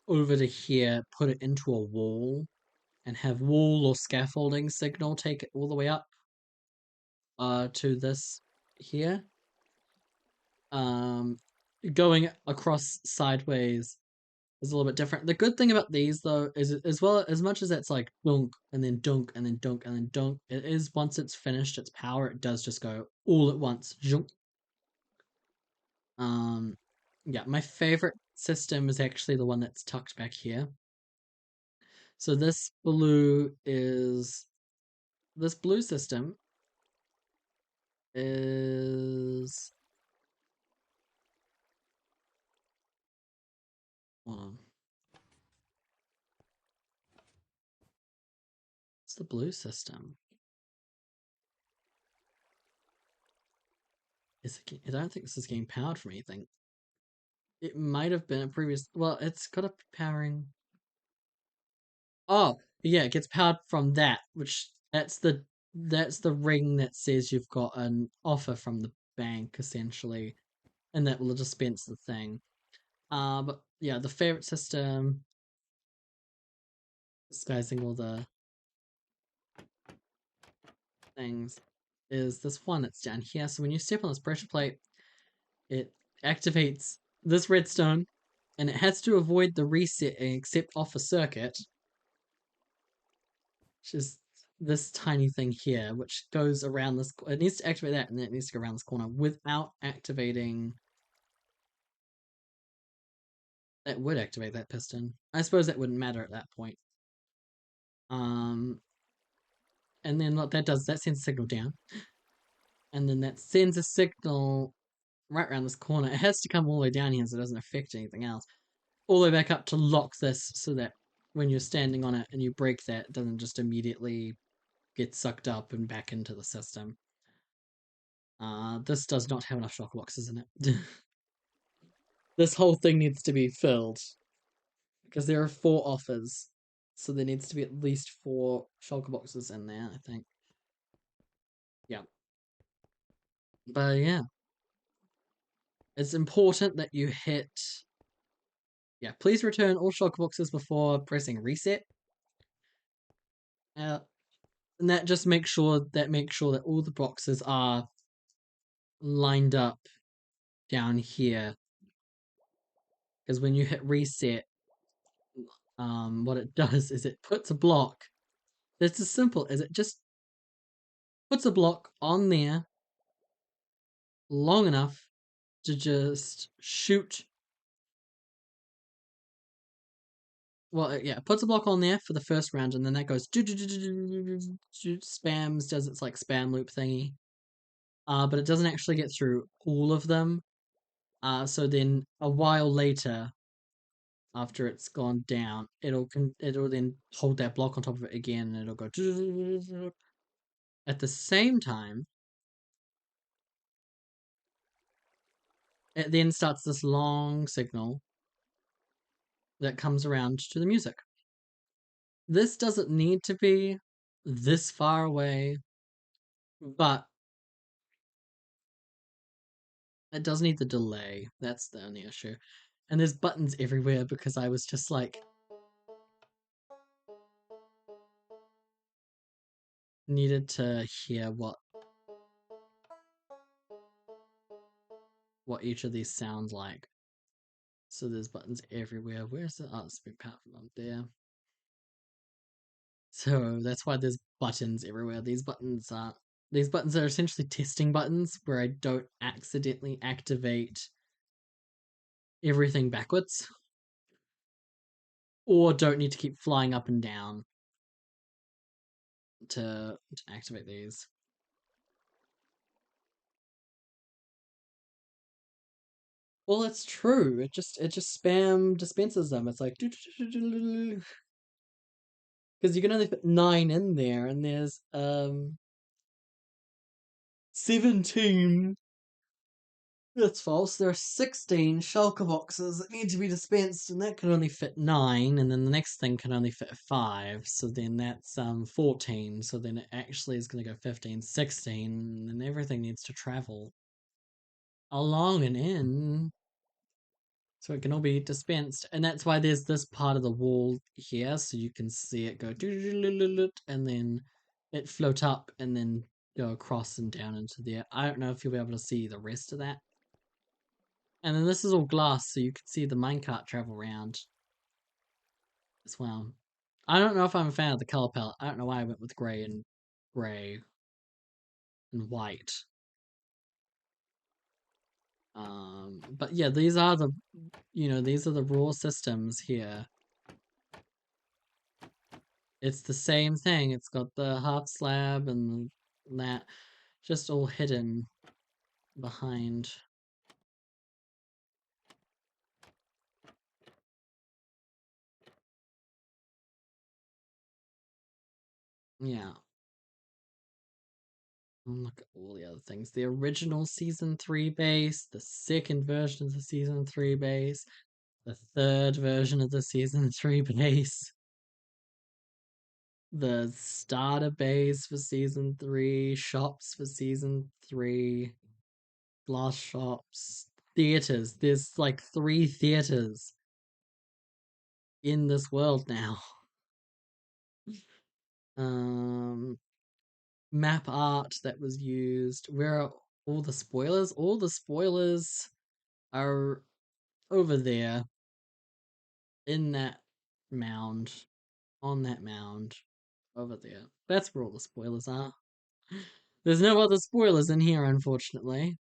over to here, put it into a wall, and have wall or scaffolding signal take it all the way up to this here. Going across sideways is a little bit different. The good thing about these though is, as well, as much as it's like dunk and then dunk and then dunk and then dunk, it is, once it's finished its power, it does just go all at once. Yeah, my favorite system is actually the one that's tucked back here. So this blue system is, hold on. It's the blue system. I don't think this is getting powered from anything. It might have been a previous. Well, it's got a powering. Oh, yeah, it gets powered from that, which that's the ring that says you've got an offer from the bank essentially, and that will dispense the thing. But yeah, the favorite system, disguising all the things, is this one that's down here. So when you step on this pressure plate, it activates this redstone, and it has to avoid the reset and accept offer circuit. which is this tiny thing here, which goes around this. It needs to activate that, and then it needs to go around this corner without activating. That would activate that piston. I suppose that wouldn't matter at that point. And then what that does, that sends a signal down, and then that sends a signal right around this corner. It has to come all the way down here, so it doesn't affect anything else. All the way back up to lock this, so that when you're standing on it and you break that, it doesn't just immediately get sucked up and back into the system. This does not have enough shock boxes in it. This whole thing needs to be filled because there are 4 offers, so there needs to be at least 4 shulker boxes in there, I think. Yeah. But yeah. It's important that you hit... Yeah, please return all shulker boxes before pressing reset. And that just makes sure that all the boxes are lined up down here. Because when you hit reset, what it does is it puts a block. It's as simple as it just puts a block on there long enough to just shoot. Well, yeah, it puts a block on there for the first round, and then that goes spams, does its like spam loop thingy. But it doesn't actually get through all of them. So then a while later, after it's gone down, it'll then hold that block on top of it again, and it'll go. At the same time, it then starts this long signal that comes around to the music. This doesn't need to be this far away, but it does need the delay. That's the only issue. And there's buttons everywhere because I was just like, needed to hear what each of these sounds like. So there's buttons everywhere. Where's the spin power from there? So that's why there's buttons everywhere. These buttons are essentially testing buttons where I don't accidentally activate everything backwards, or don't need to keep flying up and down to activate these. Well, it's true. It just spam dispenses them. It's like because you can only fit 9 in there, and there's 17. That's false. There are 16 shulker boxes that need to be dispensed, and that can only fit 9, and then the next thing can only fit 5, so then that's 14, so then it actually is going to go 15, 16, and everything needs to travel along and in, so it can all be dispensed, and that's why there's this part of the wall here, so you can see it go, and then it float up, and then go across and down into there. I don't know if you'll be able to see the rest of that. And then this is all glass, so you can see the minecart travel around as well. I don't know if I'm a fan of the color palette. I don't know why I went with grey and white. But yeah, these are the raw systems here. It's the same thing. It's got the half slab and that just all hidden behind. Yeah. And look at all the other things. The original Season 3 base, the second version of the Season 3 base, the third version of the Season 3 base, the starter base for Season 3, shops for Season 3, glass shops, theaters. There's like 3 theaters in this world now. Map art that was used. Where are all the spoilers? All the spoilers are over there in that mound, on that mound. over there. That's where all the spoilers are. There's no other spoilers in here, unfortunately.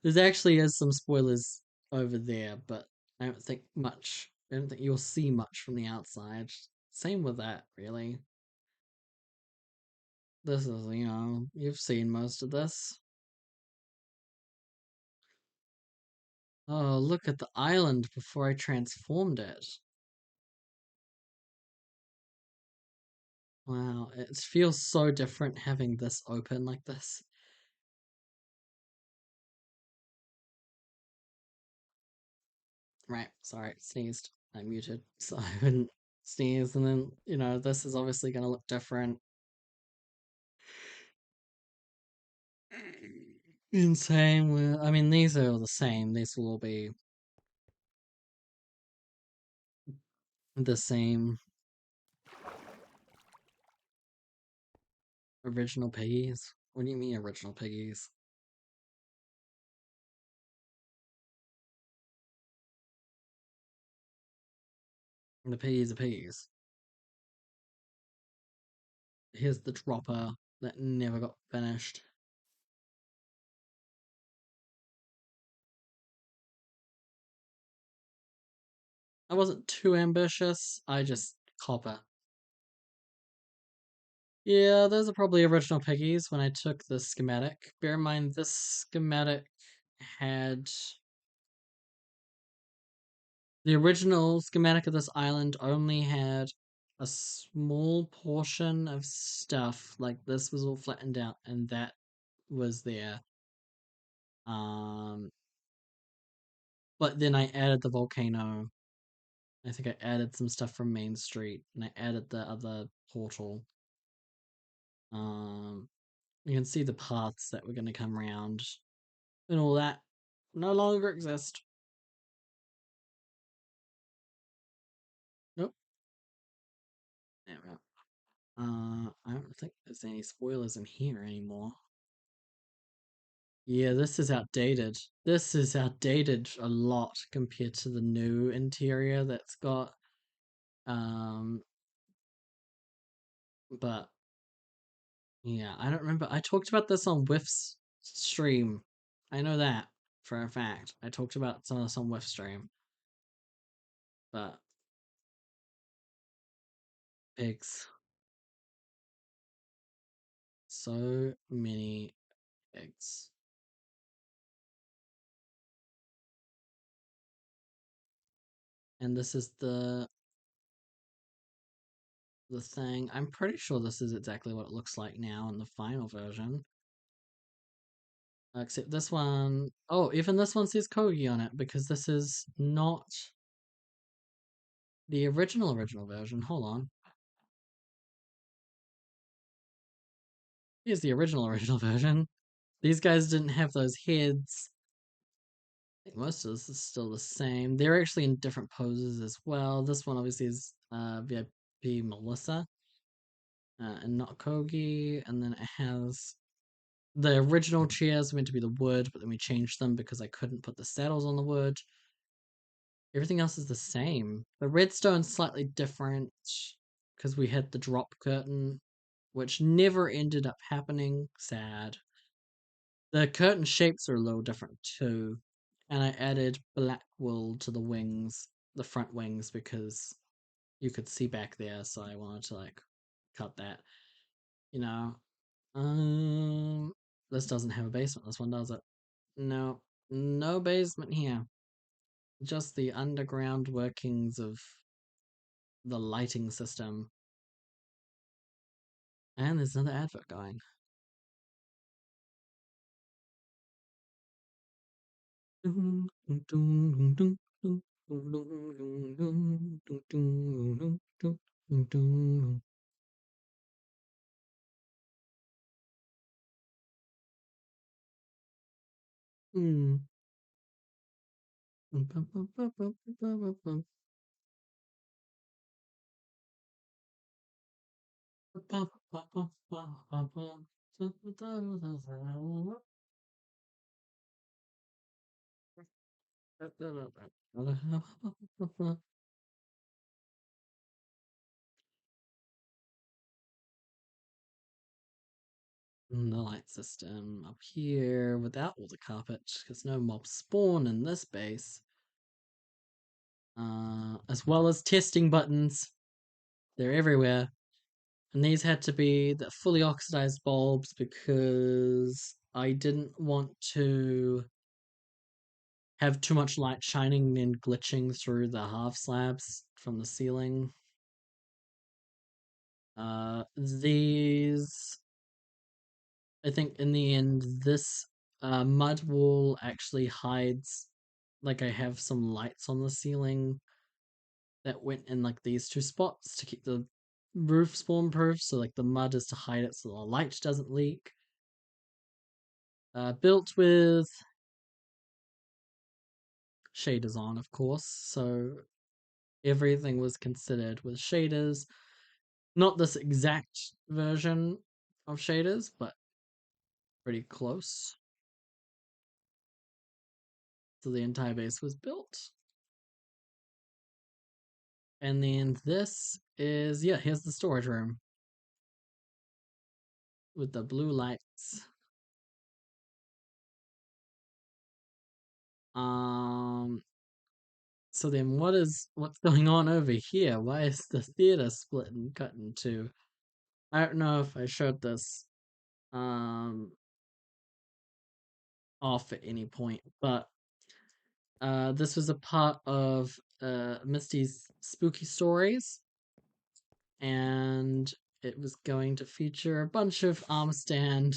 There's actually is some spoilers over there, but I don't think much. I don't think you'll see much from the outside. Same with that, really. This is, you've seen most of this. Oh, look at the island before I transformed it. Wow, it feels so different having this open like this. Right, sorry, sneezed. I muted, so I wouldn't sneeze, and then, this is obviously going to look different. Insane with, I mean, these are all the same. These will all be the same original piggies. What do you mean original piggies? The piggies are piggies. Here's the dropper that never got finished. I wasn't too ambitious. I just copper. Yeah, those are probably original piggies when I took the schematic. Bear in mind, this schematic had the original schematic of this island only had a small portion of stuff. Like this was all flattened out, and that was there. Um, but then I added the volcano. I think I added some stuff from Main Street, and I added the other portal. Um, you can see the paths that were going to come around, and all that no longer exist. Nope. There we go. I don't think there's any spoilers in here anymore. Yeah, this is outdated. This is outdated a lot compared to the new interior that's got. Um, but yeah, I don't remember. I talked about this on Whiff's stream. I know that for a fact. I talked about some of this on Whiff stream. But pigs. So many pigs. And this is the thing. I'm pretty sure this is exactly what it looks like now in the final version. Except this one, oh, even this one says Kogi on it because this is not the original version. Hold on. Here's the original version. These guys didn't have those heads. I think most of this is still the same. They're actually in different poses as well. This one obviously is VIP Melissa and not Kogi. And then it has the original chairs meant to be the wood, but then we changed them because I couldn't put the saddles on the wood. Everything else is the same. The redstone's slightly different because we had the drop curtain, which never ended up happening. Sad. The curtain shapes are a little different too. And I added black wool to the wings, the front wings, because you could see back there, so I wanted to like cut that. You know. This doesn't have a basement, this one does it? No. No basement here. Just the underground workings of the lighting system. And there's another advert going. the light system up here without all the carpet, because no mobs spawn in this base. As well as testing buttons. They're everywhere. And these had to be the fully oxidized bulbs because I didn't want to have too much light shining and then glitching through the half slabs from the ceiling. These, I think in the end, this mud wall actually hides, like I have some lights on the ceiling that went in like these two spots to keep the roof spawn proof, so like the mud is to hide it so the light doesn't leak. Built with shaders on, of course, so everything was considered with shaders. Not this exact version of shaders, but pretty close. So the entire base was built. And then this is, yeah, here's the storage room with the blue lights. So then what's going on over here? Why is the theater split and cut in two? I don't know if I showed this off at any point, but this was a part of Misty's spooky stories, and it was going to feature a bunch of arm stand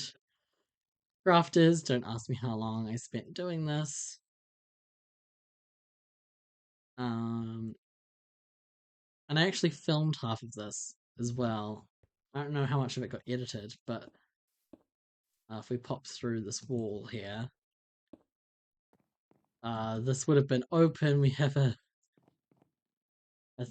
crafters. Don't ask me how long I spent doing this. And I actually filmed half of this as well. I don't know how much of it got edited, but if we pop through this wall here, this would have been open. We have a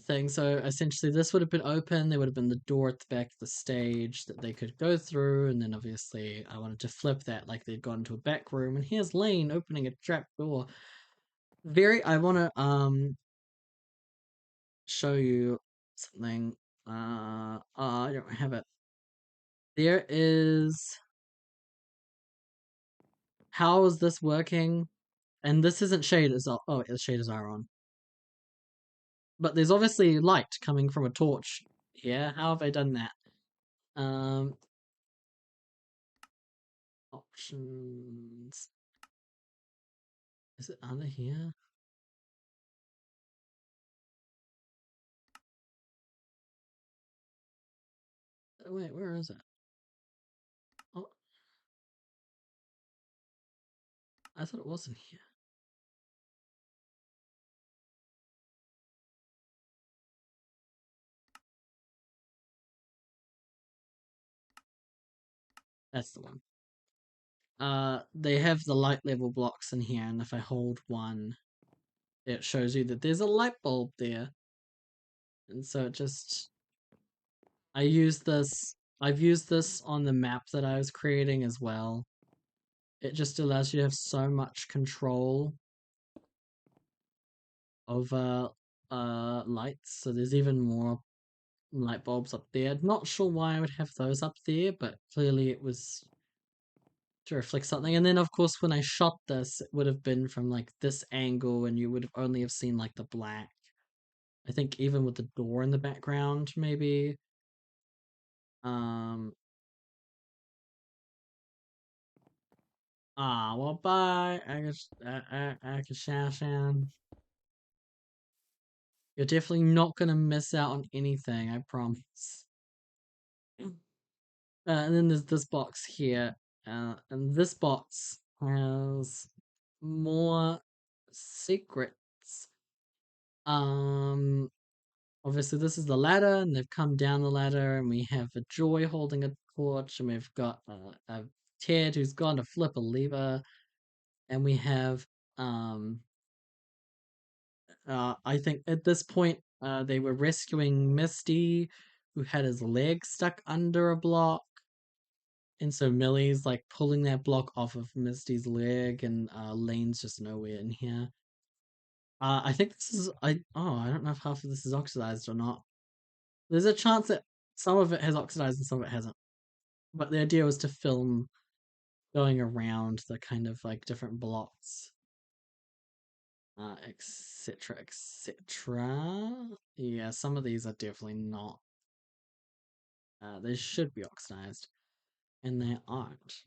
thing. So essentially, this would have been open. There would have been the door at the back of the stage that they could go through, and then obviously I wanted to flip that like they'd gone to a back room. And here's Lane opening a trap door. I want to show you something. I don't have it. There is. How is this working? And this isn't shaders. Oh, the shaders are on. But there's obviously light coming from a torch here. How have I done that? Options. Is it under here? Oh, wait, where is it? Oh, I thought it was in here. That's the one. They have the light level blocks in here, and if I hold one, it shows you that there's a light bulb there. And so it just... I've used this on the map that I was creating as well. It just allows you to have so much control over lights. So there's even more light bulbs up there. Not sure why I would have those up there, but clearly it was to reflect something. And then of course when I shot this, it would have been from like this angle, and you would have only have seen like the black. I think even with the door in the background, maybe. Um. Well, bye, Akashashan. You're definitely not gonna miss out on anything, I promise. And then there's this box here, and this box has more secrets. Obviously this is the ladder, and they've come down the ladder, and we have a Joy holding a torch, and we've got a Ted who's gone to flip a lever, and we have I think at this point they were rescuing Misty, who had his leg stuck under a block. And so Millie's like pulling that block off of Misty's leg, and Lane's just nowhere in here. I think this is I don't know if half of this is oxidized or not. There's a chance that some of it has oxidized and some of it hasn't. But the idea was to film going around the kind of like different blocks, etc., etc. Yeah, some of these are definitely not. They should be oxidized, and they aren't.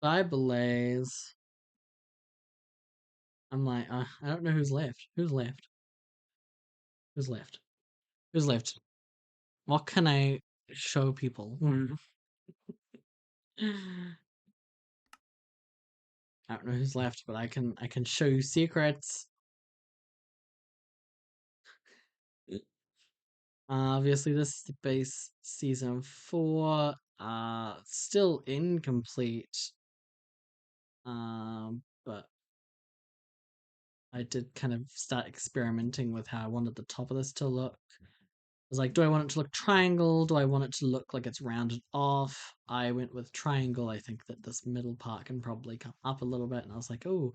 By Blaze. I'm like, I don't know who's left. Who's left? Who's left? Who's left? What can I show people? I don't know who's left, but I can show you secrets. Obviously, this is the base season 4. Still incomplete. But I did kind of start experimenting with how I wanted the top of this to look. I was like, do I want it to look triangle? Do I want it to look like it's rounded off? I went with triangle. I think that this middle part can probably come up a little bit. And I was like, oh,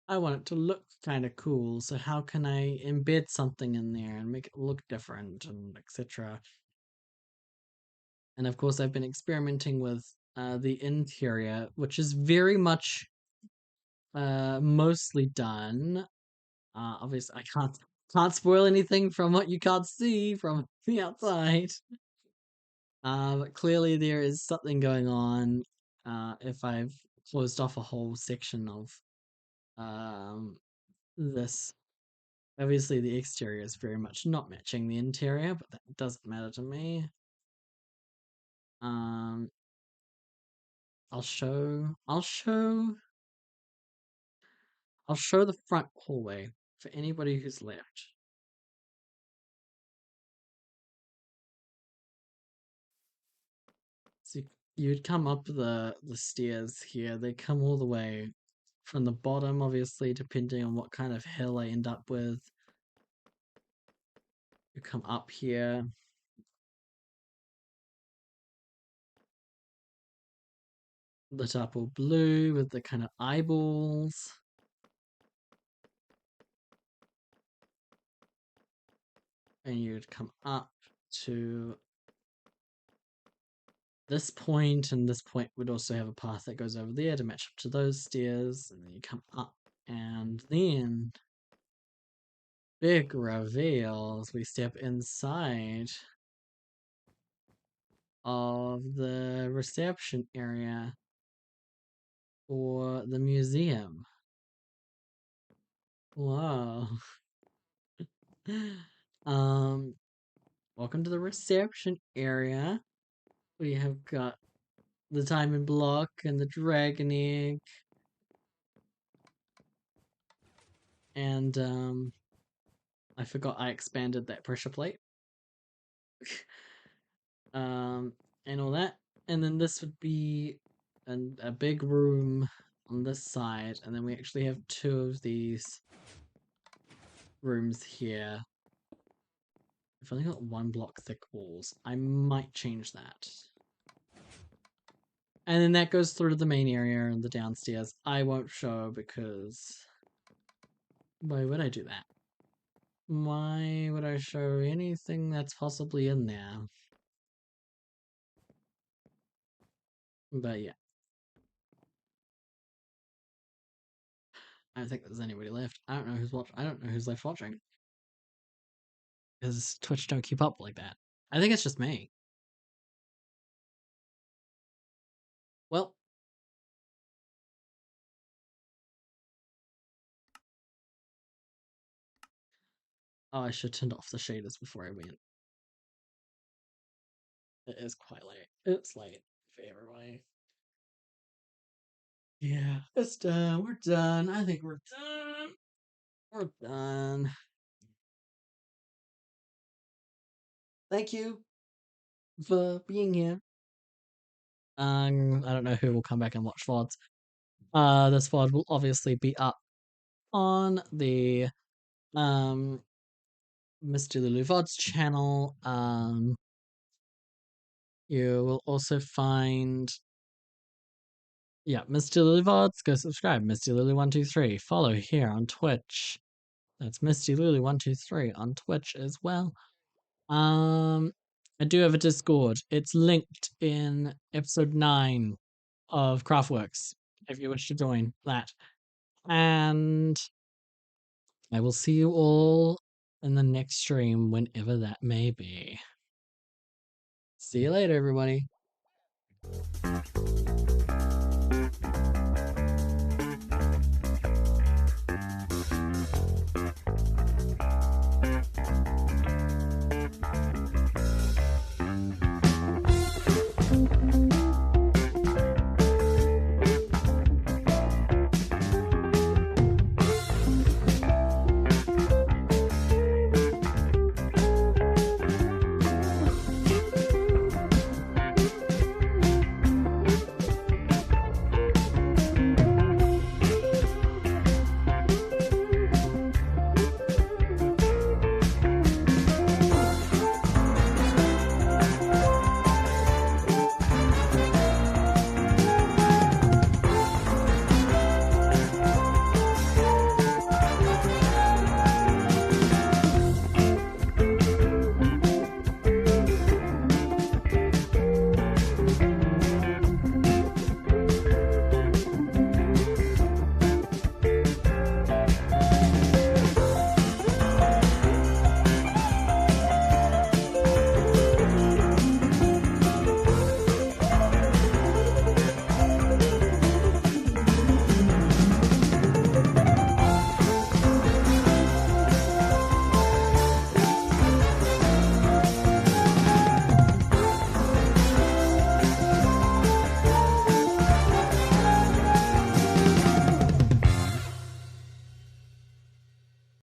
I want it to look kind of cool. So how can I embed something in there and make it look different and etc. And of course, I've been experimenting with the interior, which is very much mostly done. Obviously, I can't spoil anything from what you can't see from the outside. But clearly there is something going on. If I've closed off a whole section of this, obviously the exterior is very much not matching the interior, but that doesn't matter to me. Um, I'll show the front hallway for anybody who's left. So you'd come up the stairs here. They come all the way from the bottom, obviously, depending on what kind of hill I end up with. You come up here. Lit up all blue with the kind of eyeballs. And you'd come up to this point, and this point would also have a path that goes over there to match up to those stairs, and then you come up, and then big reveals. We step inside of the reception area for the museum. Wow. Welcome to the reception area. We have got the diamond block and the dragon egg. And I forgot I expanded that pressure plate. And all that. And then this would be a big room on this side, and then we actually have 2 of these rooms here. I've only got 1 block thick walls. I might change that. And then that goes through to the main area and the downstairs. I won't show because why would I do that? Why would I show anything that's possibly in there? But yeah. I don't think there's anybody left. I don't know who's watching. I don't know who's left watching. Because Twitch don't keep up like that. I think it's just me. Well. Oh, I should have turned off the shaders before I went. It is quite late. It's late for everybody. Yeah, it's done. We're done. I think we're done. We're done. Thank you for being here. I don't know who will come back and watch VODs. This VOD will obviously be up on the Mr. Lulu VODs channel. You will also find Mr. Lulu VODs. Go subscribe, Misty Lulu123. Follow here on Twitch. That's Misty Lulu123 on Twitch as well. I do have a Discord. It's linked in episode 9 of Craftworks, if you wish to join that. And I will see you all in the next stream, whenever that may be. See you later, everybody.